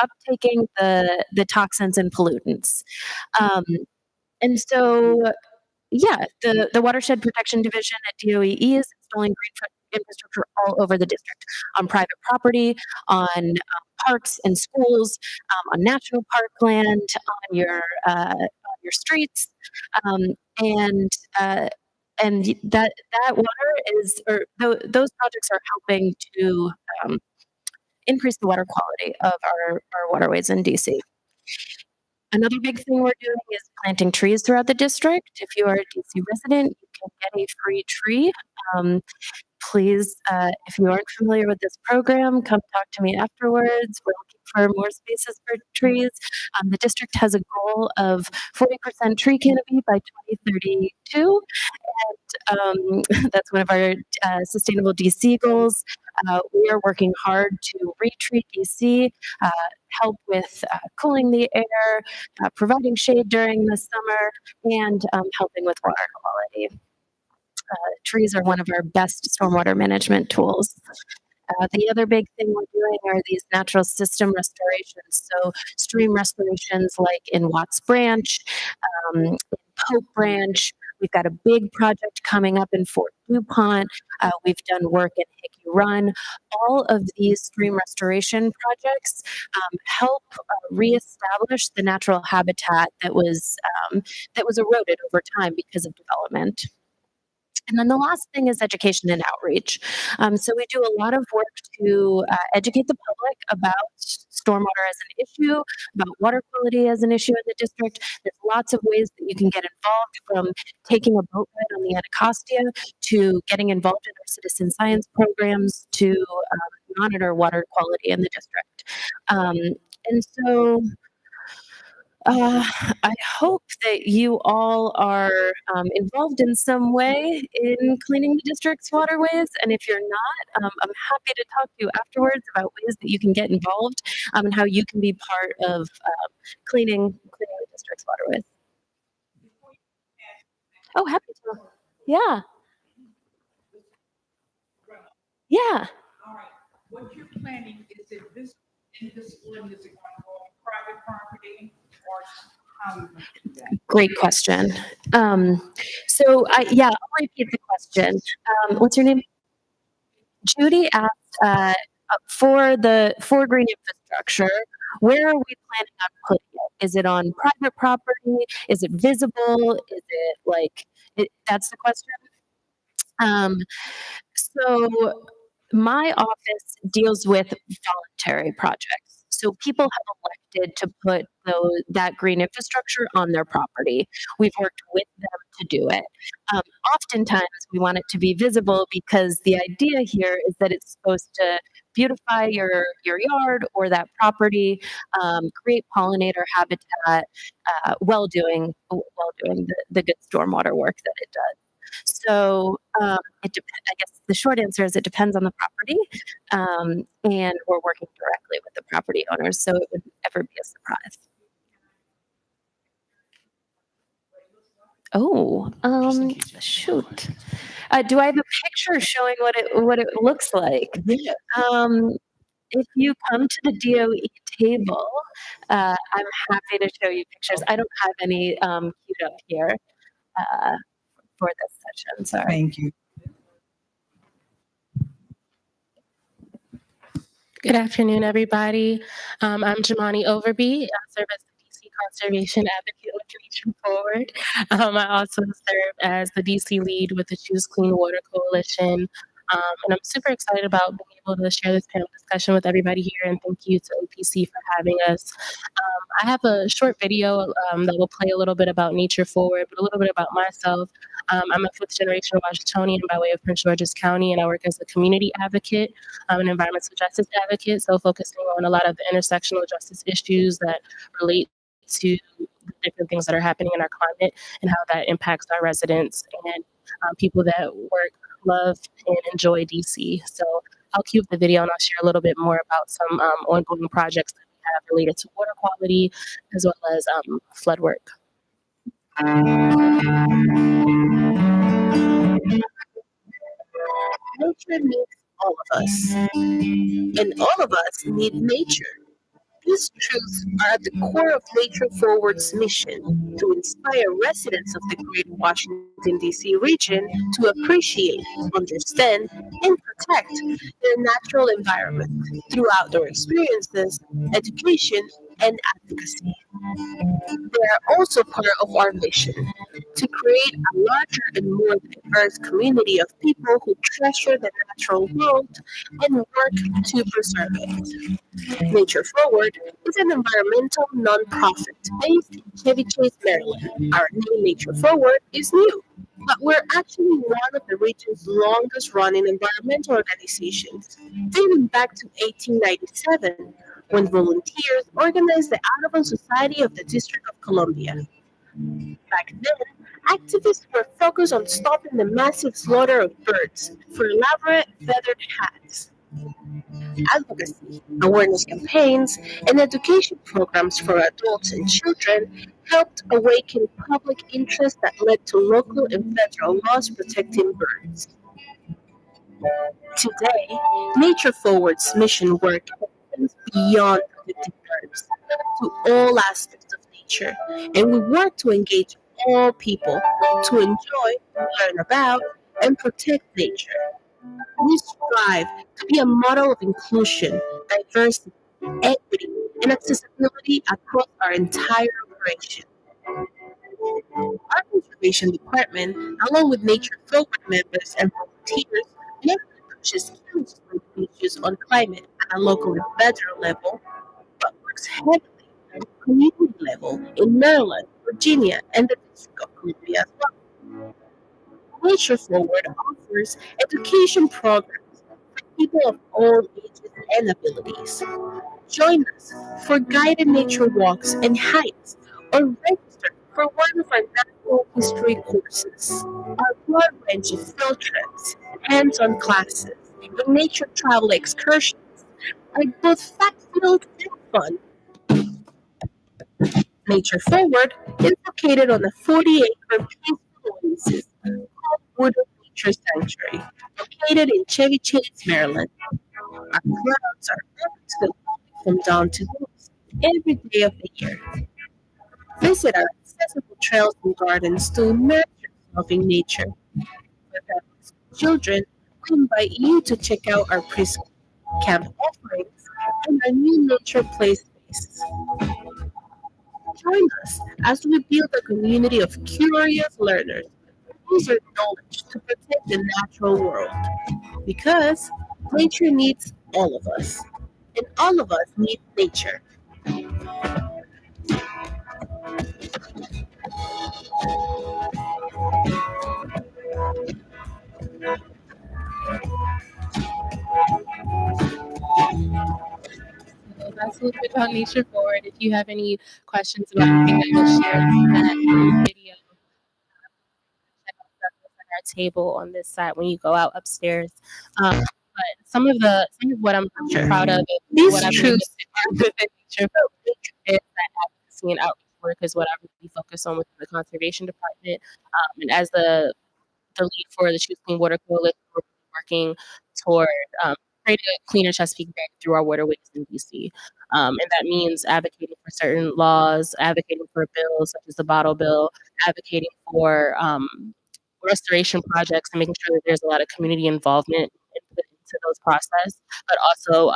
uptaking the toxins and pollutants. And so, yeah, the Watershed Protection Division at DOEE is installing green infrastructure all over the district, on private property, on parks and schools, on national park land, on your streets, and that water is, or those projects are helping to increase the water quality of our waterways in DC. Another big thing we're doing is planting trees throughout the district. If you are a DC resident, you can get a free tree. Please, if you aren't familiar with this program, come talk to me afterwards. We're looking for more spaces for trees. The district has a goal of 40% tree canopy by 2032. And that's one of our sustainable DC goals. We are working hard to retreat DC, help with cooling the air, providing shade during the summer, and helping with water quality. Trees are one of our best stormwater management tools. The other big thing we're doing are these natural system restorations. So stream restorations like in Watts Branch, in Pope Branch. We've got a big project coming up in Fort DuPont. We've done work in Hickey Run. All of these stream restoration projects help reestablish the natural habitat that was eroded over time because of development. And then the last thing is education and outreach. So we do a lot of work to educate the public about stormwater as an issue, about water quality as an issue in the district. There's lots of ways that you can get involved, from taking a boat ride on the Anacostia to getting involved in our citizen science programs to monitor water quality in the district. And so I hope that you all are involved in some way in cleaning the district's waterways. And if you're not, I'm happy to talk to you afterwards about ways that you can get involved and how you can be part of cleaning the district's waterways. Oh, happy to. Yeah. Yeah. All right. What you're planning is in this one, is it going to go on private property? Great question. I'll repeat the question. What's your name? Judy asked for green infrastructure, where are we planning on putting it? Is it on private property? Is it visible? Is it that's the question. So my office deals with voluntary projects. So people have elected to put that green infrastructure on their property. We've worked with them to do it. Oftentimes, we want it to be visible because the idea here is that it's supposed to beautify your yard or that property, create pollinator habitat, while doing the good stormwater work that it does. So I guess the short answer is it depends on the property, and we're working directly with the property owners, so it would never be a surprise. Oh, shoot. Do I have a picture showing what it looks like? Yeah. If you come to the DOE table, I'm happy to show you pictures. I don't have any queued up here for this session. Sorry. Thank you. Good afternoon, everybody. I'm Jamani Overby. I serve as the DC Conservation Advocate with Nature Forward. I also serve as the DC lead with the Choose Clean Water Coalition. And I'm super excited about being able to share this panel discussion with everybody here, and thank you to OPC for having us. I have a short video that will play a little bit about Nature Forward, but a little bit about myself. I'm a fifth generation Washingtonian by way of Prince George's County, and I work as a community advocate, an environmental justice advocate, so focusing on a lot of the intersectional justice issues that relate to the different things that are happening in our climate and how that impacts our residents and people that work, love, and enjoy DC. So I'll cue up the video and I'll share a little bit more about some ongoing projects that we have related to water quality as well as flood work. Nature needs all of us, and all of us need nature. These truths are at the core of Nature Forward's mission to inspire residents of the Greater Washington, D.C. region to appreciate, understand, and protect their natural environment through outdoor experiences, education, and advocacy. They are also part of our mission to create a larger and more diverse community of people who treasure the natural world and work to preserve it. Nature Forward is an environmental nonprofit based in Chevy Chase, Maryland. Our name, Nature Forward, is new, but we're actually one of the region's longest running environmental organizations, dating back to 1897, when volunteers organized the Audubon Society of the District of Columbia. Back then, activists were focused on stopping the massive slaughter of birds for elaborate feathered hats. Advocacy, awareness campaigns, and education programs for adults and children helped awaken public interest that led to local and federal laws protecting birds. Today, Nature Forward's mission work extends beyond protecting birds to all aspects of nature, and we work to engage all people to enjoy, learn about, and protect nature. We strive to be a model of inclusion, diversity, equity, and accessibility across our entire operation. Our conservation department, along with Nature Forward members and volunteers, not only pushes issues on climate at a local and federal level, but works heavily at the community level in Maryland, Virginia, and the District of Columbia as well. Nature Forward offers education programs for people of all ages and abilities. Join us for guided nature walks and hikes, or register for one of our natural history courses. Our broad range of field trips, hands-on classes, and nature travel excursions are both fact-filled and fun. Nature Forward is located on a 40-acre peaceful oasis called Wooded Nature Sanctuary, located in Chevy Chase, Maryland. Our grounds are open to the public from dawn to dusk every day of the year. Visit our accessible trails and gardens to immerse yourself in nature. For families and children, we invite you to check out our preschool camp offerings and our new nature play space. Join us as we build a community of curious learners who use their knowledge to protect the natural world. Because Nature needs all of us, and all of us need nature. So that's a little bit about Nature Forward. If you have any questions about anything that was shared in that video, check out stuff that's on our table on this side when you go out upstairs. But some of what I'm proud of and what I've been able to do with Nature Forward is that advocacy and outreach work is what I really focus on within the conservation department. And as the lead for the Choose Clean Water Coalition, we're working toward creating a cleaner Chesapeake Bay through our waterways in DC. And that means advocating for certain laws, advocating for bills such as the bottle bill, advocating for restoration projects and making sure that there's a lot of community involvement into those process, but also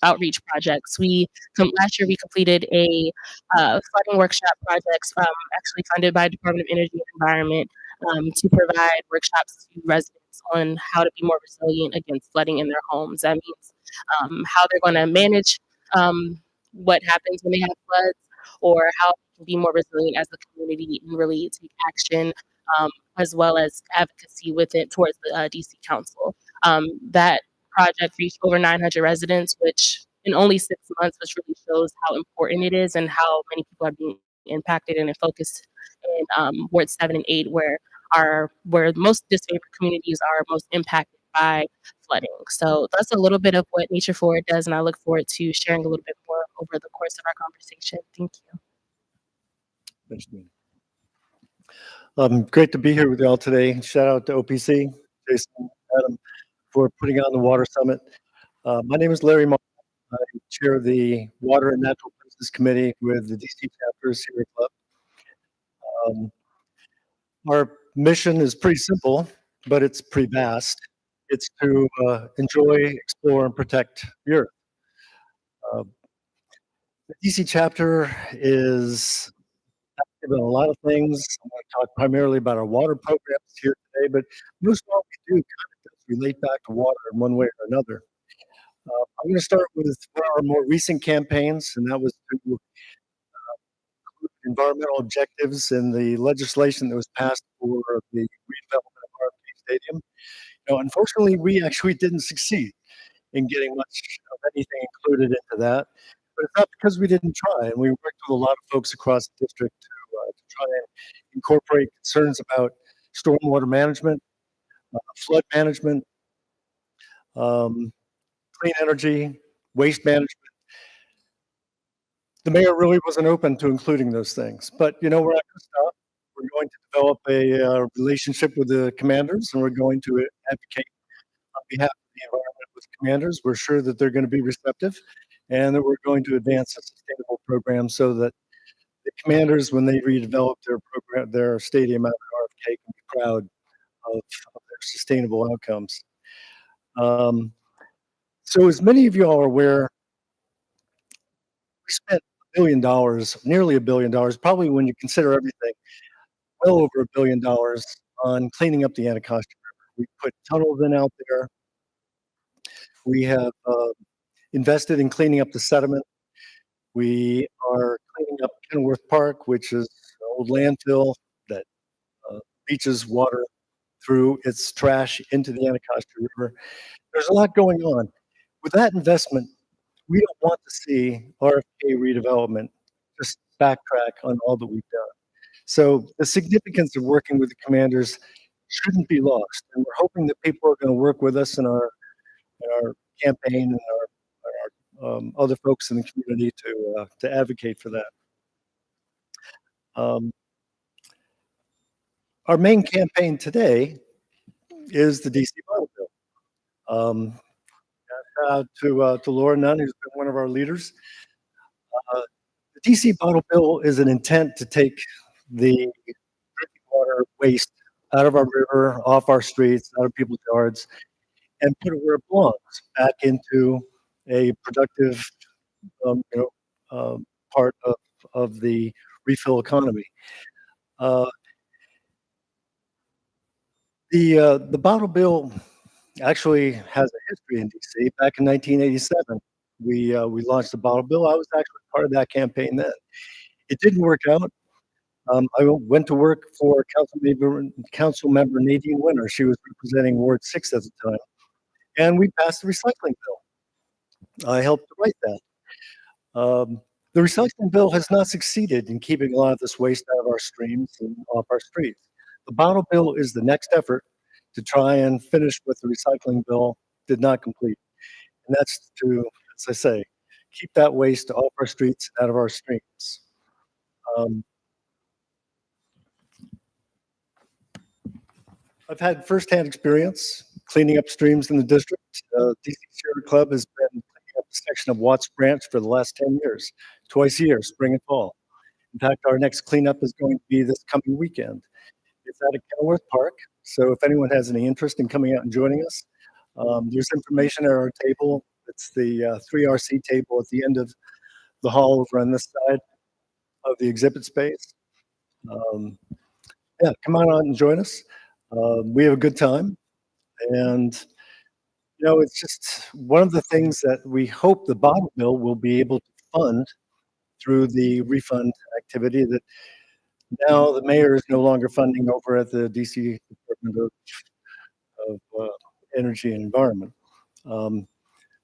outreach projects. Last year we completed a flooding workshop projects actually funded by Department of Energy and Environment to provide workshops to residents on how to be more resilient against flooding in their homes. That means how they're going to manage what happens when they have floods, or how they can be more resilient as a community and really take action, as well as advocacy with it towards the DC Council. That project reached over 900 residents, which in only 6 months, which really shows how important it is and how many people are being impacted and focused in Ward 7 and 8, where most disfavored communities are most impacted by flooding. So that's a little bit of what Nature Forward does, and I look forward to sharing a little bit more over the course of our conversation. Thank you. Thanks, Nina. Great to be here with you all today. Shout out to OPC, Jason, Adam, for putting on the Water Summit. My name is Larry Martin. I chair the Water and Natural Places Committee with the DC chapter of Sierra Club. Our mission is pretty simple, but it's pretty vast. It's to enjoy, explore, and protect the earth. The DC chapter is active in a lot of things. I'm going to talk primarily about our water programs here today, but most of what we do kind of does relate back to water in one way or another. I'm going to start with one of our more recent campaigns, and that was to include environmental objectives in the legislation that was passed for the redevelopment of RFK Stadium. Unfortunately, we actually didn't succeed in getting much of anything included into that. But it's not because we didn't try, and we worked with a lot of folks across the district to try and incorporate concerns about stormwater management, flood management, clean energy, waste management. The mayor really wasn't open to including those things. But we're not going to stop. We're going to develop a relationship with the commanders, and we're going to advocate on behalf of the environment with commanders. We're sure that they're going to be receptive, and that we're going to advance a sustainable program so that the commanders, when they redevelop their stadium out at RFK, can be proud of their sustainable outcomes. So as many of you all are aware, we spent $1 billion, nearly $1 billion, probably when you consider everything, well over $1 billion on cleaning up the Anacostia River. We put tunnels in out there. We have invested in cleaning up the sediment. We are cleaning up Kenworth Park, which is an old landfill that leaches water through its trash into the Anacostia River. There's a lot going on. With that investment, we don't want to see RFK redevelopment just backtrack on all that we've done. So the significance of working with the commanders shouldn't be lost. And we're hoping that people are going to work with us in our campaign and our other folks in the community to advocate for that. Our main campaign today is the DC Bottle Bill. To Laura Nunn, who's been one of our leaders. The DC Bottle Bill is an intent to take the drinking water waste out of our river, off our streets, out of people's yards, and put it where it belongs, back into a productive part of the refill economy. The bottle bill actually has a history in DC. Back in 1987, we launched the bottle bill. I was actually part of that campaign then. It didn't work out. I went to work for Council Member Nadine Winter. She was representing Ward 6 at the time, and we passed the recycling bill. I helped to write that. The recycling bill has not succeeded in keeping a lot of this waste out of our streams and off our streets. The bottle bill is the next effort to try and finish what the recycling bill did not complete. And that's to, as I say, keep that waste off our streets and out of our streams. I've had firsthand experience cleaning up streams in the district. DC Sierra Club has been cleaning up a section of Watts Branch for the last 10 years, twice a year, spring and fall. In fact, our next cleanup is going to be this coming weekend. It's at Kenilworth Park, so if anyone has any interest in coming out and joining us, there's information at our table. It's the 3RC table at the end of the hall over on this side of the exhibit space. Yeah, come on out and join us. We have a good time, and you know, it's just one of the things that we hope the bottle bill will be able to fund through the refund activity that now the mayor is no longer funding over at the DC Department of Energy and Environment.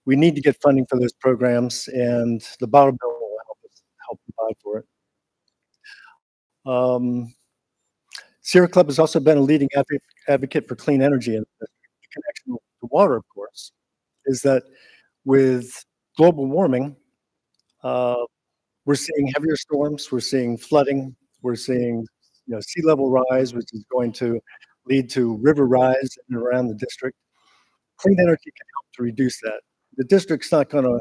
We need to get funding for those programs, and the bottle bill will help provide for it. Sierra Club has also been a leading advocate for clean energy, and the connection to water, of course, is that with global warming, we're seeing heavier storms, we're seeing flooding, we're seeing sea level rise, which is going to lead to river rise in and around the district. Clean energy can help to reduce that. The district's not going to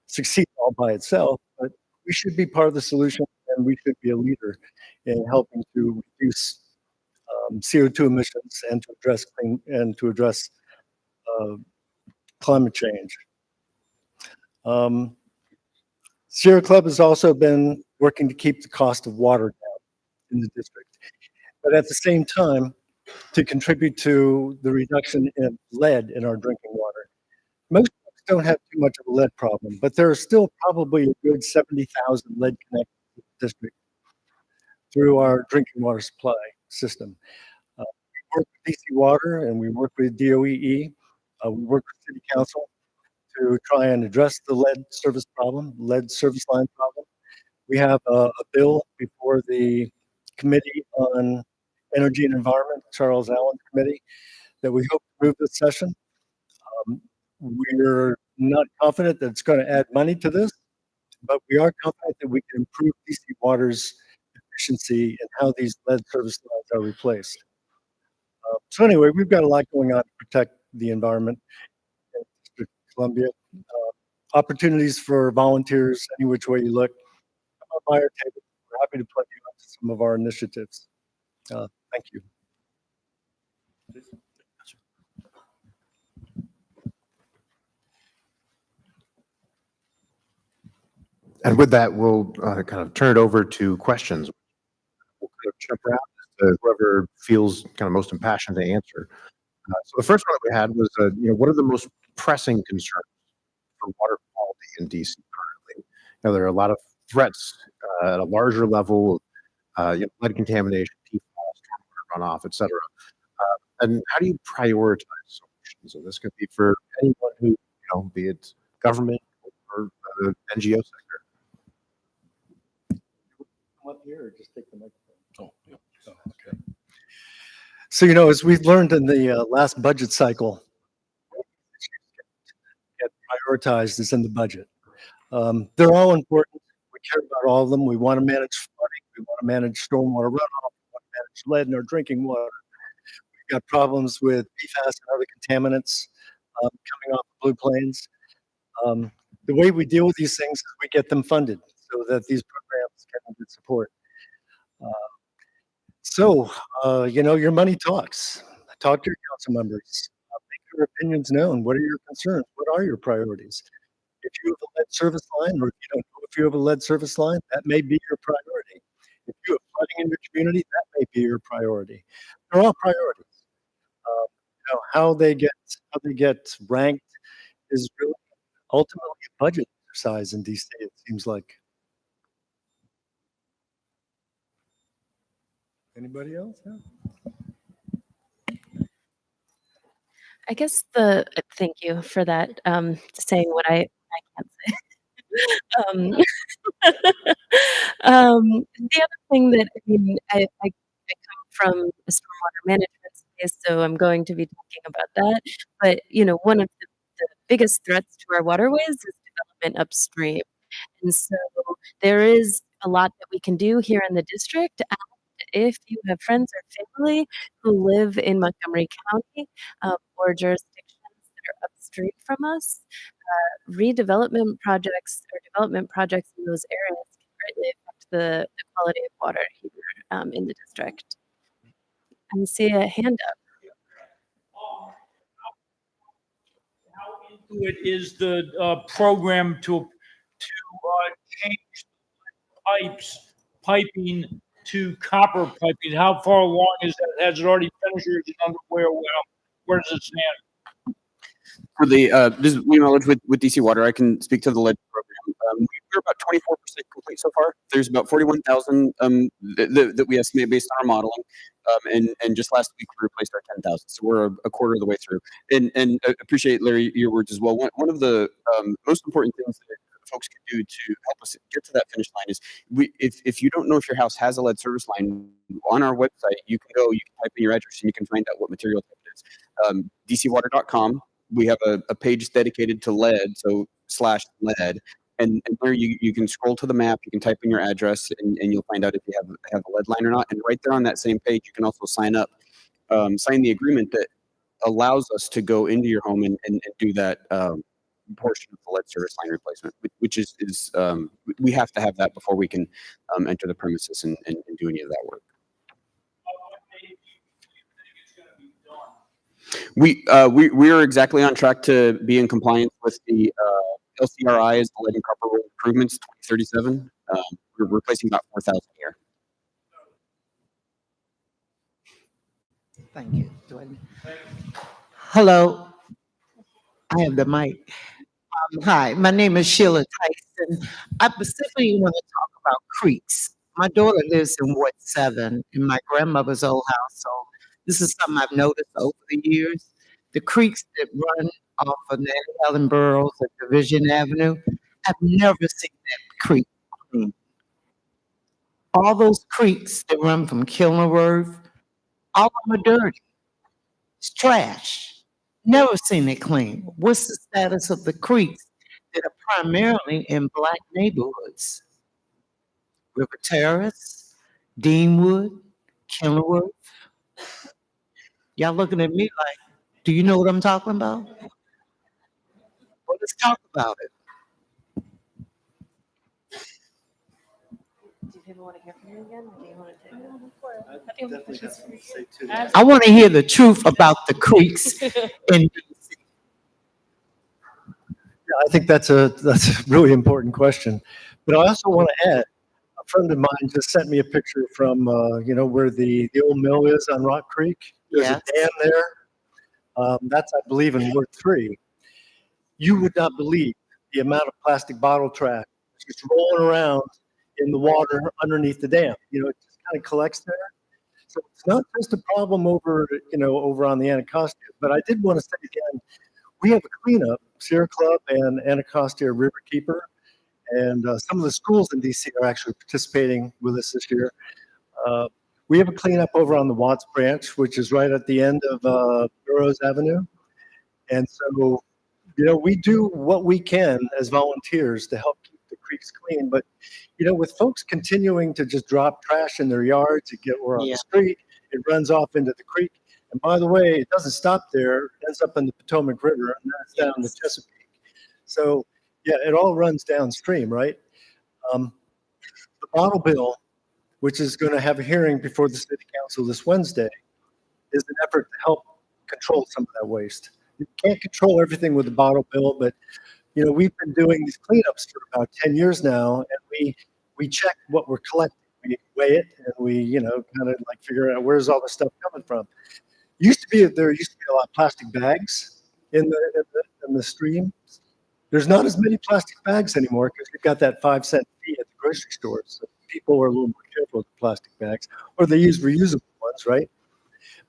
succeed all by itself, but we should be part of the solution, and we should be a leader in helping to reduce CO2 emissions and to address climate change. Sierra Club has also been working to keep the cost of water down in the district, but at the same time, to contribute to the reduction in lead in our drinking water. Most folks don't have too much of a lead problem, but there are still probably a good 70,000 lead connections in the district through our drinking water supply system. We work with DC Water and we work with DOEE. We work with City Council to try and address the lead service line problem. We have a bill before the Committee on Energy and Environment, Charles Allen Committee, that we hope to move this session. We're not confident that it's going to add money to this, but we are confident that we can improve DC Water's efficiency and how these lead service lines are replaced. So anyway, we've got a lot going on to protect the environment in District of Columbia. Opportunities for volunteers, any which way you look. Come on by our table. We're happy to plug you into some of our initiatives. Thank you. And with that, we'll kind of turn it over to questions. We'll kind of jump around to whoever feels kind of most impassioned to answer. So the first one that we had was, what are the most pressing concerns for water quality in DC currently? There are a lot of threats at a larger level, lead contamination, PFAS, stormwater runoff, et cetera. And how do you prioritize solutions? And this could be for anyone who, be it government or the NGO sector. Come up here or just take the microphone? Okay. So, as we've learned in the last budget cycle, get prioritized is in the budget. They're all important. We care about all of them. We want to manage flooding. We want to manage stormwater runoff. We want to manage lead in our drinking water. We've got problems with PFAS and other contaminants coming off the Blue Plains. The way we deal with these things is we get them funded so that these programs can get support. Your money talks. Talk to your council members. Make your opinions known. What are your concerns? What are your priorities? If you have a lead service line, or if you don't know if you have a lead service line, that may be your priority. If you have flooding in your community, that may be your priority. They're all priorities. how they get ranked is really ultimately a budget exercise in DC, it seems like. Anybody else? Yeah. I guess thank you for that, saying what I can't say. Um, the other thing that, I mean, I come from a stormwater management space, so I'm going to be talking about that. But, one of the biggest threats to our waterways is development upstream. And so there is a lot that we can do here in the district. And if you have friends or family who live in Montgomery County or jurisdictions that are upstream from us, redevelopment projects or development projects in those areas can greatly affect the quality of water here in the district. I see a hand up. How into it is the program to change piping to copper piping? How far along is that? Has it already finished, or is it underway? Where does it stand? For the this is William Elledge with DC Water. I can speak to the lead program. We're about 24% complete so far. There's about 41,000 that we estimate based on our modeling, and just last week we replaced our 10,000. So we're a quarter of the way through. And I appreciate, Larry, your words as well. One of the most important things that folks can do to help us get to that finish line is if you don't know if your house has a lead service line, on our website you can type in your address and you can find out what material type it is. DCwater.com. We have a page dedicated to lead, so /lead, and there you can scroll to the map, you can type in your address, and you'll find out if you have a lead line or not. And right there on that same page, you can also sign the agreement that allows us to go into your home and do that portion of the lead service line replacement, which is we have to have that before we can enter the premises and do any of that work. We are exactly on track to be in compliance with the LCRI, is the lead and copper road improvements 2037. We're replacing about 4,000 a year. Thank you. Hello, I have the mic. Hi, my name is Sheila Tyson. I specifically want to talk about creeks. My daughter lives in Ward 7 in my grandmother's old house, so this is something I've noticed over the years. The creeks that run off of Nanny Helen Burroughs at Division Avenue, I've never seen that creek clean. All those creeks that run from Kilmerworth, all of them are dirty. It's trash. Never seen it clean. What's the status of the creeks that are primarily in Black neighborhoods? River Terrace, Deanwood, Kenilworth. Y'all looking at me like, do you know what I'm talking about? Well, let's talk about it. Do people want to hear from you again? Or do you want to take it? I want to hear the truth about the creeks in DC. Yeah, I think that's a really important question. But I also want to add, a friend of mine just sent me a picture from where the old mill is on Rock Creek. There's a dam there. That's, I believe, in Ward 3. You would not believe the amount of plastic bottle trash just rolling around in the water underneath the dam. It just kind of collects there. So it's not just a problem over on the Anacostia. But I did want to say again, we have a cleanup, Sierra Club and Anacostia Riverkeeper, and some of the schools in DC are actually participating with us this year. We have a cleanup over on the Watts branch, which is right at the end of Burroughs Avenue. And so, we do what we can as volunteers to help keep the creeks clean. But, with folks continuing to just drop trash in their yards, or on the street, it runs off into the creek. And by the way, it doesn't stop there. It ends up in the Potomac River, and that's down in the Chesapeake. So, yeah, it all runs downstream, right? The bottle bill, which is going to have a hearing before the City Council this Wednesday, is an effort to help control some of that waste. You can't control everything with the bottle bill, but we've been doing these cleanups for about 10 years now, and we check what we're collecting. We weigh it, and we kind of like figure out where's all the stuff coming from. there used to be a lot of plastic bags in the stream. There's not as many plastic bags anymore because you've got that 5-cent fee at the grocery store. So people are a little more careful with the plastic bags, or they use reusable ones, right?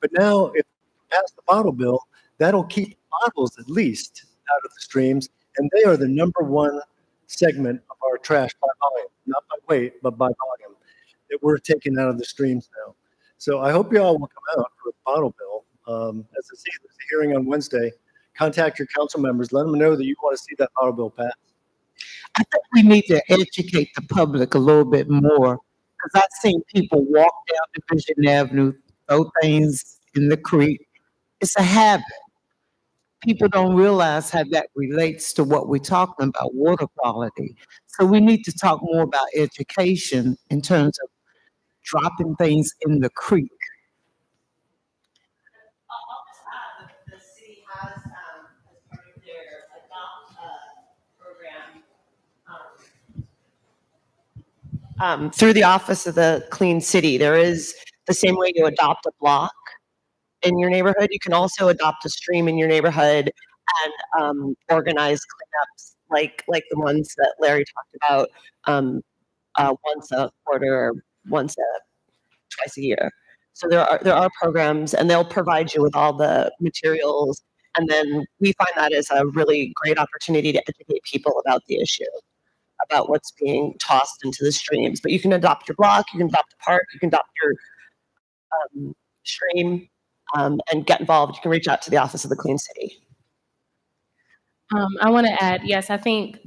But now, if you pass the bottle bill, that'll keep bottles at least out of the streams, and they are the #1 segment of our trash by volume, not by weight, but by volume, that we're taking out of the streams now. So I hope you all will come out for the bottle bill. As I see, there's a hearing on Wednesday. Contact your council members. Let them know that you want to see that bottle bill pass. I think we need to educate the public a little bit more because I've seen people walk down Division Avenue, throw things in the creek. It's a habit. People don't realize how that relates to what we're talking about, water quality. So we need to talk more about education in terms of dropping things in the creek. Through the Office of the Clean City, there is the same way you adopt a block in your neighborhood. You can also adopt a stream in your neighborhood and organize cleanups like the ones that Larry talked about once a quarter or twice a year. So there are programs, and they'll provide you with all the materials. And then we find that as a really great opportunity to educate people about the issue, about what's being tossed into the streams. But you can adopt your block, you can adopt a park, you can adopt your stream, and get involved. You can reach out to the Office of the Clean City. I want to add, yes, I think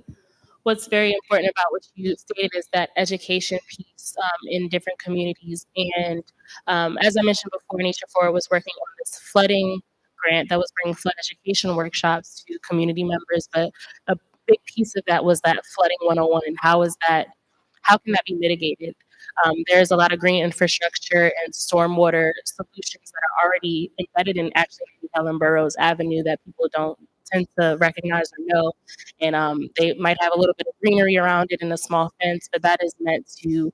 what's very important about what you stated is that education piece in different communities. And as I mentioned before, Nature Forward was working on this flooding grant that was bringing flood education workshops to community members. But a big piece of that was that flooding 101 and how can that be mitigated? There's a lot of green infrastructure and stormwater solutions that are already embedded in actually Helen Burroughs Avenue that people don't tend to recognize or know. And they might have a little bit of greenery around it and a small fence, but that is meant to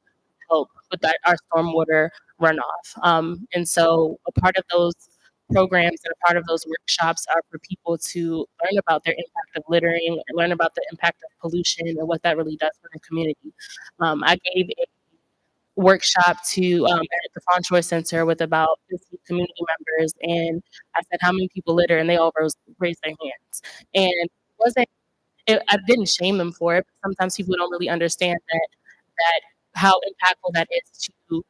help with our stormwater runoff. And so a part of those programs and a part of those workshops are for people to learn about their impact of littering, learn about the impact of pollution and what that really does for the community. I gave a workshop to at the Fauntroy Center with about 50 community members, and I said, how many people litter? And they all raised their hands. And I didn't shame them for it, but sometimes people don't really understand that how impactful that is to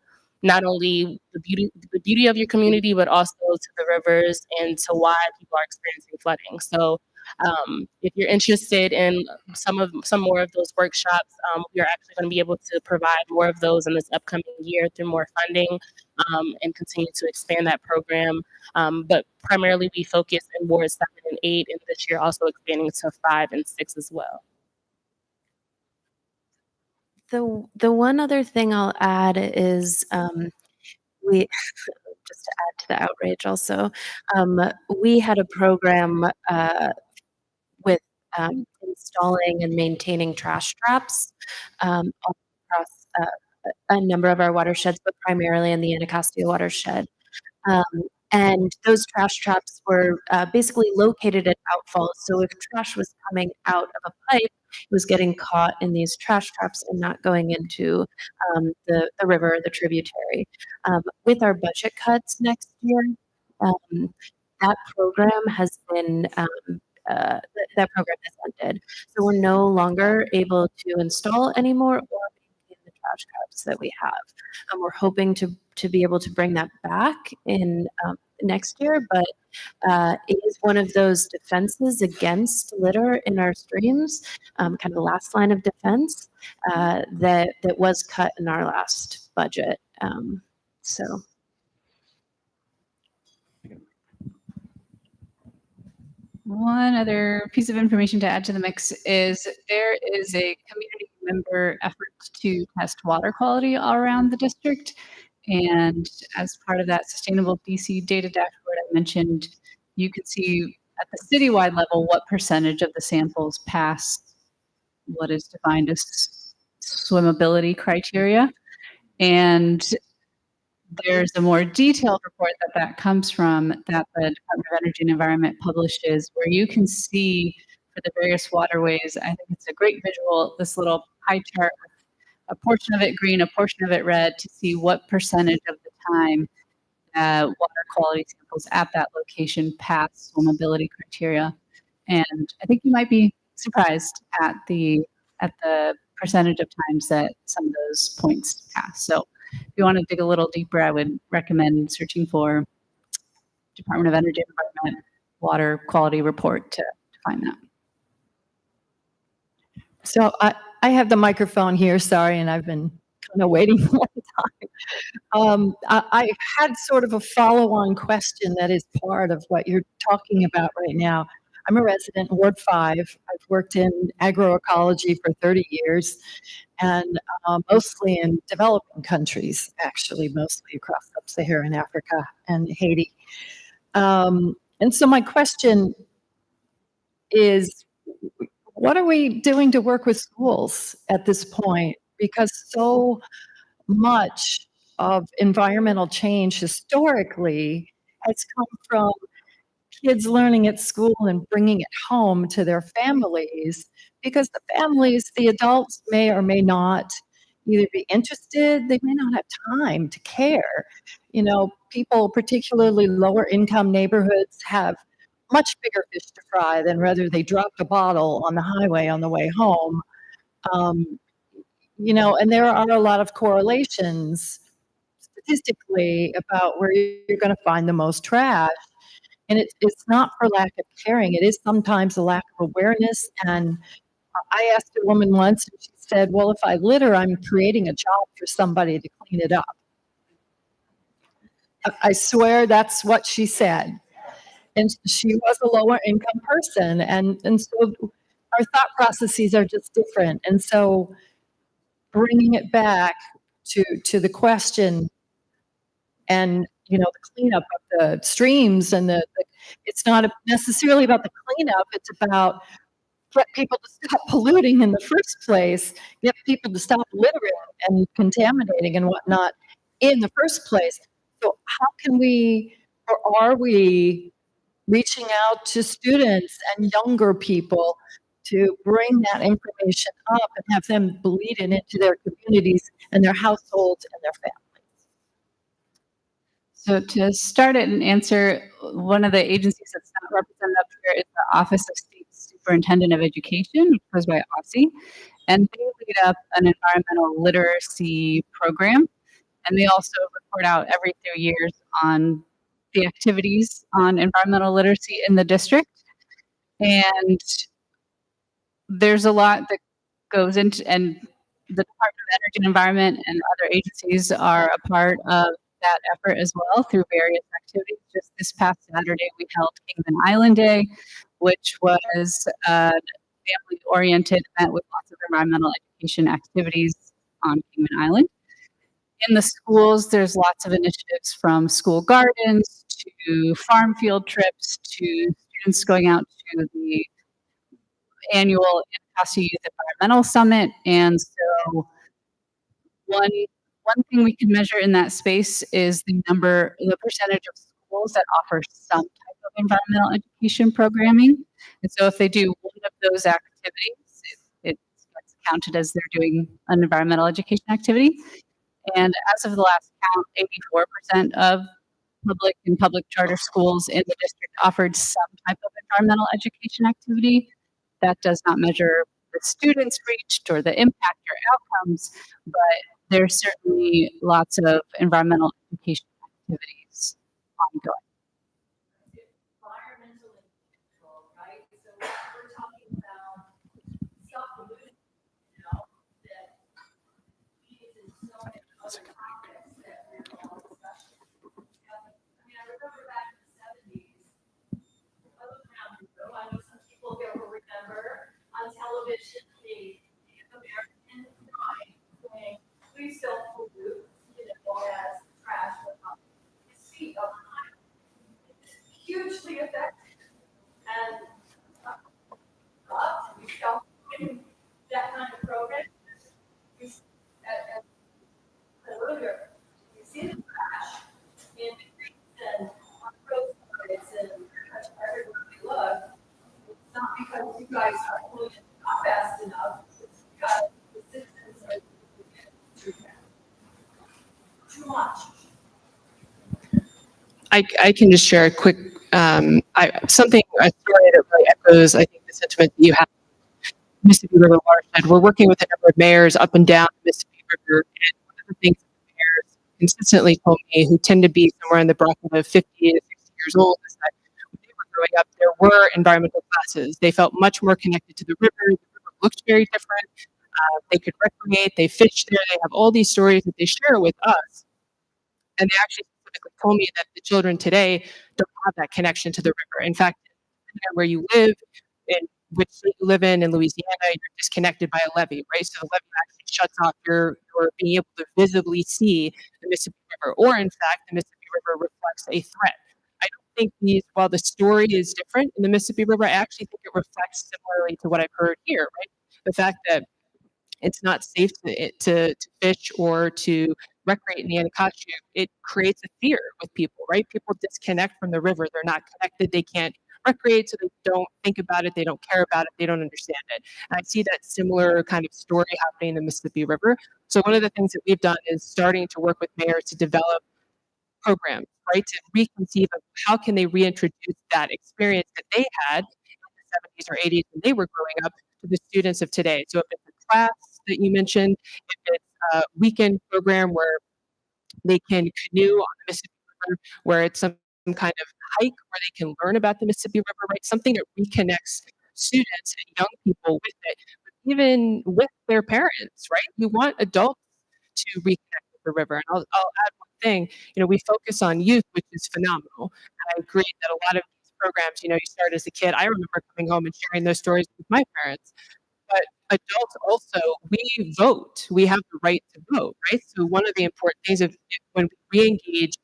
not only the beauty of your community, but also to the rivers and to why people are experiencing flooding. So if you're interested in some more of those workshops, we are actually going to be able to provide more of those in this upcoming year through more funding and continue to expand that program. But primarily we focus in wards 7 and 8, and this year also expanding to 5 and 6 as well. The one other thing I'll add is we just to add to the outrage also, we had a program with installing and maintaining trash traps across a number of our watersheds, but primarily in the Anacostia watershed. And those trash traps were basically located at outfalls. So if trash was coming out of a pipe, it was getting caught in these trash traps and not going into the river or the tributary. With our budget cuts next year, that program has been that program has ended. So we're no longer able to install anymore or maintain the trash traps that we have. We're hoping to be able to bring that back in next year, but it is one of those defenses against litter in our streams, kind of the last line of defense that was cut in our last budget. So. One other piece of information to add to the mix is there is a community member effort to test water quality all around the district. And as part of that sustainable DC data dashboard I mentioned, you can see at the citywide level what percentage of the samples pass what is defined as swimmability criteria. And There's a more detailed report that comes from that the Department of Energy and Environment publishes, where you can see for the various waterways. I think it's a great visual, this little pie chart with a portion of it green, a portion of it red, to see what percentage of the time water quality samples at that location pass swimmability criteria. And I think you might be surprised at the percentage of times that some of those points pass. So if you want to dig a little deeper, I would recommend searching for Department of Energy and Environment water quality report to find that. So I have the microphone here, sorry, and I've been kind of waiting a long time. I had sort of a follow-on question that is part of what you're talking about right now. I'm a resident in Ward 5. I've worked in agroecology for 30 years, and mostly in developing countries, actually, mostly across sub-Saharan Africa and Haiti. And so my question is, what are we doing to work with schools at this point? Because so much of environmental change historically has come from kids learning at school and bringing it home to their families, because the families, the adults may or may not either be interested, they may not have time to care. You know, people, particularly lower income neighborhoods, have much bigger fish to fry than whether they dropped a bottle on the highway on the way home. You know, and there are a lot of correlations statistically about where you're going to find the most trash. And it's not for lack of caring. It is sometimes a lack of awareness. And I asked a woman once, and she said, well, if I litter, I'm creating a job for somebody to clean it up. I swear that's what she said. And she was a lower income person. And so our thought processes are just different. And so bringing it back to the question and, you know, the cleanup of the streams and it's not necessarily about the cleanup. It's about get people to stop polluting in the first place, get people to stop littering and contaminating and whatnot in the first place. So how can we, or are we reaching out to students and younger people to bring that information up and have them bleed it into their communities and their households and their families? So to start it and answer, one of the agencies that's not represented up here is the Office of State Superintendent of Education, which goes by OSSE, and they lead up an environmental literacy program, and they also report out every 2 years on the activities on environmental literacy in the district. And there's a lot that goes into, and the Department of Energy and Environment and other agencies are a part of that effort as well through various activities. Just this past Saturday, we held Kingman Island Day, which was a family-oriented event with lots of environmental education activities on Kingman Island. In the schools, there's lots of initiatives from school gardens to farm field trips to students going out to the annual Anacostia Youth Environmental Summit. And so one thing we can measure in that space is the percentage of schools that offer some type of environmental education programming. And so if they do one of those activities, it gets counted as they're doing an environmental education activity. And as of the last count, 84% of public and public charter schools in the district offered some type of environmental education activity. That does not measure the students reached or the impact or outcomes, but there's certainly lots of environmental education activities ongoing. On television, the American crying, saying, please don't pollute, you know, as trash will come. You see, it's hugely effective. And we don't do that kind of program. I can just share a quick, a story that really echoes, I think, the sentiment that you have. Mississippi River watershed. We're working with a number of mayors up and down the Mississippi River, and one of the things that the mayors consistently told me, who tend to be somewhere in the bracket of 50 to 60 years old, is that when they were growing up, there were environmental classes. They felt much more connected to the river. The river looked very different. They could recreate. They fished there. They have all these stories that they share with us. And they actually specifically told me that the children today don't have that connection to the river. In fact, depending on where you live, in which state you live in Louisiana, you're disconnected by a levee, right? So the levee actually shuts off your being able to visibly see the Mississippi River, or in fact, the Mississippi River reflects a threat. I don't think while the story is different in the Mississippi River, I actually think it reflects similarly to what I've heard here, right? The fact that it's not safe to fish or to recreate in the Anacostia, it creates a fear with people, right? People disconnect from the river. They're not connected. They can't recreate, so they don't think about it. They don't care about it. They don't understand it. And I see that similar kind of story happening in the Mississippi River. So one of the things that we've done is starting to work with mayors to develop programs, right? To reconceive of how can they reintroduce that experience that they had in the 70s or 80s when they were growing up to the students of today. So if it's a class that you mentioned, if it's a weekend program where they can canoe on the Mississippi River, where it's some kind of hike where they can learn about the Mississippi River, right? Something that reconnects students and young people with it, but even with their parents, right? We want adults to reconnect with the river. And I'll add one thing, we focus on youth, which is phenomenal. And I agree that a lot of these programs, you start as a kid. I remember coming home and sharing those stories with my parents. But adults also, we vote. We have the right to vote, right? So one of the important things of when we re-engage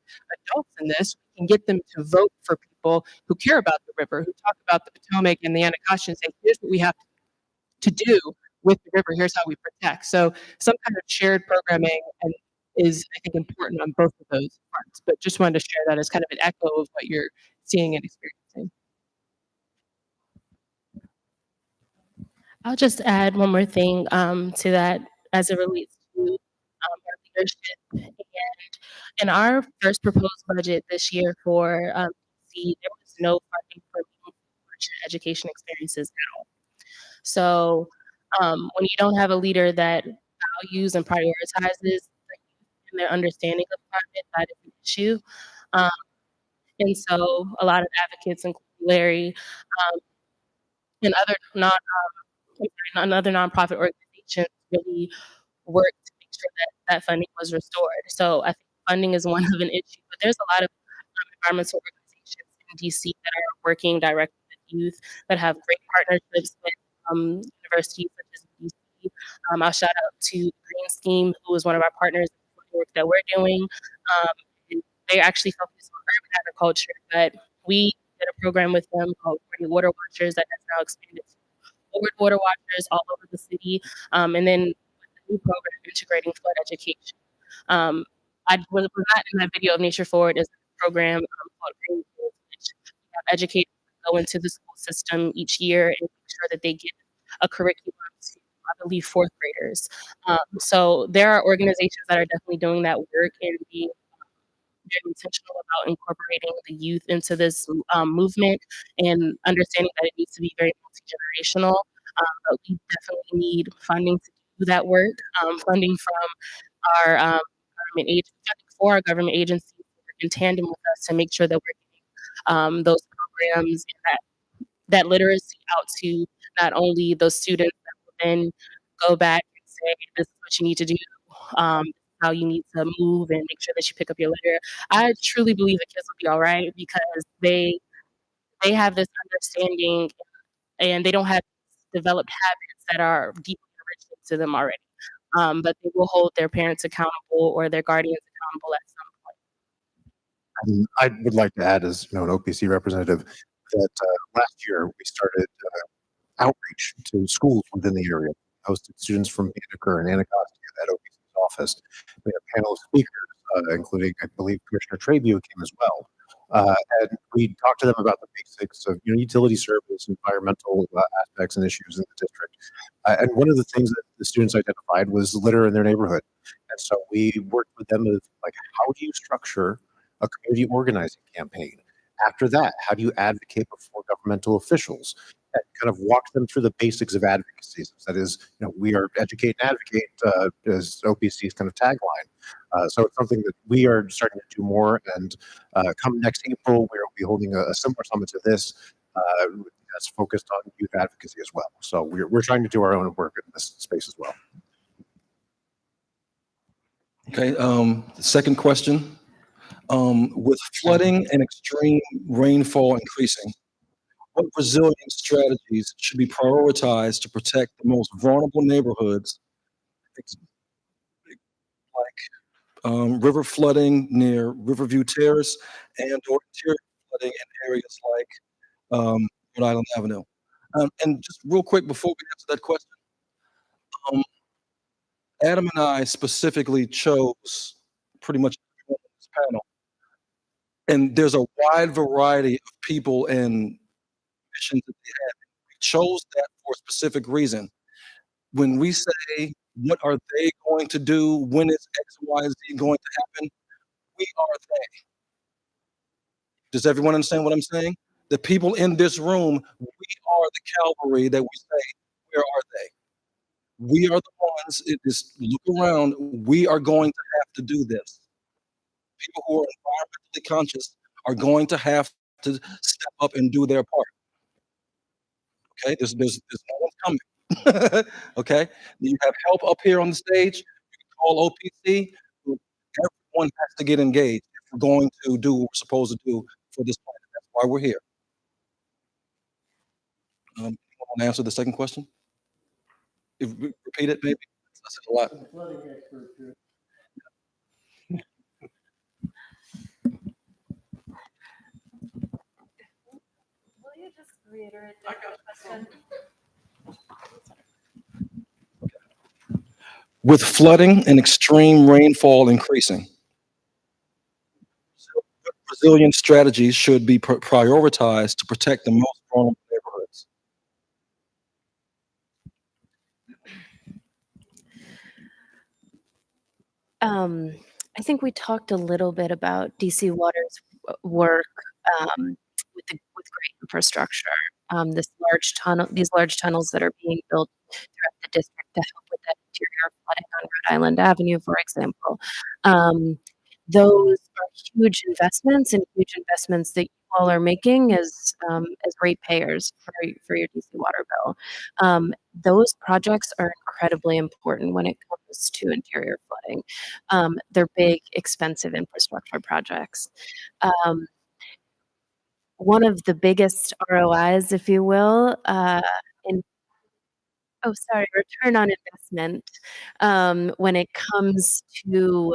adults in this, we can get them to vote for people who care about the river, who talk about the Potomac and the Anacostia, and say, here's what we have to do with the river. Here's how we protect. So some kind of shared programming is, I think, important on both of those fronts. But just wanted to share that as kind of an echo of what you're seeing and experiencing. I'll just add one more thing to that as it relates to our leadership. And in our first proposed budget this year for DC, there was no funding for education experiences at all. So when you don't have a leader that values and prioritizes the youth and their understanding of climate, that is an issue. And so a lot of advocates, including Larry, and other nonprofit organizations really work to make sure that that funding was restored. So I think funding is one of an issue, but there's a lot of environmental organizations in DC that are working directly with youth, that have great partnerships with universities such as DC. I'll shout out to Green Scheme, who is one of our partners in the work that we're doing. And they actually focus on urban agriculture, but we did a program with them called 40 Water Watchers that has now expanded to forward water watchers all over the city. And then with the new program, integrating flood education. I was not in that video of Nature Forward is a program called Green Fields, which we have educators go into the school system each year and make sure that they get a curriculum to, I believe, fourth graders. So there are organizations that are definitely doing that work and being very intentional about incorporating the youth into this movement and understanding that it needs to be very multi-generational. But we definitely need funding to do that work, funding from our government agencies, for our government agencies to work in tandem with us to make sure that we're getting those programs and that literacy out to not only those students that will then go back and say, this is what you need to do, how you need to move and make sure that you pick up your litter. I truly believe the kids will be all right because they have this understanding and they don't have developed habits that are deeply enriched into them already. But they will hold their parents accountable or their guardians accountable at some point. I would like to add, as an OPC representative, that last year we started outreach to schools within the area, hosted students from Banneker and Anacostia at OPC's office. We had a panel of speakers, including, I believe, Commissioner Trabue came as well. And we talked to them about the basics of utility service, environmental aspects and issues in the district. And one of the things that the students identified was litter in their neighborhood. And so we worked with them with, like, how do you structure a community organizing campaign? After that, how do you advocate before governmental officials? And kind of walk them through the basics of advocacy. That is, we are educate and advocate, as OPC's kind of tagline. So it's something that we are starting to do more. And come next April, we'll be holding a similar summit to this that's focused on youth advocacy as well. So we're trying to do our own work in this space as well. Okay, the second question. With flooding and extreme rainfall increasing, what resilience strategies should be prioritized to protect the most vulnerable neighborhoods, like river flooding near Riverview Terrace and or interior flooding in areas like Rhode Island Avenue? And just real quick before we answer that question, Adam and I specifically chose pretty much everyone on this panel, and there's a wide variety of people and missions that they have. We chose that for a specific reason. When we say, what are they going to do? When is X, Y, Z going to happen? We are they. Does everyone understand what I'm saying? The people in this room, we are the cavalry that we say, where are they? We are the ones, just look around, we are going to have to do this. People who are environmentally conscious are going to have to step up and do their part. Okay, there's no one coming. Okay, you have help up here on the stage. You can call OPC. Everyone has to get engaged if we're going to do what we're supposed to do for this planet. That's why we're here. You want to answer the second question? Repeat it, maybe. I said a lot. Reiterate the question. With flooding and extreme rainfall increasing, so what resilient strategies should be prioritized to protect the most vulnerable neighborhoods? I think we talked a little bit about DC Water's work with great infrastructure. These large tunnels that are being built throughout the district to help with that interior flooding on Rhode Island Avenue, for example. Those are huge investments that you all are making as ratepayers for your DC water bill. Those projects are incredibly important when it comes to interior flooding. They're big, expensive infrastructure projects. One of the biggest ROIs, if you will, return on investment, when it comes to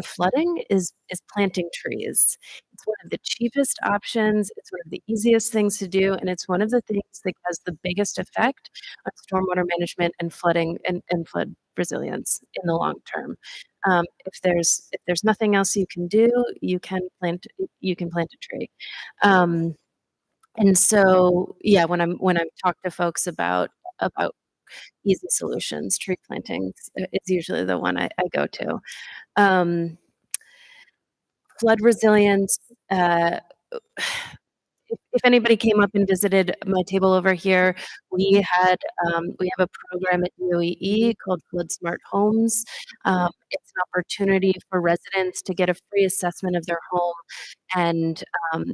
flooding is planting trees. It's one of the cheapest options. It's one of the easiest things to do, and it's one of the things that has the biggest effect on stormwater management and flooding and flood resilience in the long term. If there's nothing else you can do, you can plant a tree. And so, yeah, when I'm talking to folks about easy solutions, tree plantings is usually the one I go to. Flood resilience. If anybody came up and visited my table over here, we have a program at DOEE called Flood Smart Homes. It's an opportunity for residents to get a free assessment of their home and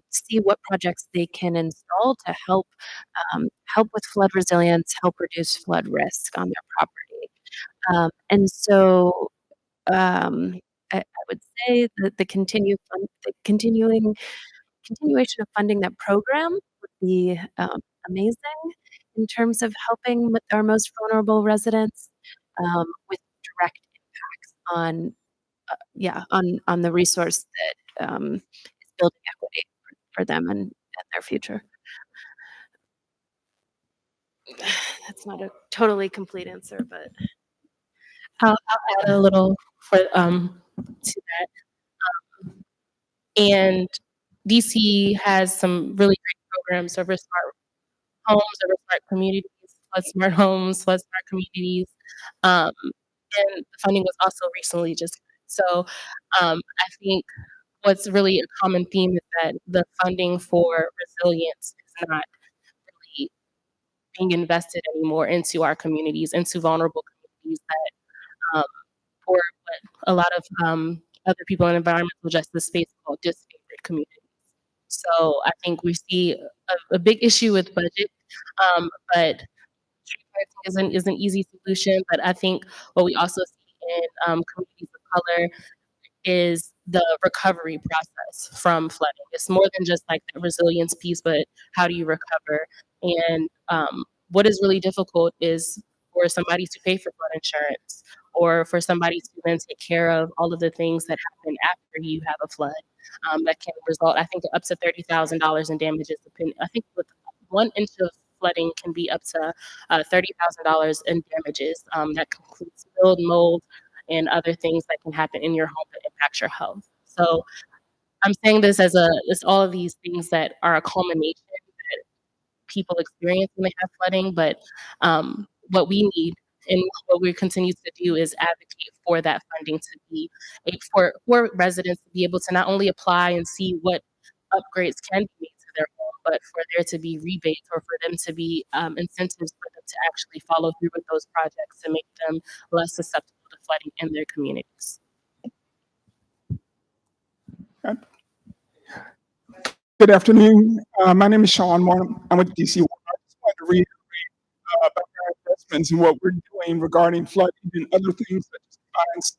see what projects they can install to help with flood resilience, help reduce flood risk on their property. And so I would say that the continuation of funding that program would be amazing in terms of helping with our most vulnerable residents, with direct impacts on the resource that is building equity for them and their future. That's not a totally complete answer, but I'll add a little to that. And DC has some really great programs over smart homes, over smart communities, Flood Smart Homes, Flood Smart Communities. And the funding was also recently just So I think what's really a common theme is that the funding for resilience is not really being invested anymore into our communities, into vulnerable communities that for what a lot of other people in environmental justice space call disfavored communities. So I think we see a big issue with budget, but tree planting is an easy solution. But I think what we also see in communities of color is the recovery process from flooding. It's more than just like the resilience piece, but how do you recover? And what is really difficult is for somebody to pay for flood insurance or for somebody to then take care of all of the things that happen after you have a flood that can result, I think, up to $30,000 in damages. I think with 1 inch of flooding can be up to $30,000 in damages. That includes build, mold, and other things that can happen in your home that impact your health. So I'm saying this as all of these things that are a culmination that people experience when they have flooding, but what we need and what we continue to do is advocate for that funding to be for residents to be able to not only apply and see what upgrades can be made to their home, but for there to be rebates or for them to be incentives for them to actually follow through with those projects to make them less susceptible to flooding in their communities. Good afternoon. My name is Sean Moore. I'm with DC Water. I just wanted to reiterate about our investments and what we're doing regarding flooding and other things such as combines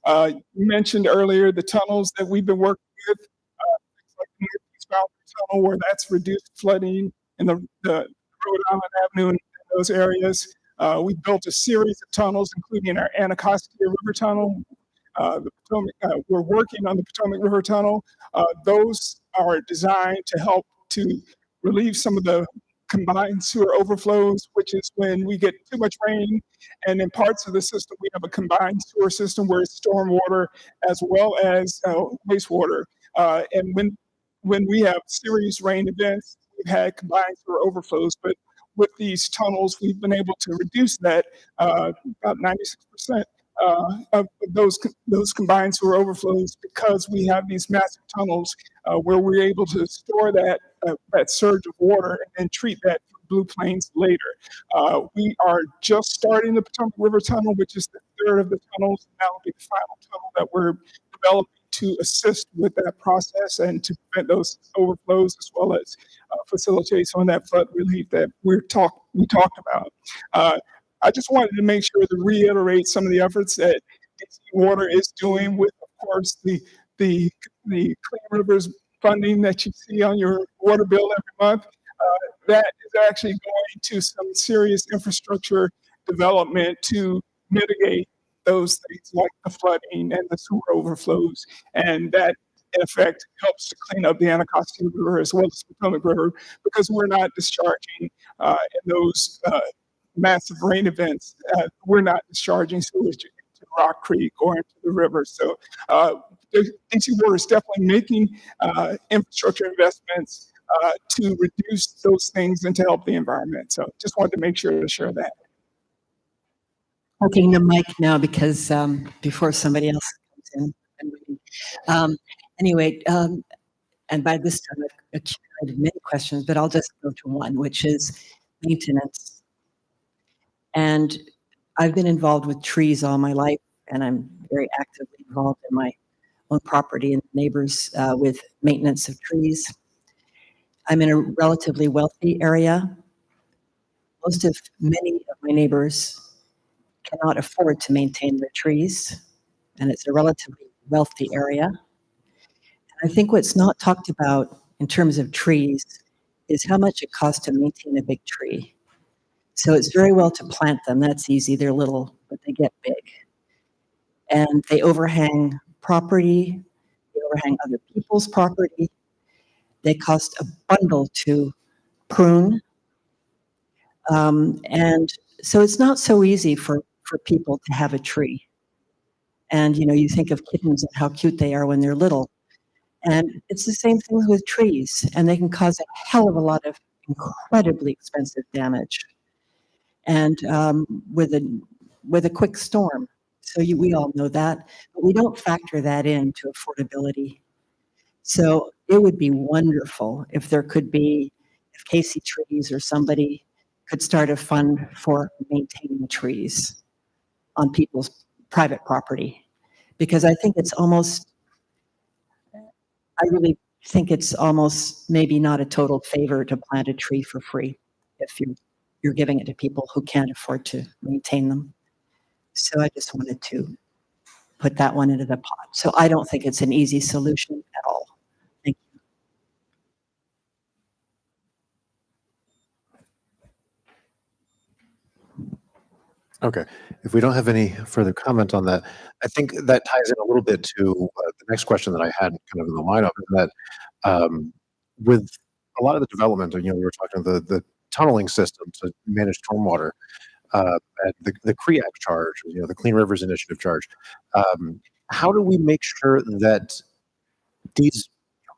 overflows. You mentioned earlier the tunnels that we've been working with, things like the Northeast Boundary Tunnel, where that's reduced flooding in the Rhode Island Avenue and those areas. We built a series of tunnels, including our Anacostia River Tunnel. The Potomac, we're working on the Potomac River Tunnel. Those are designed to help to relieve some of the combined sewer overflows, which is when we get too much rain. And in parts of the system, we have a combined sewer system where it's stormwater as well as wastewater. And when we have serious rain events, we've had combined sewer overflows. But with these tunnels, we've been able to reduce that about 96%. Of those combined sewer overflows because we have these massive tunnels where we're able to store that surge of water and then treat that Blue Plains later. We are just starting the Potomac River Tunnel, which is the third of the tunnels. That will be the final tunnel that we're developing to assist with that process and to prevent those overflows as well as facilitate some of that flood relief that we talked about. I just wanted to make sure to reiterate some of the efforts that DC Water is doing with, of course, the Clean Rivers funding that you see on your water bill every month. That is actually going to some serious infrastructure development to mitigate those things like the flooding and the sewer overflows. And that, in effect, helps to clean up the Anacostia River as well as the Potomac River because we're not discharging in those massive rain events. We're not discharging sewage into Rock Creek or into the river. So DC Water is definitely making infrastructure investments to reduce those things and to help the environment. So just wanted to make sure to share that. Taking the mic now because before somebody else comes in. Anyway, and by this time I've accumulated many questions, but I'll just go to one, which is maintenance. And I've been involved with trees all my life, and I'm very actively involved in my own property and neighbors with maintenance of trees. I'm in a relatively wealthy area. Many of my neighbors cannot afford to maintain their trees, and it's a relatively wealthy area. And I think what's not talked about in terms of trees is how much it costs to maintain a big tree. So it's very well to plant them. That's easy. They're little, but they get big. And they overhang property. They overhang other people's property. They cost a bundle to prune. And so it's not so easy for people to have a tree. And, you know, you think of kittens and how cute they are when they're little. And it's the same thing with trees. And they can cause a hell of a lot of incredibly expensive damage. And with a quick storm. So we all know that, but we don't factor that into affordability. So it would be wonderful if there could be, if Casey Trees or somebody could start a fund for maintaining trees on people's private property. Because I think it's almost, I really think it's almost maybe not a total favor to plant a tree for free if you're giving it to people who can't afford to maintain them. So I just wanted to put that one into the pot. So I don't think it's an easy solution at all. Thank Okay. If we don't have any further comment on that, I think that ties in a little bit to the next question that I had kind of in the lineup, is that with a lot of the development, we were talking the tunneling system to manage stormwater, and the CREAC charge, the Clean Rivers Initiative charge. How do we make sure that these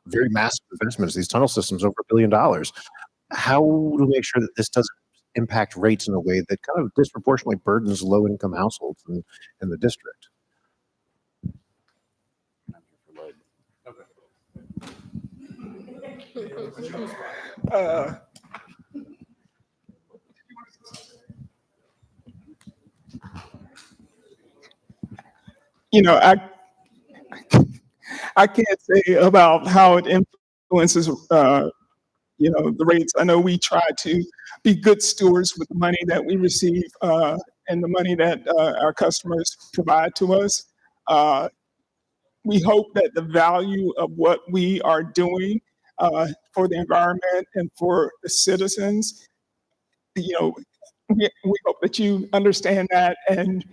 very massive investments, these tunnel systems over $1 billion, how do we make sure that this doesn't impact rates in a way that kind of disproportionately burdens low-income households in the district? I can't say about how it influences, the rates. I know we try to be good stewards with the money that we receive and the money that our customers provide to us. We hope that the value of what we are doing for the environment and for the citizens, we hope that you understand that and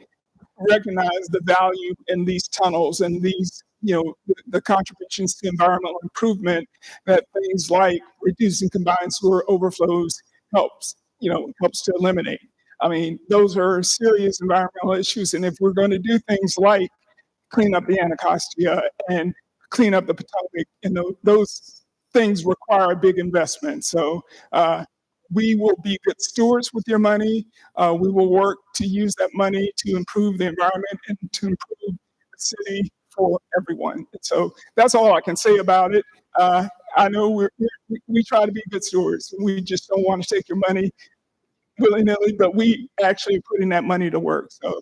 recognize the value in these tunnels and these, the contributions to environmental improvement that things like reducing combined sewer overflows helps to eliminate. I mean, those are serious environmental issues. And if we're going to do things like clean up the Anacostia and clean up the Potomac, those things require a big investment. So we will be good stewards with your money. We will work to use that money to improve the environment and to improve the city for everyone. And so that's all I can say about it. I know we try to be good stewards. We just don't want to take your money willy-nilly, but we actually are putting that money to work. So.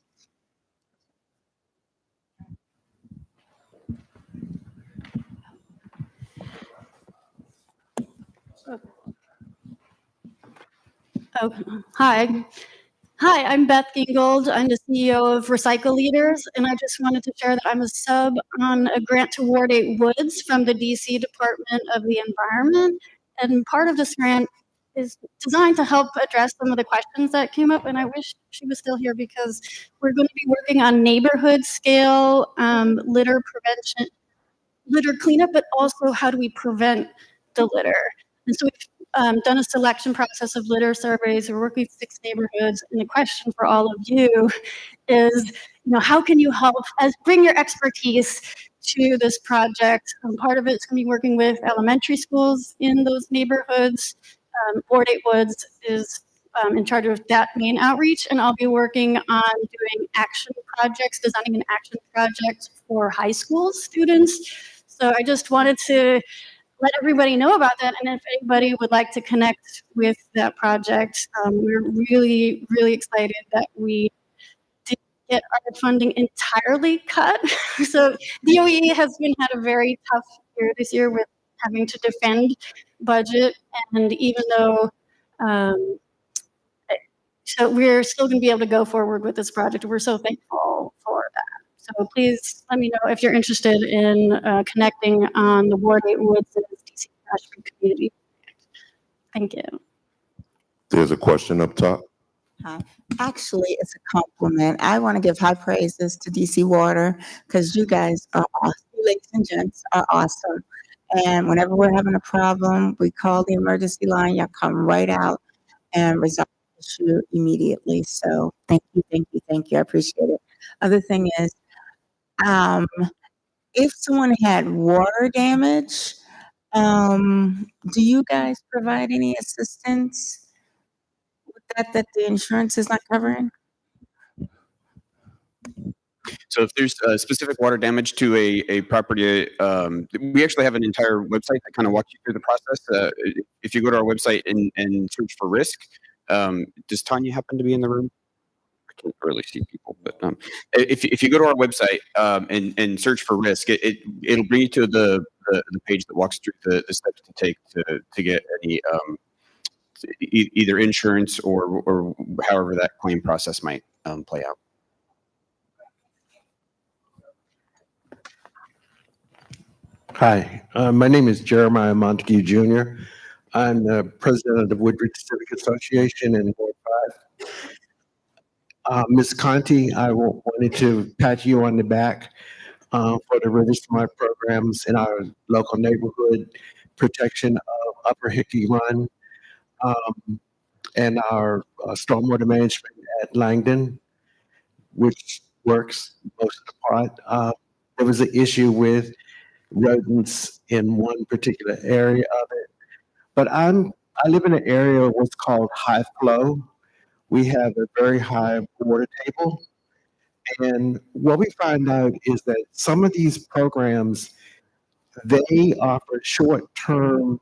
Oh, hi. Hi, I'm Beth Gingold. I'm the CEO of Recycle Leaders, and I just wanted to share that I'm a sub on a grant to Ward 8 Woods from the DC Department of the Environment. And part of this grant is designed to help address some of the questions that came up, and I wish she was still here because we're going to be working on neighborhood scale litter prevention, litter cleanup, but also how do we prevent the litter. And so we've done a selection process of litter surveys. We're working with 6 neighborhoods. And the question for all of you is, how can you help bring your expertise to this project? Part of it's going to be working with elementary schools in those neighborhoods. Ward 8 Woods is in charge of that main outreach, and I'll be working on doing action projects, designing an action project for high school students. So I just wanted to let everybody know about that. And if anybody would like to connect with that project, we're really, really excited that we didn't get our funding entirely cut. So DOE has had a very tough year this year with having to defend budget. And even though, so we're still going to be able to go forward with this project. We're so thankful for that. So please let me know if you're interested in connecting on the Ward 8 Woods and DC Trash Free Community. Thank you. There's a question up top. Actually, it's a compliment. I want to give high praises to DC Water because you guys are awesome. You ladies and gents are awesome. And whenever we're having a problem, we call the emergency line. Y'all come right out and resolve the issue immediately. So thank you, thank you, thank you. I appreciate it. Other thing is, if someone had water damage, do you guys provide any assistance with that the insurance is not covering? So if there's specific water damage to a property, we actually have an entire website that kind of walks you through the process. If you go to our website and search for risk, does Tanya happen to be in the room? I can't really see people, but if you go to our website and search for risk, it'll bring you to the page that walks through the steps to take to get any either insurance or however that claim process might play out. Hi, my name is Jeremiah Montague Jr. I'm the president of the Woodbridge Civic Association in Ward 5. Ms. Conti, I wanted to pat you on the back for the Rivers to My programs in our local neighborhood, protection of Upper Hickey Run, and our stormwater management at Langdon, which works most of the part. There was an issue with rodents in one particular area of it. But I live in an area what's called high flow. We have a very high water table. And what we find out is that some of these programs, they offer short-term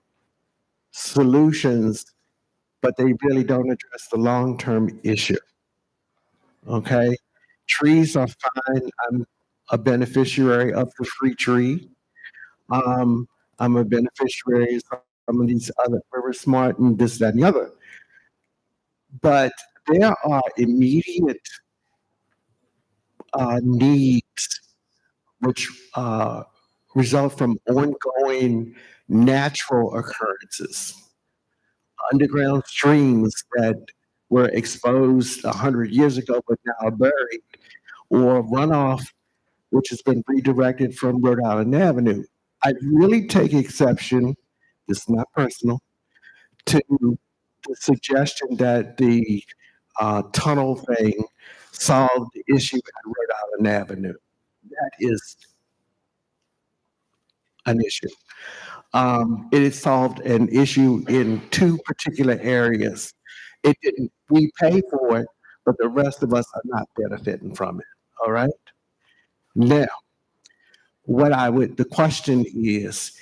solutions, but they really don't address the long-term issue. Okay? Trees are fine. I'm a beneficiary of the free tree. I'm a beneficiary of some of these other River Smart and this, that, and the other. But there are immediate needs which result from ongoing natural occurrences. Underground streams that were exposed 100 years ago but now are buried, or runoff which has been redirected from Rhode Island Avenue. I really take exception, this is not personal, to the suggestion that the tunnel thing solved the issue at Rhode Island Avenue. That is an issue. It has solved an issue in two particular areas. It didn't, we pay for it, but the rest of us are not benefiting from it, all right? Now, the question is,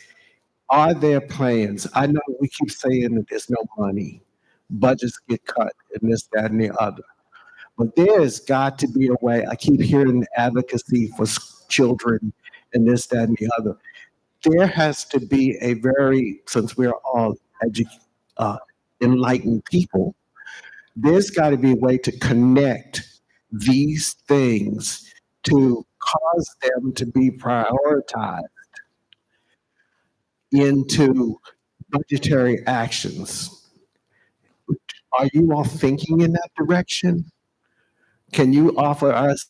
are there plans? I know we keep saying that there's no money, budgets get cut, and this, that, and the other. But there's got to be a way. I keep hearing advocacy for children and this, that, and the other. There has to be a since we're all enlightened people, there's got to be a way to connect these things to cause them to be prioritized into budgetary actions. Are you all thinking in that direction? Can you offer us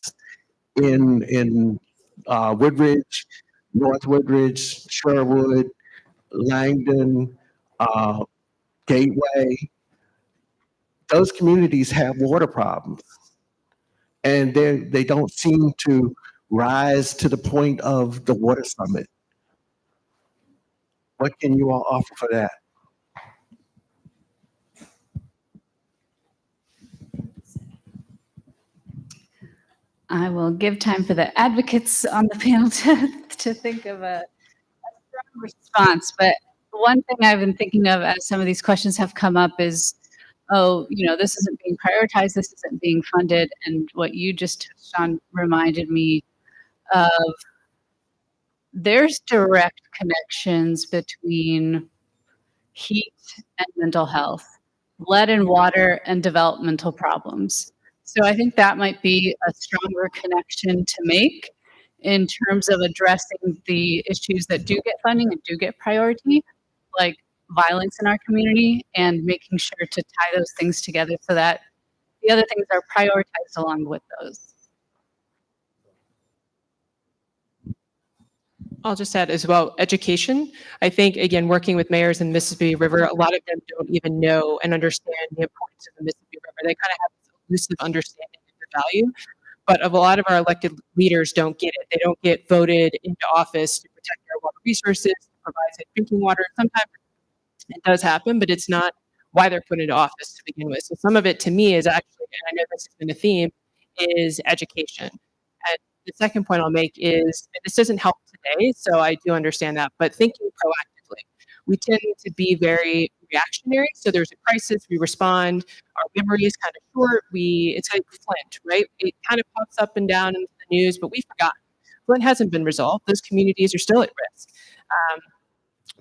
in Woodridge, North Woodridge, Sherwood, Langdon, Gateway? Those communities have water problems, and they don't seem to rise to the point of the water summit. What can you all offer for that? I will give time for the advocates on the panel to think of a strong response. But one thing I've been thinking of as some of these questions have come up is, oh, this isn't being prioritized, this isn't being funded. And what you just touched on reminded me of there's direct connections between heat and mental health, lead in water and developmental problems. So I think that might be a stronger connection to make in terms of addressing the issues that do get funding and do get priority, like violence in our community, and making sure to tie those things together so that the other things are prioritized along with those. I'll just add as well, education. I think, again, working with mayors in the Mississippi River, a lot of them don't even know and understand the importance of the Mississippi River. They kind of have this elusive understanding of the value, but a lot of our elected leaders don't get it. They don't get voted into office to protect our water resources, to provide safe drinking water. Sometimes it does happen, but it's not why they're put into office to begin with. So some of it to me is actually, and I know this has been a theme, is education. And the second point I'll make is, and this doesn't help today, so I do understand that, but thinking proactively. We tend to be very reactionary. So there's a crisis, we respond. Our memory is kind of short. It's like Flint, right? It kind of pops up and down in the news, but we've forgotten. Flint hasn't been resolved. Those communities are still at risk.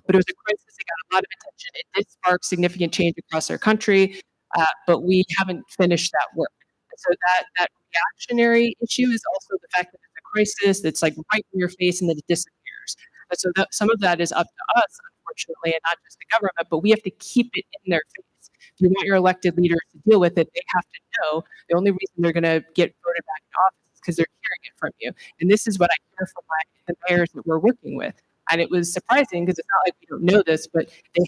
But it was a crisis that got a lot of attention. It did spark significant change across our country, but we haven't finished that work. So that reactionary issue is also the fact that it's a crisis that's like right in your face and then it disappears. And so some of that is up to us, unfortunately, and not just the government, but we have to keep it in their face. If you want your elected leaders to deal with it, they have to know the only reason they're going to get voted back in office is because they're hearing it from you. And this is what I hear from the mayors that we're working with. And it was surprising because it's not like we don't know this, but they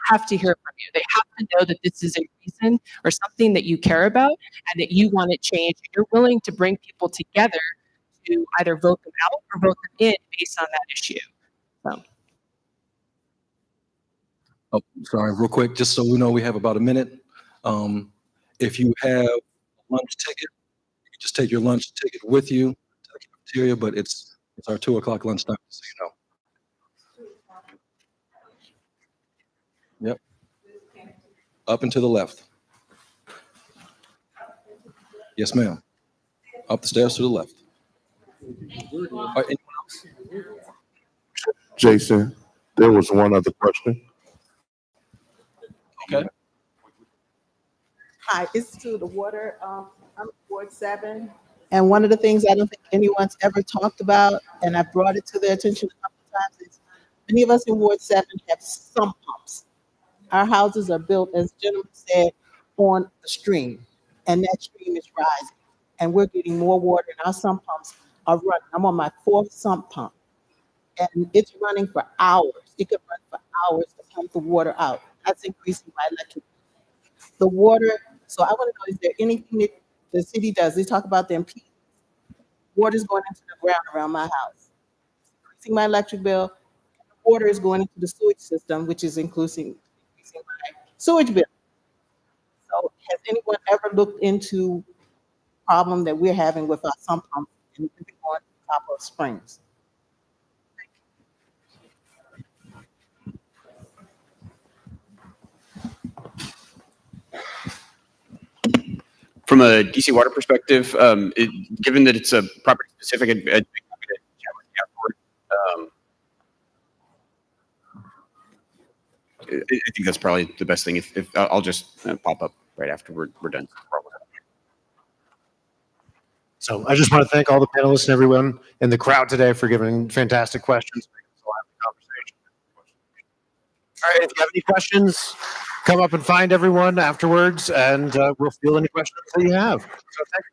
have to hear it from you. They have to know that this is a reason or something that you care about and that you want it changed. And you're willing to bring people together to either vote them out or vote them in based on that issue. So. Oh, sorry, real quick, just so we know we have about a minute. If you have a lunch ticket, you can just take your lunch ticket with you to the cafeteria, but it's our 2 o'clock lunchtime, so you know. Yep. Up and to the left. Yes, ma'am. Up the stairs to the left. All right, anyone else? Jason, there was one other question. Okay. Hi, it's to the water. I'm Ward 7. And one of the things I don't think anyone's ever talked about, and I've brought it to their attention a couple of times, is many of us in Ward 7 have sump pumps. Our houses are built, as the gentleman said, on the stream, and that stream is rising. And we're getting more water, and our sump pumps are running. I'm on my 4th sump pump, and it's running for hours. It could run for hours to pump the water out. That's increasing my electric. The water, so I want to know, is there anything that the city does? They talk about the impedance. Water's going into the ground around my house. It's increasing my electric bill. Water is going into the sewage system, which is increasing my sewage bill. So has anyone ever looked into the problem that we're having with our sump pumps and on top of springs? From a DC water perspective, given that it's a property specific, I'd be happy to chat with you afterward. I think that's probably the best thing. If I'll just pop up right after we're done. So I just want to thank all the panelists and everyone in the crowd today for giving fantastic questions. All right, if you have any questions, come up and find everyone afterwards, and we'll field any questions that you have. So thanks.